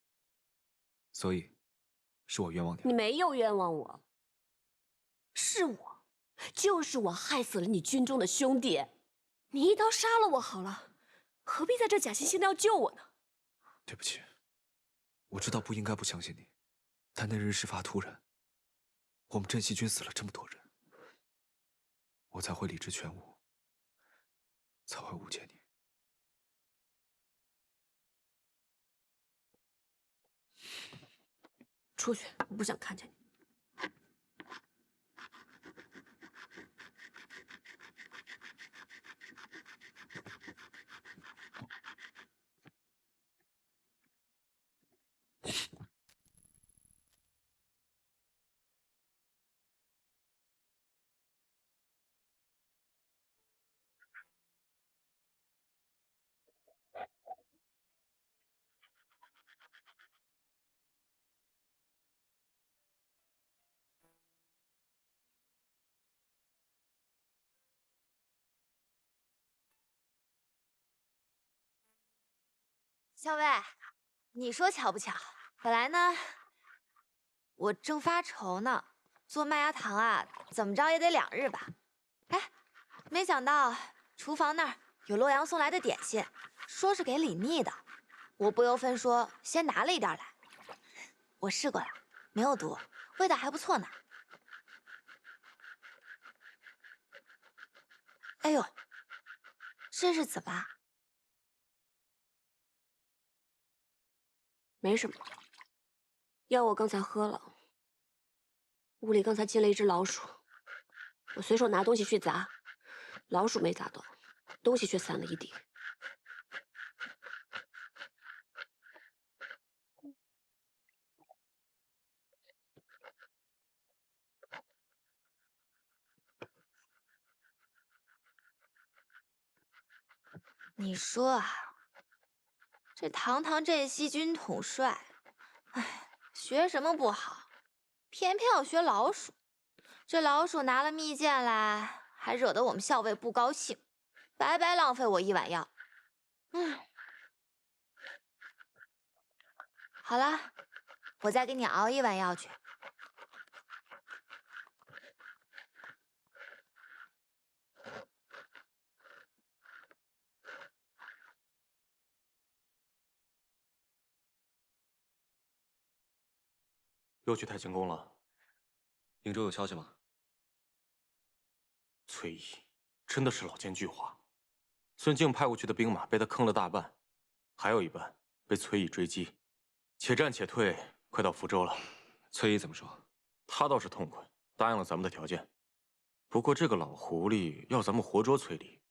Speaker 2: 所以，是我冤枉你。
Speaker 5: 你没有冤枉我，是我，就是我害死了你军中的兄弟。你一刀杀了我好了，何必在这假惺惺的要救我呢？
Speaker 2: 对不起，我知道不应该不相信你，但那日事发突然，我们镇西军死了这么多人，我才会理智全无，才会误解你。
Speaker 5: 出去，我不想看见你。
Speaker 6: 校尉，你说巧不巧？本来呢，我正发愁呢，做麦芽糖啊，怎么着也得2日吧。哎，没想到厨房那儿有洛阳送来的点心，说是给李逆的，我不由分说，先拿了一点来。我试过了，没有毒，味道还不错呢。哎呦，这是怎么？
Speaker 5: 没什么，药我刚才喝了。屋里刚才进了一只老鼠，我随手拿东西去砸，老鼠没砸到，东西却散了一地。
Speaker 6: 你说啊，这堂堂镇西军统帅，哎，学什么不好，偏偏要学老鼠。这老鼠拿了蜜饯来，还惹得我们校尉不高兴，白白浪费我1碗药。好了，我再给你熬1碗药去。
Speaker 7: 又去太清宫了。
Speaker 2: 瀛州有消息吗？
Speaker 7: 崔毅真的是老奸巨猾，孙敬派过去的兵马被他坑了大半，还有一半被崔毅追击，且战且退，快到福州了。
Speaker 2: 崔毅怎么说？
Speaker 7: 他倒是痛快，答应了咱们的条件。不过这个老狐狸要咱们活捉崔离，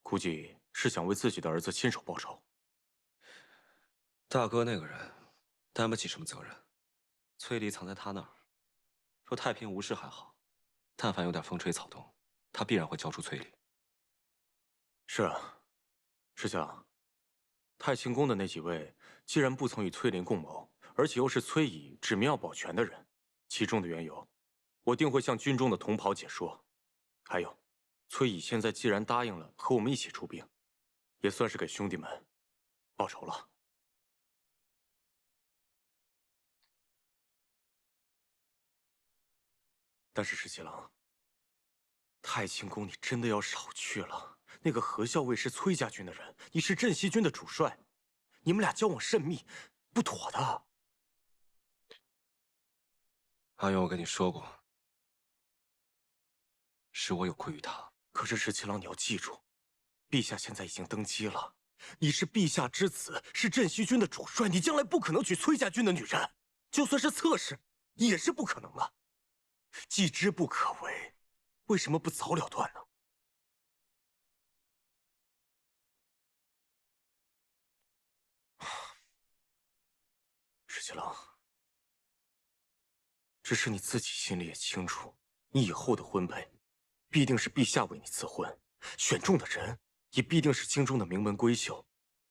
Speaker 7: 估计是想为自己的儿子亲手报仇。
Speaker 2: 大哥那个人，担不起什么责任。崔离藏在他那儿，若太平无事还好，但凡有点风吹草动，他必然会交出崔离。
Speaker 7: 是啊，石七郎，太清宫的那几位既然不曾与崔林共谋，而且又是崔乙指名要保全的人，其中的缘由，我定会向军中的同袍解说。还有，崔乙现在既然答应了和我们一起出兵，也算是给兄弟们报仇了。但是石七郎，太清宫你真的要少去了。那个何校尉是崔家军的人，你是镇西军的主帅，你们俩交往甚密，不妥的。
Speaker 2: 阿勇，我跟你说过，是我有愧于他。
Speaker 7: 可是石七郎，你要记住，陛下现在已经登基了，你是陛下之子，是镇西军的主帅，你将来不可能娶崔家军的女人，就算是侧室，也是不可能的。既知不可为，为什么不早了断呢？石七郎，只是你自己心里也清楚，你以后的婚配，必定是陛下为你赐婚，选中的人也必定是京中的名门闺秀。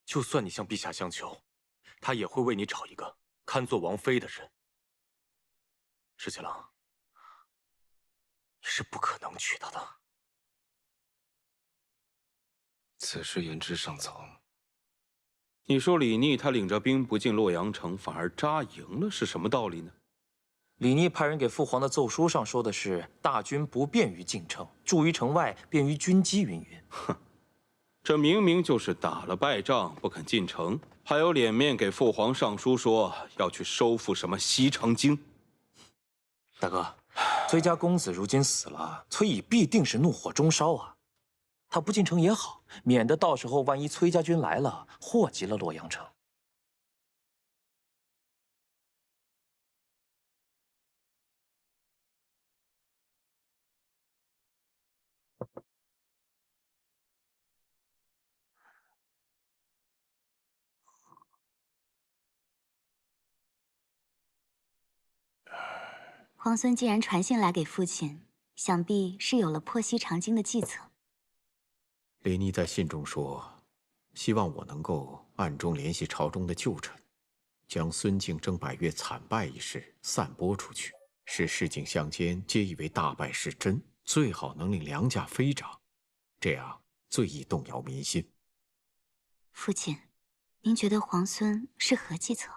Speaker 7: 就算你向陛下相求，他也会为你找一个堪做王妃的人。石七郎，你是不可能娶她的。
Speaker 2: 此事言之尚早。
Speaker 14: 你说李逆他领着兵不进洛阳城，反而扎营了，是什么道理呢？
Speaker 15: 李逆派人给父皇的奏书上说的是大军不便于进城，驻于城外，便于军机云云。
Speaker 14: 哼，这明明就是打了败仗不肯进城，还有脸面给父皇上书说要去收复什么西长京。
Speaker 15: 大哥，崔家公子如今死了，崔乙必定是怒火中烧啊。他不进城也好，免得到时候万一崔家军来了，祸及了洛阳城。
Speaker 8: 皇孙既然传信来给父亲，想必是有了破西长京的计策。
Speaker 13: 李逆在信中说，希望我能够暗中联系朝中的旧臣，将孙敬征百越惨败一事散播出去，使市井乡间皆以为大败是真，最好能令粮价飞涨，这样最易动摇民心。
Speaker 8: 父亲，您觉得皇孙是何计策？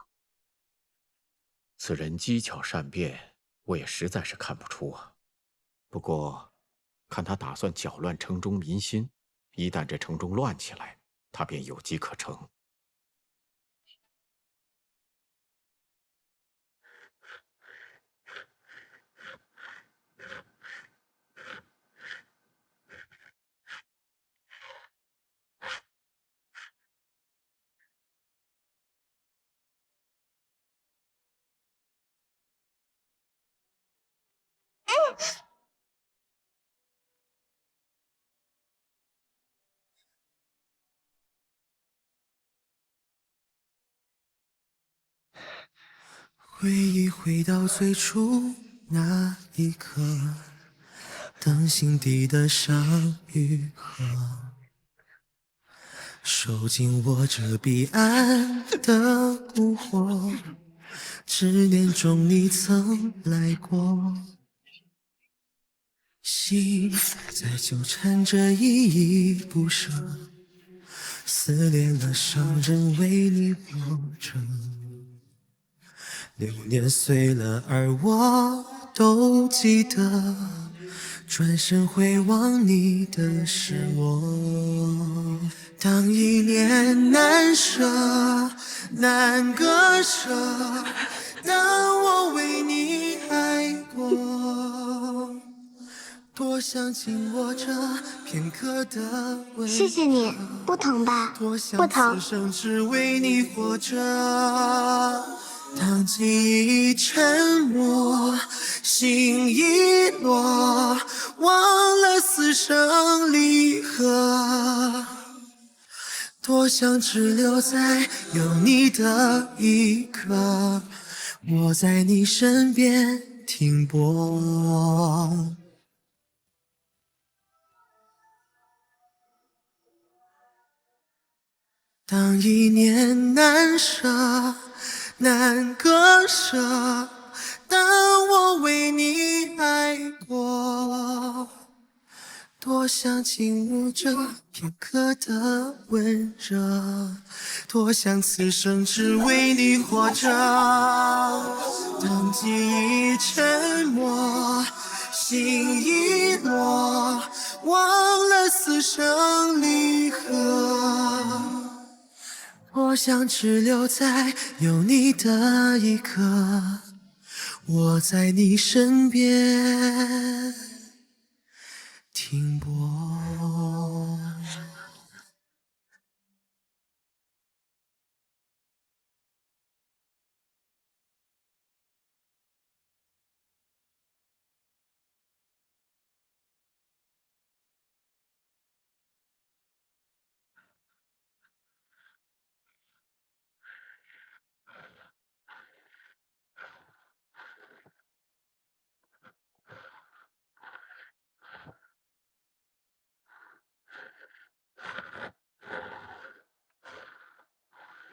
Speaker 13: 此人机巧善变，我也实在是看不出啊。不过，看他打算搅乱城中民心，一旦这城中乱起来，他便有机可乘。
Speaker 11: 回忆回到最初那一刻，当心底的伤愈合，收进我这彼岸的蛊惑，执念中你曾来过，心在纠缠着依依不舍，撕裂了伤人为你活着。流年碎了，而我都记得，转身回望你的是我。当一念难舍，难割舍，当我为你爱过，多想紧握着片刻的温柔。
Speaker 19: 谢谢你，不疼吧？不疼。
Speaker 11: 此生只为你活着。当记忆沉默，心已落，忘了死生离合。多想只留在有你的一刻，我在你身边停泊。当一念难舍，难割舍，当我为你爱过，多想紧握着片刻的温热，多想此生只为你活着。当记忆沉默，心已落，忘了死生离合。多想只留在有你的一刻，我在你身边停泊。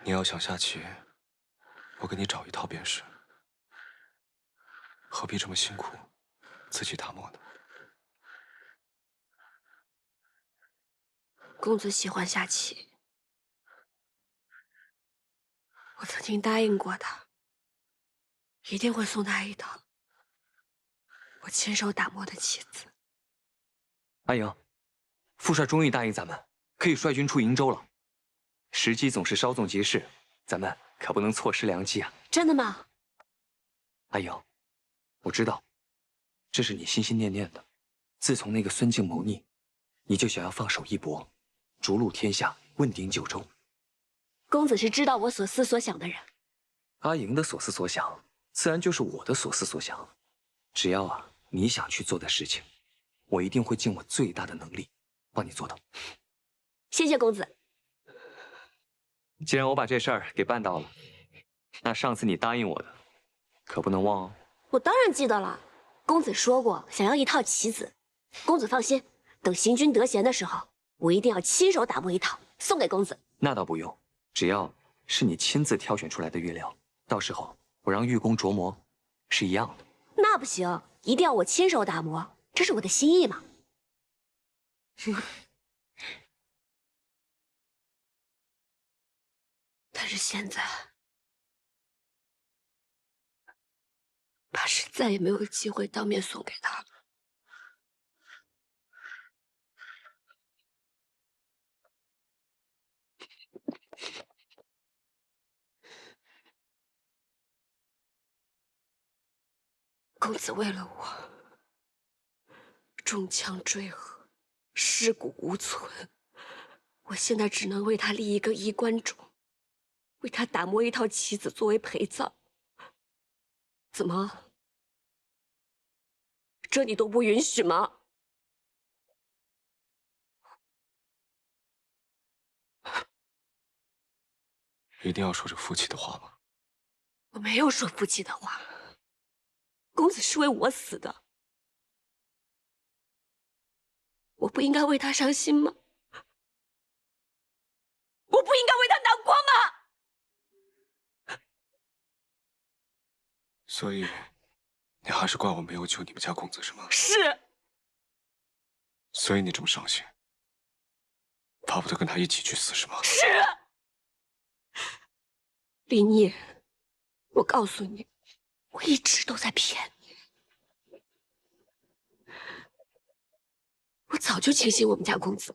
Speaker 2: 你要想下棋，我给你找一套便是。何必这么辛苦，自己打磨呢？
Speaker 5: 公子喜欢下棋，我曾经答应过他，一定会送他一套我亲手打磨的棋子。
Speaker 4: 阿莹，副帅终于答应咱们可以率军出瀛州了。时机总是稍纵即逝，咱们可不能错失良机啊！
Speaker 5: 真的吗？
Speaker 4: 阿莹，我知道，这是你心心念念的。自从那个孙敬谋逆，你就想要放手一搏，逐鹿天下，问鼎九州。
Speaker 5: 公子是知道我所思所想的人。
Speaker 4: 阿莹的所思所想，自然就是我的所思所想。只要你想去做的事情，我一定会尽我最大的能力帮你做到。
Speaker 5: 谢谢公子。
Speaker 4: 既然我把这事儿给办到了，那上次你答应我的，可不能忘哦。
Speaker 5: 我当然记得了，公子说过想要一套棋子。公子放心，等行军得闲的时候，我一定要亲手打磨一套送给公子。
Speaker 4: 那倒不用，只要是你亲自挑选出来的玉料，到时候我让玉工琢磨，是一样的。
Speaker 5: 那不行，一定要我亲手打磨，这是我的心意嘛。但是现在，怕是再也没有机会当面送给他了。公子为了我，中枪坠河，尸骨无存。我现在只能为他立一个衣冠冢，为他打磨一套棋子作为陪葬。怎么？这你都不允许吗？
Speaker 2: 一定要说着负气的话吗？
Speaker 5: 我没有说负气的话。公子是为我死的，我不应该为他伤心吗？我不应该为他难过吗？
Speaker 2: 所以，你还是怪我没有救你们家公子是吗？
Speaker 5: 是。
Speaker 2: 所以你这么伤心，巴不得跟他一起去死是吗？
Speaker 5: 是。李逆，我告诉你，我一直都在骗你。我早就轻信我们家公子，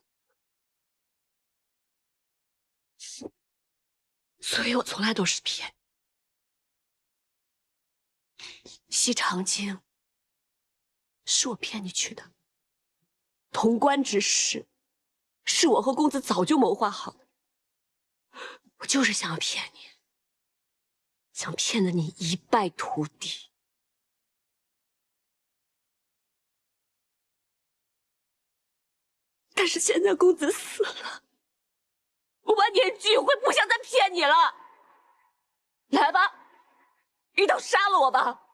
Speaker 5: 所以我从来都是骗。西长京是我骗你去的，潼关之事是我和公子早就谋划好的。我就是想要骗你，想骗得你一败涂地。但是现在公子死了，万年聚会不想再骗你了。来吧，一刀杀了我吧！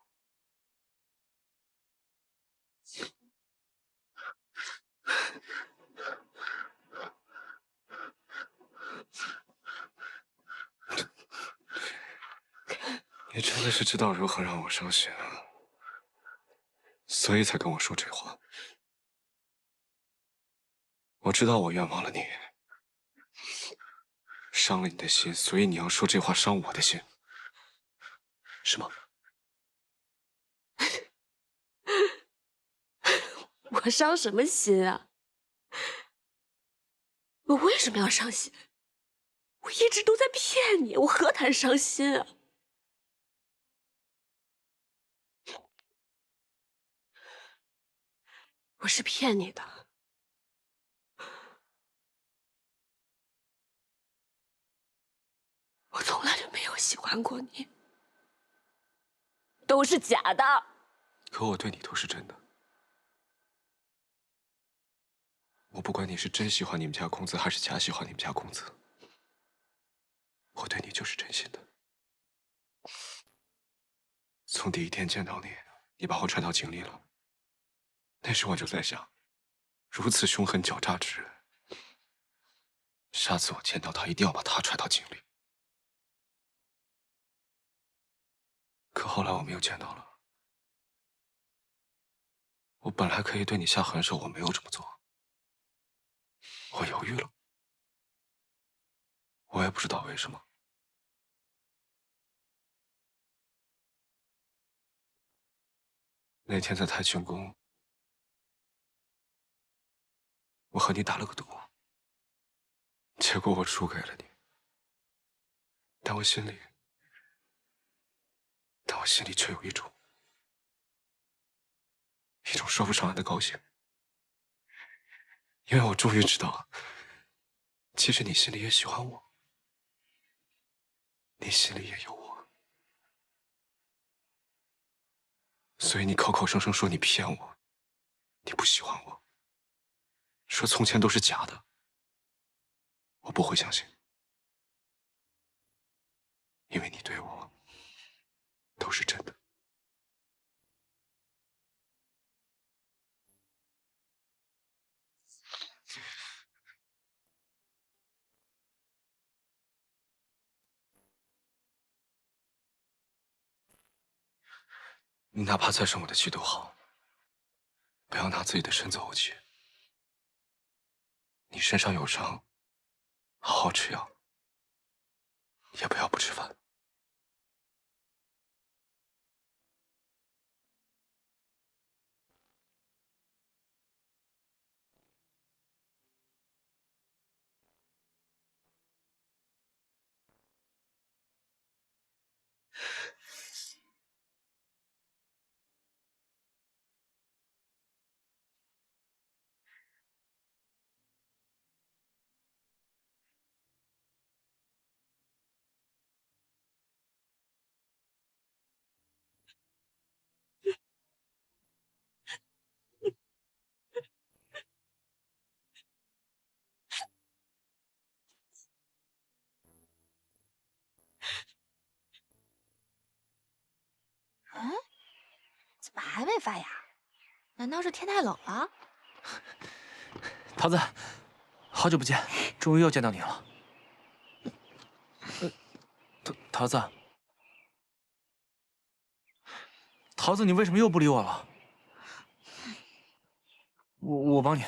Speaker 2: 你真的是知道如何让我伤心啊，所以才跟我说这话。我知道我冤枉了你，伤了你的心，所以你要说这话伤我的心，是吗？
Speaker 5: 我伤什么心啊？我为什么要伤心？我一直都在骗你，我何谈伤心啊？我是骗你的。我从来就没有喜欢过你，都是假的。
Speaker 2: 可我对你都是真的。我不管你是真喜欢你们家公子，还是假喜欢你们家公子，我对你就是真心的。从第一天见到你，你把我踹到井里了。那时我就在想，如此凶狠狡诈之人，下次我见到他，一定要把他踹到井里。可后来我们又见到了，我本来可以对你下狠手，我没有这么做，我犹豫了，我也不知道为什么。那天在太清宫，我和你打了个赌，结果我输给了你，但我心里却有一种说不上来的高兴，因为我终于知道，其实你心里也喜欢我，你心里也有我，所以你口口声声说你骗我，你不喜欢我，说从前都是假的，我不会相信，因为你对我都是真的。你哪怕再生我的气都好，不要拿自己的身子怄气。你身上有伤，好好吃药，也不要不吃饭。
Speaker 6: 嗯，怎么还没发芽？难道是天太冷了？
Speaker 15: 桃子，好久不见，终于又见到你了。桃子，桃子，你为什么又不理我了？我帮你。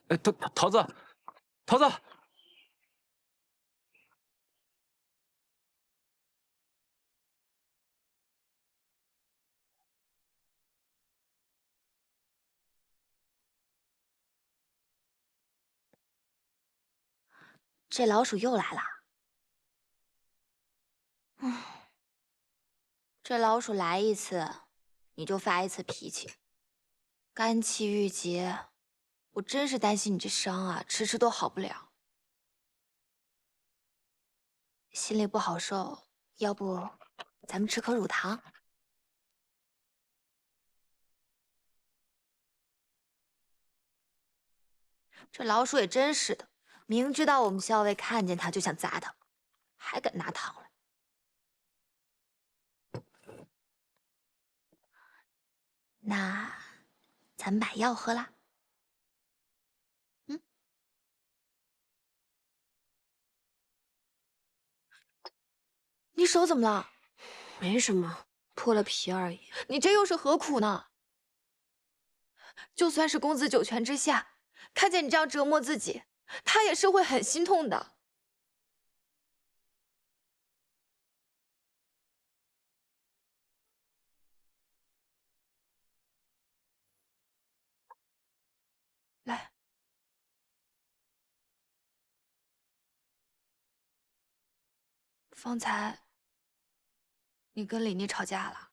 Speaker 15: 哎，桃子，桃子。
Speaker 6: 这老鼠又来了。这老鼠来一次，你就发一次脾气，肝气郁结，我真是担心你这伤啊，迟迟都好不了。心里不好受，要不咱们吃颗乳糖？这老鼠也真是的，明知道我们校尉看见他就想砸他，还敢拿糖来。那咱们把药喝了。你手怎么了？
Speaker 5: 没什么，破了皮而已。
Speaker 6: 你这又是何苦呢？就算是公子九泉之下，看见你这样折磨自己，他也是会很心痛的。来，方才你跟李妮吵架了？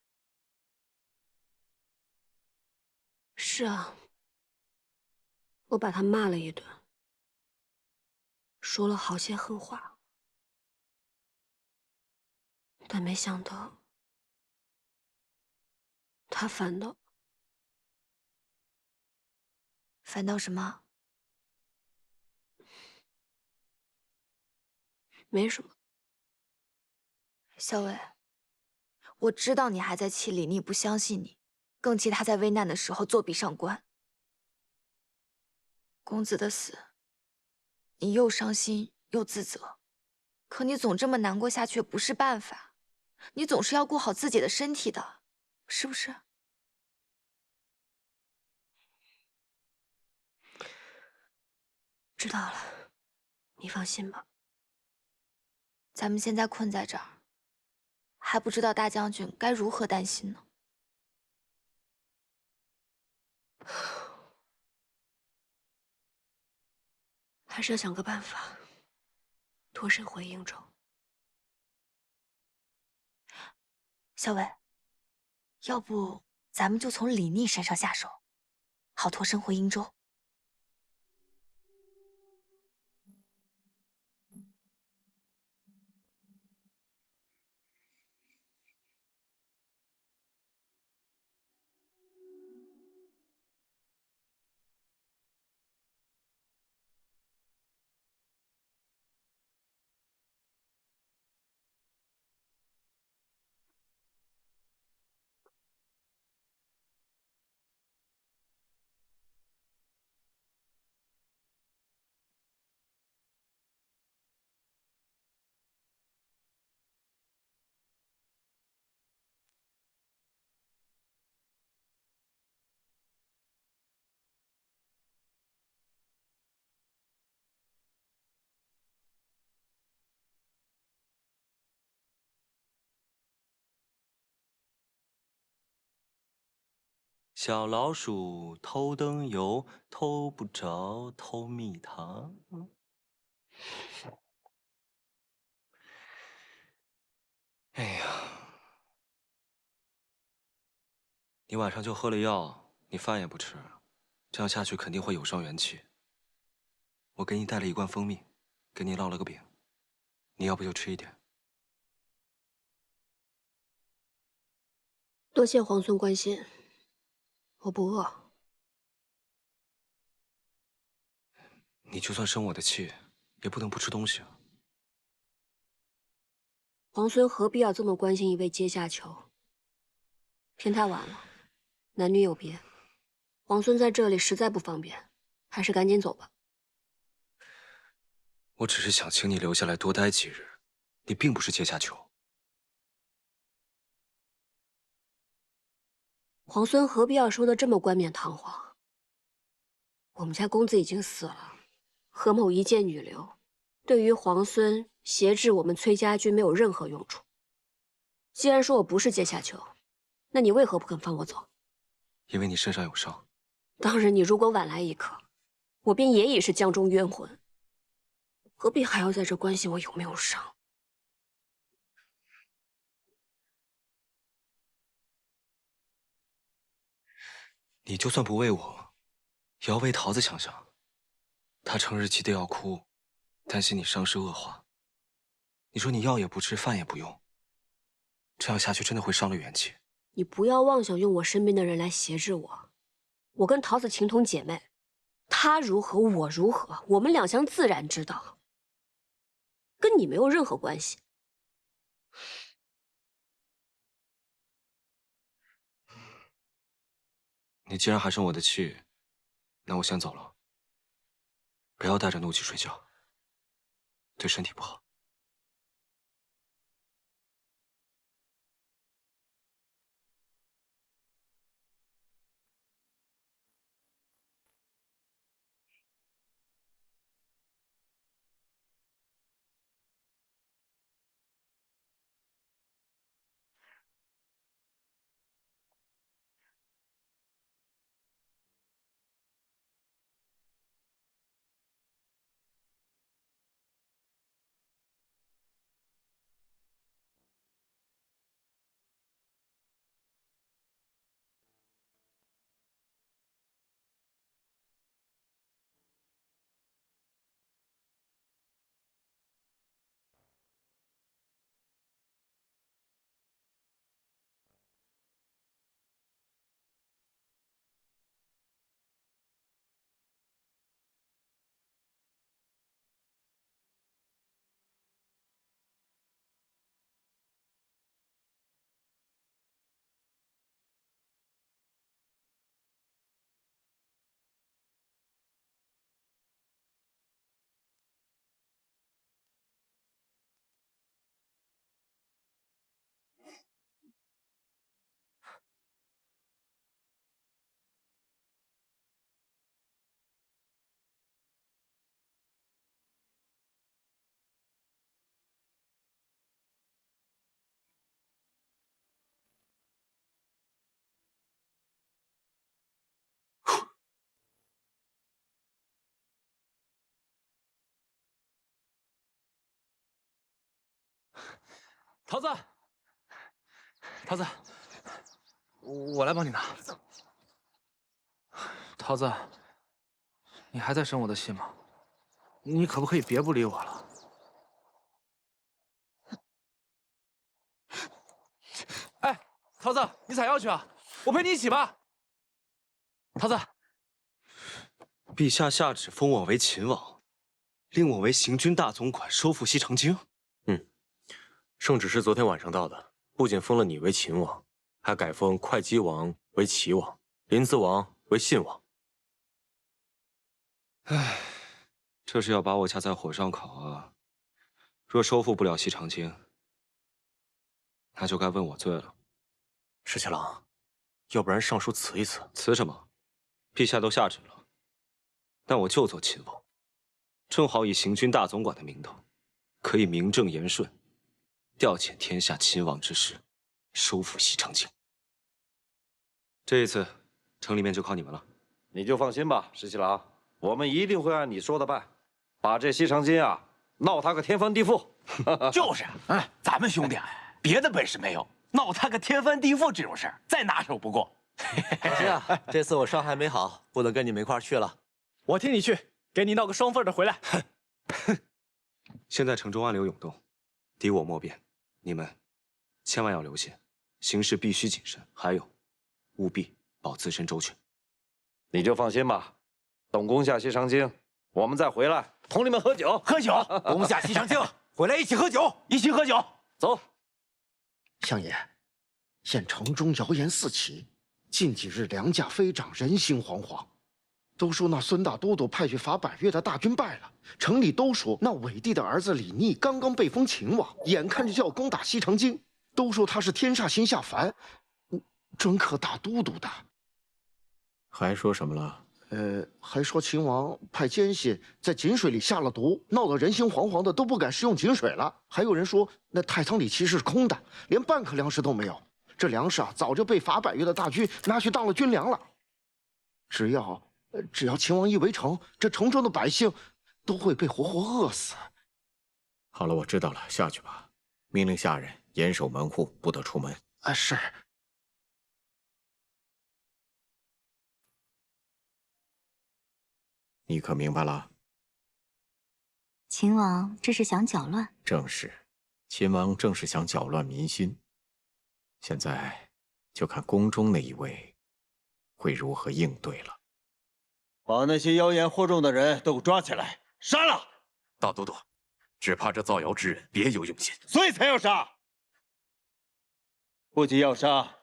Speaker 5: 是啊，我把他骂了一顿，说了好些狠话，但没想到他反倒
Speaker 6: 什么？
Speaker 5: 没什么。
Speaker 6: 校尉，我知道你还在气李妮不相信你，更气他在危难的时候作壁上观。公子的死，你又伤心又自责，可你总这么难过下去不是办法，你总是要顾好自己的身体的，是不是？
Speaker 5: 知道了，你放心吧。
Speaker 6: 咱们现在困在这儿，还不知道大将军该如何担心呢。
Speaker 5: 还是要想个办法，脱身回应州。
Speaker 6: 校尉，要不咱们就从李逆身上下手，好脱身回英州。
Speaker 2: 小老鼠偷灯油，偷不着偷蜜糖。哎呀，你晚上就喝了药，你饭也不吃，这样下去肯定会有伤元气。我给你带了一罐蜂蜜，给你烙了个饼，你要不就吃一点。
Speaker 5: 多谢皇孙关心，我不饿。
Speaker 2: 你就算生我的气，也不能不吃东西啊。
Speaker 5: 皇孙何必要这么关心一位阶下囚？天太晚了，男女有别，皇孙在这里实在不方便，还是赶紧走吧。
Speaker 2: 我只是想请你留下来多待几日，你并不是阶下囚。
Speaker 5: 皇孙何必要说的这么冠冕堂皇？我们家公子已经死了，何某一介女流，对于皇孙挟制我们崔家军没有任何用处。既然说我不是阶下囚，那你为何不肯放我走？
Speaker 2: 因为你身上有伤。
Speaker 5: 当然，你如果晚来一刻，我便也已是江中冤魂，何必还要在这关心我有没有伤？
Speaker 2: 你就算不为我，也要为桃子想想。她成日气得要哭，担心你伤势恶化。你说你药也不吃，饭也不用，这样下去真的会伤了元气。
Speaker 5: 你不要妄想用我身边的人来挟制我。我跟桃子情同姐妹，他如何，我如何，我们两厢自然知道，跟你没有任何关系。
Speaker 2: 你既然还生我的气，那我先走了。不要带着怒气睡觉，对身体不好。
Speaker 15: 桃子，桃子，我来帮你拿。桃子，你还在生我的气吗？你可不可以别不理我了？哎，桃子，你采药去啊，我陪你一起吧。桃子，
Speaker 2: 陛下下旨封我为秦王，令我为行军大总管，收复西长京。
Speaker 7: 圣旨是昨天晚上到的，不仅封了你为秦王，还改封会稽王为齐王，临淄王为信王。
Speaker 2: 唉，这是要把我架在火上烤啊！若收复不了西长京，那就该问我罪了。
Speaker 7: 石七郎，要不然上书辞一辞？
Speaker 2: 辞什么？陛下都下旨了，但我就做秦王，正好以行军大总管的名头，可以名正言顺调遣天下秦王之师，收复西长京。这一次，城里面就靠你们了。
Speaker 9: 你就放心吧，石七郎，我们一定会按你说的办，把这西长京啊闹他个天翻地覆。
Speaker 18: 就是，咱们兄弟别的本事没有，闹他个天翻地覆这种事儿再拿手不过。
Speaker 20: 可惜啊，这次我伤还没好，不能跟你们一块儿去了。
Speaker 15: 我替你去，给你闹个双份的回来。
Speaker 2: 现在城中暗流涌动，敌我莫辨，你们千万要留心，行事必须谨慎，还有务必保自身周全。
Speaker 9: 你就放心吧，等攻下西长京，我们再回来同你们喝酒。
Speaker 18: 喝酒，攻下西长京，回来一起喝酒，一起喝酒。
Speaker 9: 走。
Speaker 23: 相爷，现城中谣言四起，近几日粮价飞涨，人心惶惶。都说那孙大都督派去伐百越的大军败了，城里都说那韦帝的儿子李逆刚刚被封秦王，眼看着就要攻打西长京，都说他是天煞星下凡，专克大都督的。
Speaker 13: 还说什么了？
Speaker 23: 还说秦王派奸细在井水里下了毒，闹得人心惶惶的，都不敢食用井水了。还有人说那太仓里其实是空的，连半颗粮食都没有。这粮食啊，早就被伐百越的大军拿去当了军粮了。只要秦王一围城，这城中的百姓都会被活活饿死。
Speaker 13: 好了，我知道了，下去吧。命令下人严守门户，不得出门。
Speaker 23: 是。
Speaker 13: 你可明白了？
Speaker 8: 秦王这是想搅乱？
Speaker 13: 正是，秦王正是想搅乱民心。现在就看宫中那一位会如何应对了。
Speaker 1: 把那些妖言惑众的人都抓起来，杀了！
Speaker 10: 大都督，只怕这造谣之人别有用心，
Speaker 1: 所以才要杀。不仅要杀，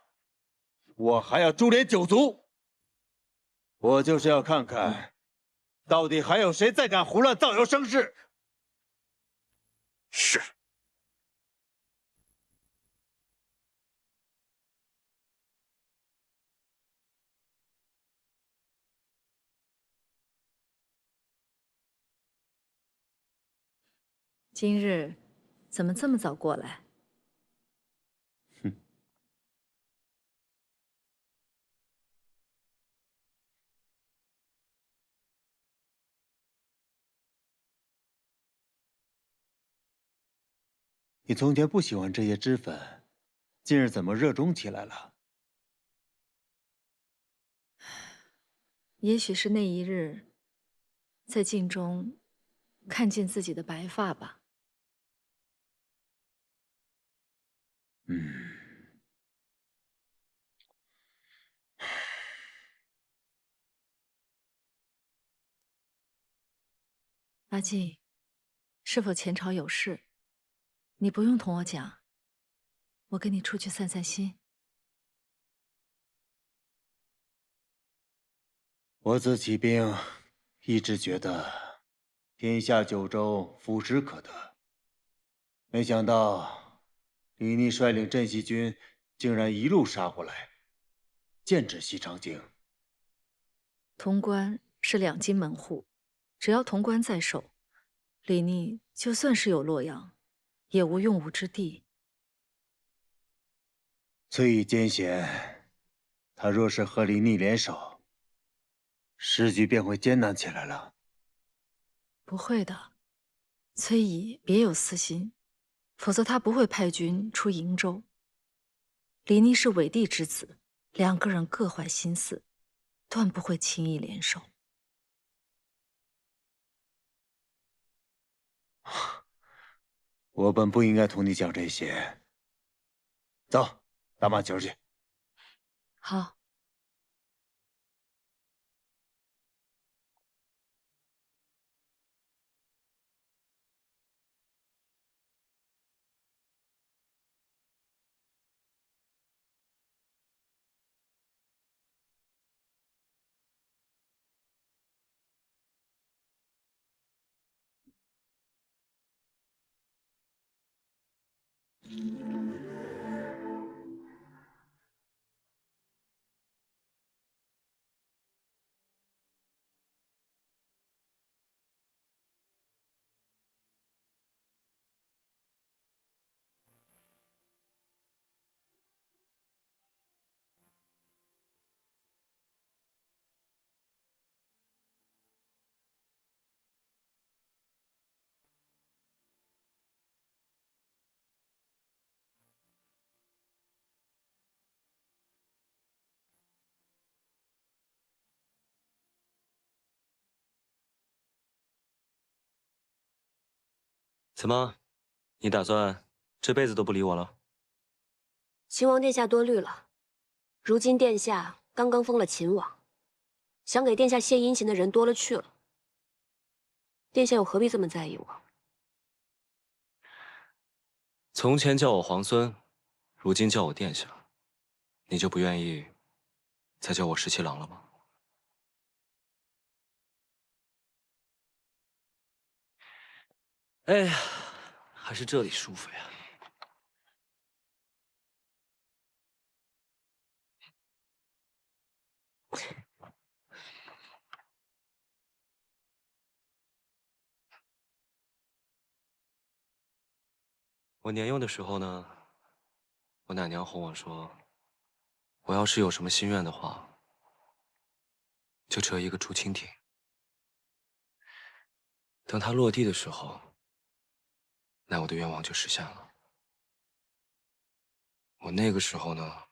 Speaker 1: 我还要株连九族。我就是要看看，到底还有谁再敢胡乱造谣生事。
Speaker 10: 是。
Speaker 21: 今日怎么这么早过来？
Speaker 1: 你从前不喜欢这些脂粉，今日怎么热衷起来了？
Speaker 21: 也许是那一日，在镜中看见自己的白发吧。阿静，是否前朝有事？你不用同我讲，我跟你出去散散心。
Speaker 1: 我自起兵，一直觉得天下九州腐蚀可得，没想到李逆率领镇西军竟然一路杀过来，剑指西长京。
Speaker 21: 潼关是两京门户，只要潼关在手，李逆就算是有洛阳，也无用武之地。
Speaker 1: 崔乙艰险，他若是和李逆联手，时局便会艰难起来了。
Speaker 21: 不会的，崔乙别有私心，否则他不会派军出瀛州。李逆是伪帝之子，两个人各怀心思，断不会轻易联手。
Speaker 1: 我本不应该同你讲这些。走，打马球去。
Speaker 21: 好。
Speaker 2: 怎么，你打算这辈子都不理我了？
Speaker 5: 秦王殿下多虑了。如今殿下刚刚封了秦王，想给殿下献殷勤的人多了去了。殿下又何必这么在意我？
Speaker 2: 从前叫我皇孙，如今叫我殿下，你就不愿意再叫我十七郎了吗？哎呀，还是这里舒服呀。我年幼的时候呢，我奶娘哄我说，我要是有什么心愿的话，就折一个竹蜻蜓。等它落地的时候，那我的愿望就实现了。我那个时候呢，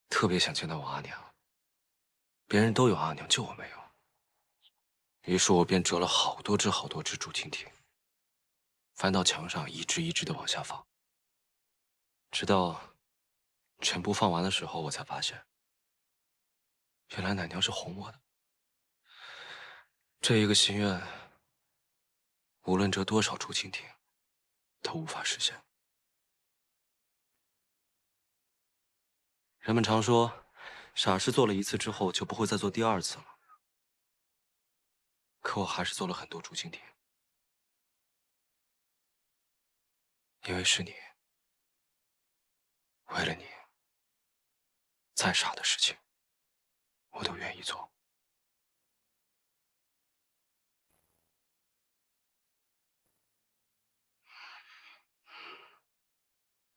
Speaker 2: 特别想见到我阿娘。别人都有阿娘，就我没有。于是我便折了好多只竹蜻蜓，翻到墙上，一只一只的往下放，直到全部放完的时候，我才发现，原来奶娘是哄我的。这一个心愿，无论折多少竹蜻蜓，都无法实现。人们常说，傻事做了一次之后，就不会再做第二次了。可我还是做了很多竹蜻蜓，因为是你，为了你，再傻的事情，我都愿意做。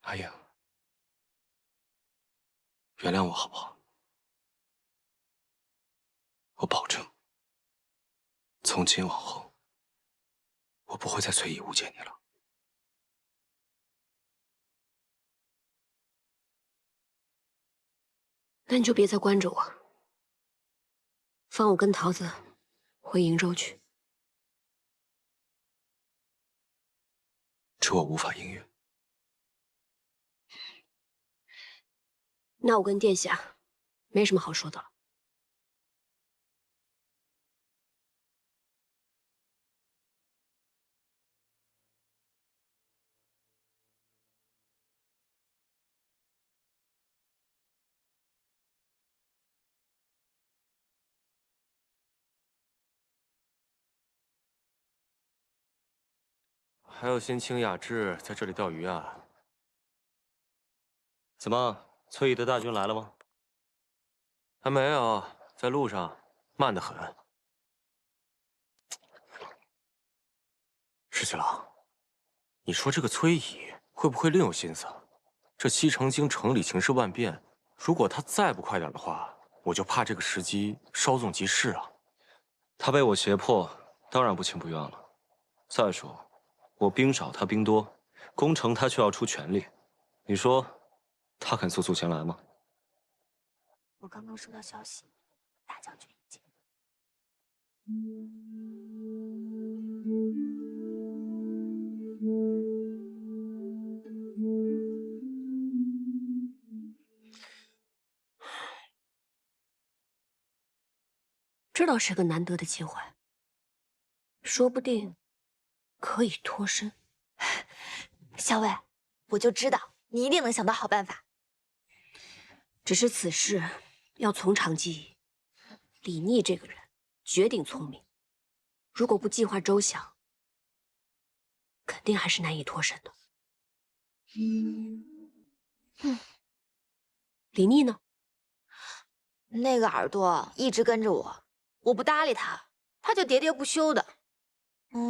Speaker 2: 阿英，原谅我好不好？我保证，从今往后，我不会再随意误解你了。
Speaker 5: 那你就别再关着我，放我跟桃子回瀛州去。
Speaker 2: 这我无法应允。
Speaker 5: 那我跟殿下没什么好说的了。
Speaker 7: 还有新清雅致在这里钓鱼啊？
Speaker 2: 怎么，崔姨的大军来了吗？
Speaker 7: 还没有，在路上，慢得很。石七郎，你说这个崔姨会不会另有心思？这西城京城里情势万变，如果她再不快点的话，我就怕这个时机稍纵即逝啊。
Speaker 2: 她被我胁迫，当然不情不愿了。再说，我兵少，她兵多，攻城她却要出全力，你说，她肯速速前来吗？
Speaker 6: 我刚刚收到消息，大将军已经。
Speaker 5: 这倒是个难得的机会，说不定可以脱身。
Speaker 6: 校尉，我就知道你一定能想到好办法。
Speaker 5: 只是此事要从长计议。李逆这个人绝顶聪明，如果不计划周详，肯定还是难以脱身的。李逆呢？
Speaker 6: 那个耳朵一直跟着我，我不搭理他，他就喋喋不休的。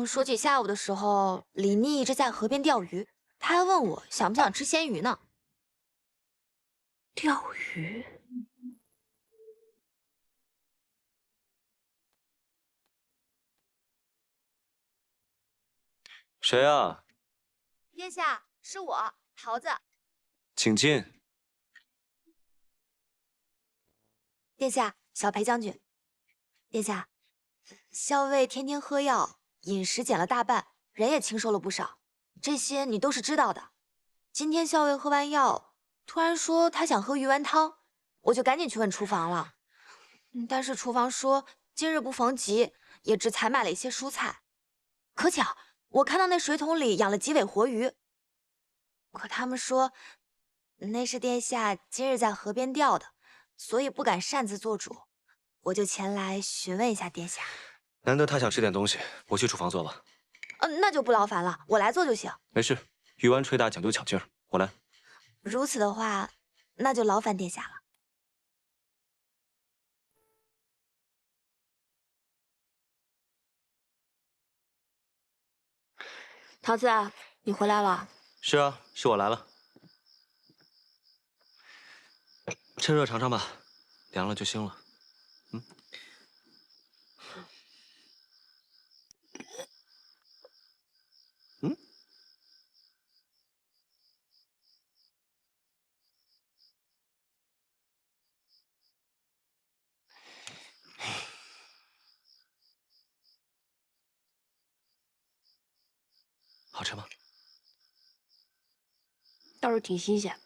Speaker 6: 说起下午的时候，李逆一直在河边钓鱼，他还问我想不想吃鲜鱼呢。
Speaker 5: 钓鱼？
Speaker 2: 谁啊？
Speaker 6: 殿下，是我，桃子。
Speaker 2: 请进。
Speaker 6: 殿下，小裴将军。殿下，校尉天天喝药，饮食减了大半，人也清瘦了不少，这些你都是知道的。今天校尉喝完药，突然说他想喝鱼丸汤，我就赶紧去问厨房了。但是厨房说今日不逢集，也只采买了一些蔬菜。可巧我看到那水桶里养了几尾活鱼，可他们说那是殿下今日在河边钓的，所以不敢擅自做主，我就前来询问一下殿下。
Speaker 2: 难得他想吃点东西，我去厨房做吧。
Speaker 6: 那就不劳烦了，我来做就行。
Speaker 2: 没事，鱼丸吹打讲究巧劲儿，我来。
Speaker 6: 如此的话，那就劳烦殿下了。
Speaker 5: 桃子，你回来了。
Speaker 2: 是啊，是我来了。趁热尝尝吧，凉了就腥了。好吃吗？
Speaker 5: 倒是挺新鲜。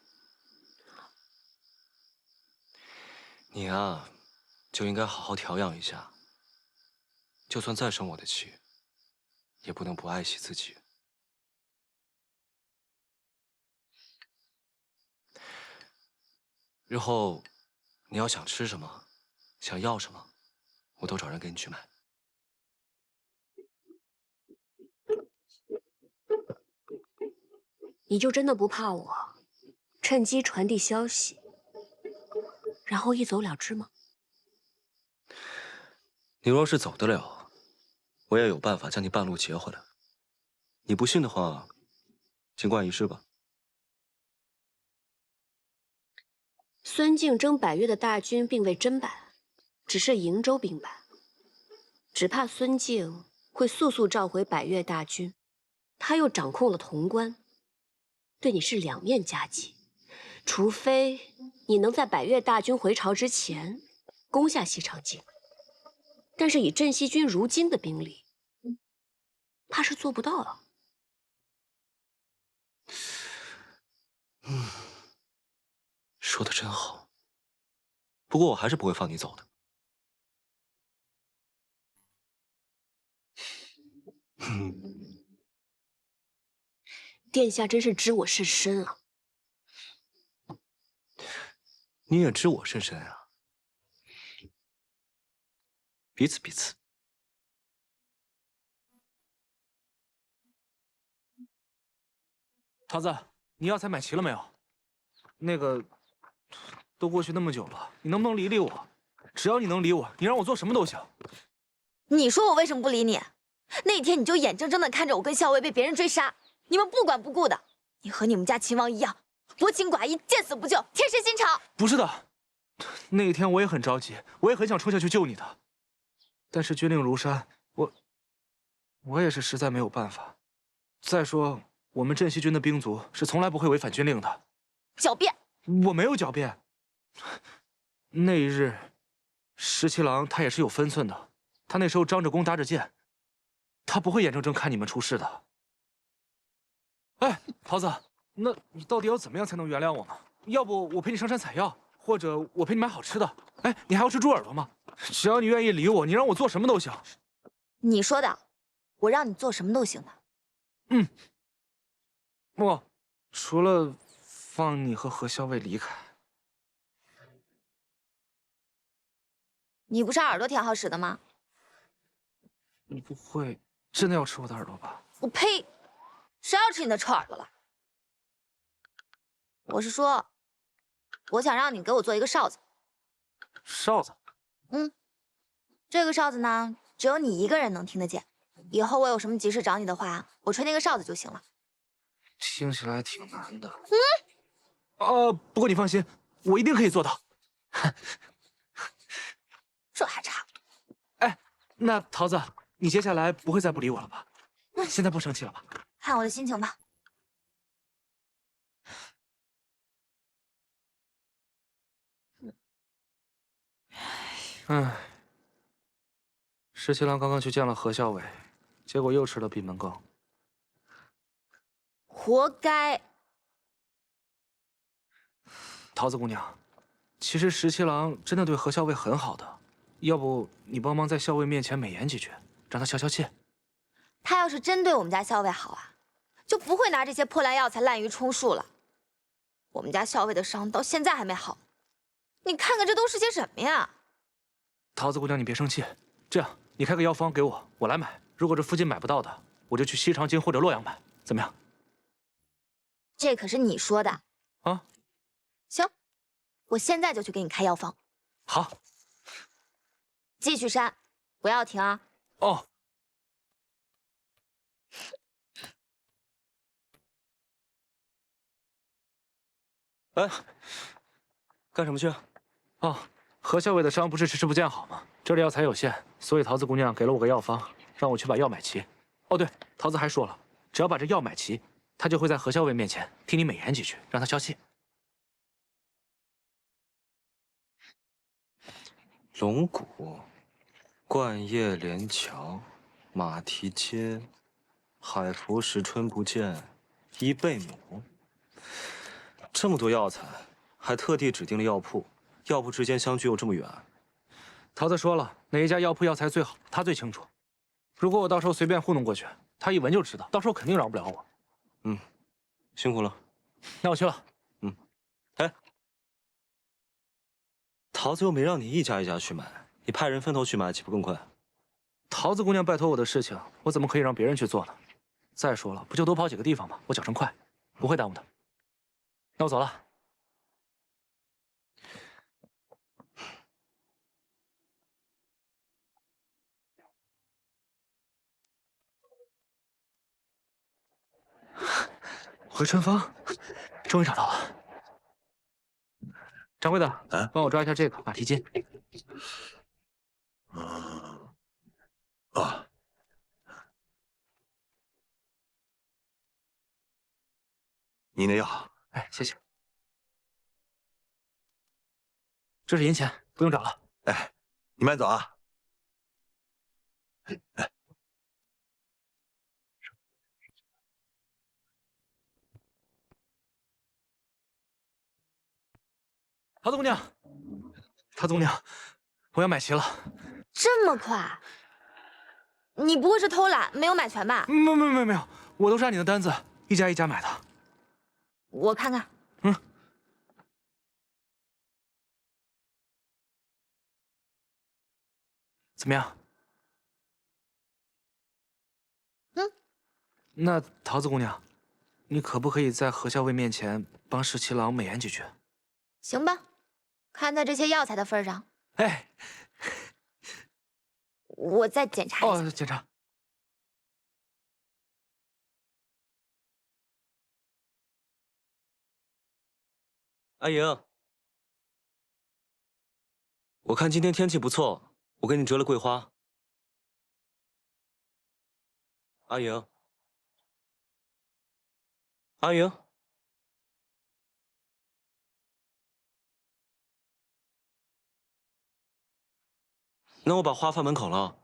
Speaker 2: 你啊，就应该好好调养一下。就算再生我的气，也不能不爱惜自己。日后你要想吃什么，想要什么，我都找人给你去买。
Speaker 5: 你就真的不怕我趁机传递消息，然后一走了之吗？
Speaker 2: 你若是走得了，我也有办法将你半路截回来。你不信的话，尽管一试吧。
Speaker 5: 孙敬征百越的大军并未真败，只是瀛州兵败。只怕孙敬会速速召回百越大军，他又掌控了潼关，对你是两面夹击。除非你能在百越大军回朝之前攻下西长京，但是以镇西军如今的兵力，怕是做不到了。
Speaker 2: 说的真好，不过我还是不会放你走的。
Speaker 5: 殿下真是知我甚深啊！
Speaker 2: 你也知我甚深啊，彼此彼此。
Speaker 15: 桃子，你药材买齐了没有？那个，都过去那么久了，你能不能理理我？只要你能理我，你让我做什么都行。
Speaker 6: 你说我为什么不理你？那天你就眼睁睁的看着我跟校尉被别人追杀，你们不管不顾的。你和你们家秦王一样，薄情寡义，见死不救，铁石心肠。
Speaker 15: 不是的，那一天我也很着急，我也很想冲下去救你的，但是军令如山，我也是实在没有办法。再说，我们镇西军的兵卒是从来不会违反军令的。
Speaker 6: 狡辩！
Speaker 15: 我没有狡辩。那一日，十七郎他也是有分寸的，他那时候张着弓搭着箭，他不会眼睁睁看你们出事的。哎，桃子，那你到底要怎么样才能原谅我呢？要不我陪你上山采药，或者我陪你买好吃的。哎，你还要吃猪耳朵吗？只要你愿意理我，你让我做什么都行。
Speaker 6: 你说的，我让你做什么都行的。
Speaker 15: 嗯。不，除了放你和何校尉离开。
Speaker 6: 你不是耳朵挺好使的吗？
Speaker 15: 你不会真的要吃我的耳朵吧？
Speaker 6: 我呸！谁要吃你的臭耳朵了？我是说，我想让你给我做一个哨子。
Speaker 15: 哨子？
Speaker 6: 这个哨子呢，只有你一个人能听得见。以后我有什么急事找你的话，我吹那个哨子就行了。
Speaker 15: 听起来挺难的。不过你放心，我一定可以做到。
Speaker 6: 这还差不多。
Speaker 15: 哎，那桃子，你接下来不会再不理我了吧？现在不生气了吧？
Speaker 6: 看我的心情吧。
Speaker 15: 唉，十七郎刚刚去见了何校尉，结果又吃了闭门羹。
Speaker 6: 活该。
Speaker 15: 桃子姑娘，其实十七郎真的对何校尉很好的，要不你帮忙在校尉面前美言几句，让他消消气。
Speaker 6: 他要是真对我们家校尉好啊，就不会拿这些破烂药材滥竽充数了。我们家校尉的伤到现在还没好，你看看这都是些什么呀？
Speaker 15: 桃子姑娘，你别生气，这样你开个药方给我，我来买。如果这附近买不到的，我就去西长京或者洛阳买，怎么样？
Speaker 6: 这可是你说的
Speaker 15: 啊。
Speaker 6: 行，我现在就去给你开药方。
Speaker 15: 好，
Speaker 6: 继续扇，不要停啊。
Speaker 15: 哦。
Speaker 2: 哎，干什么去啊？
Speaker 15: 哦，何校尉的伤不是迟迟不见好吗？这里药材有限，所以桃子姑娘给了我个药方，让我去把药买齐。哦，对，桃子还说了，只要把这药买齐，她就会在何校尉面前替你美言几句，让他消气。
Speaker 2: 龙骨、冠叶连桥、马蹄街、海服时春不见、伊贝母，这么多药材，还特地指定了药铺，药铺之间相距又这么远。
Speaker 15: 桃子说了，哪一家药铺药材最好，她最清楚。如果我到时候随便糊弄过去，他一闻就知道，到时候肯定饶不了我。
Speaker 2: 嗯，辛苦了。
Speaker 15: 那我去了。
Speaker 2: 嗯，哎，桃子又没让你一家一家去买，你派人分头去买，岂不更快？
Speaker 15: 桃子姑娘拜托我的事情，我怎么可以让别人去做呢？再说了，不就多跑几个地方吗？我脚程快，不会耽误的。那我走了。回春芳，终于找到了。掌柜的，帮我抓一下这个马蹄筋。
Speaker 3: 啊，
Speaker 17: 您的药。
Speaker 15: 哎，谢谢。这是银钱，不用找了。
Speaker 17: 哎，你慢走啊。哎。
Speaker 15: 桃子姑娘，桃子姑娘，我要买齐了。
Speaker 6: 这么快？你不会是偷懒没有买全吧？
Speaker 15: 没有，我都是按你的单子一家一家买的。
Speaker 6: 我看看。
Speaker 15: 嗯。怎么样？
Speaker 6: 嗯。
Speaker 15: 那桃子姑娘，你可不可以在何校尉面前帮十七郎美言几句？
Speaker 6: 行吧，看在这些药材的份上。
Speaker 15: 哎。
Speaker 6: 我再检查一下。
Speaker 15: 哦，检查。
Speaker 2: 阿莹，我看今天天气不错，我给你折了桂花。阿莹，阿莹，那我把花放门口了。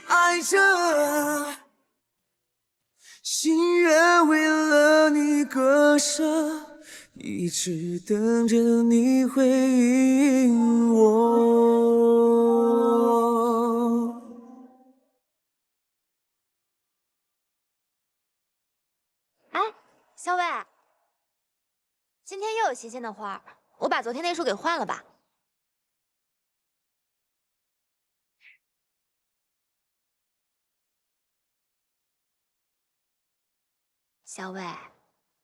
Speaker 11: 爱着，心愿为了你割舍，一直等着你回应我。
Speaker 6: 哎，小伟，今天又有新鲜的花，我把昨天那束给换了吧。小伟，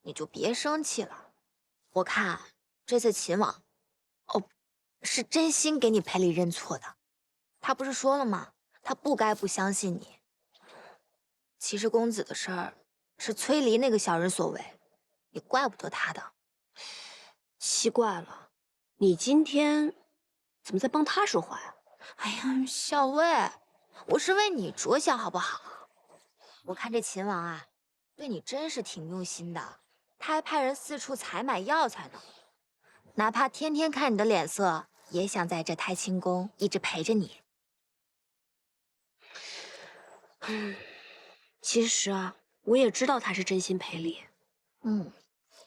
Speaker 6: 你就别生气了。我看这次秦王，是真心给你赔礼认错的。他不是说了吗？他不该不相信你。其实公子的事儿是崔离那个小人所为，也怪不得他的。
Speaker 5: 奇怪了，你今天怎么在帮他说话呀？
Speaker 6: 哎呀，小魏，我是为你着想，好不好？我看这秦王啊，对你真是挺用心的，他还派人四处采买药材呢。哪怕天天看你的脸色，也想在这太清宫一直陪着你。
Speaker 5: 其实啊，我也知道他是真心赔礼。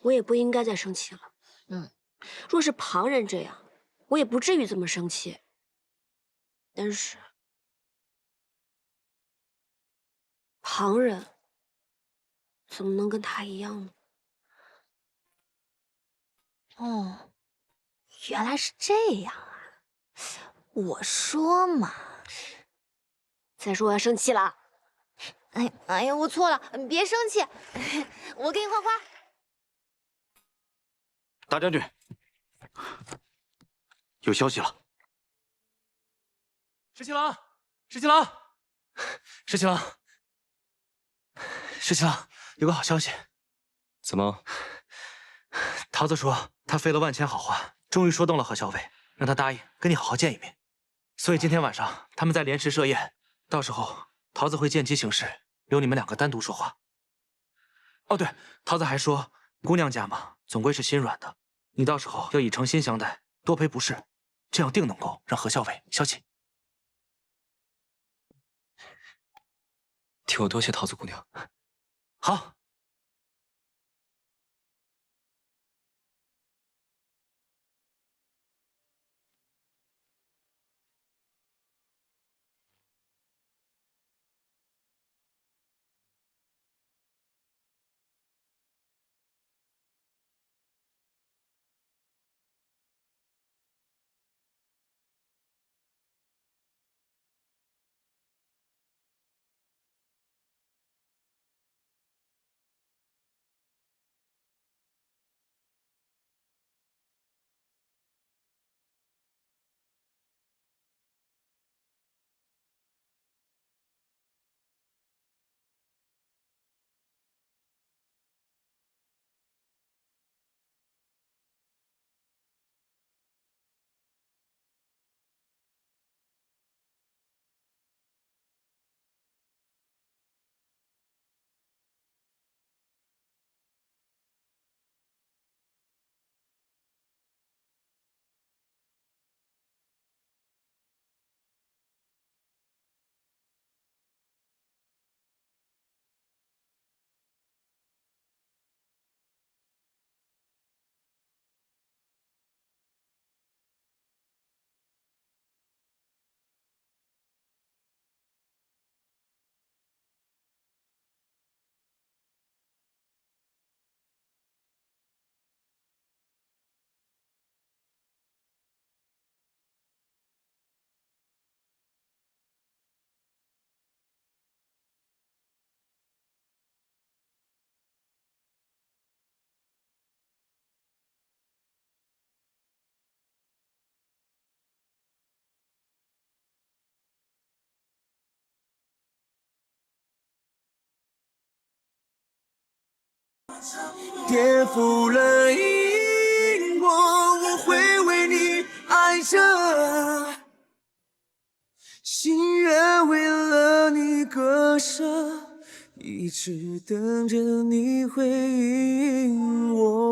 Speaker 5: 我也不应该再生气了。若是旁人这样，我也不至于这么生气。但是旁人怎么能跟他一样呢？
Speaker 6: 哦，原来是这样啊！我说嘛，
Speaker 5: 再说我要生气了。
Speaker 6: 哎呀，我错了，你别生气，我给你画画。
Speaker 7: 大将军，有消息了。
Speaker 15: 石七郎，石七郎，石七郎，石七郎，有个好消息。
Speaker 2: 怎么？
Speaker 15: 桃子说他费了万千好话，终于说动了何小伟，让他答应跟你好好见一面。所以今天晚上他们在莲池设宴，到时候桃子会见机行事，留你们两个单独说话。哦，对，桃子还说，姑娘家嘛，总归是心软的，你到时候要以诚心相待，多赔不是，这样定能够让何小伟消气。
Speaker 2: 替我多谢桃子姑娘。
Speaker 15: 好。
Speaker 11: 颠覆了因果，我会为你爱着，心愿为了你割舍，一直等着你回应我。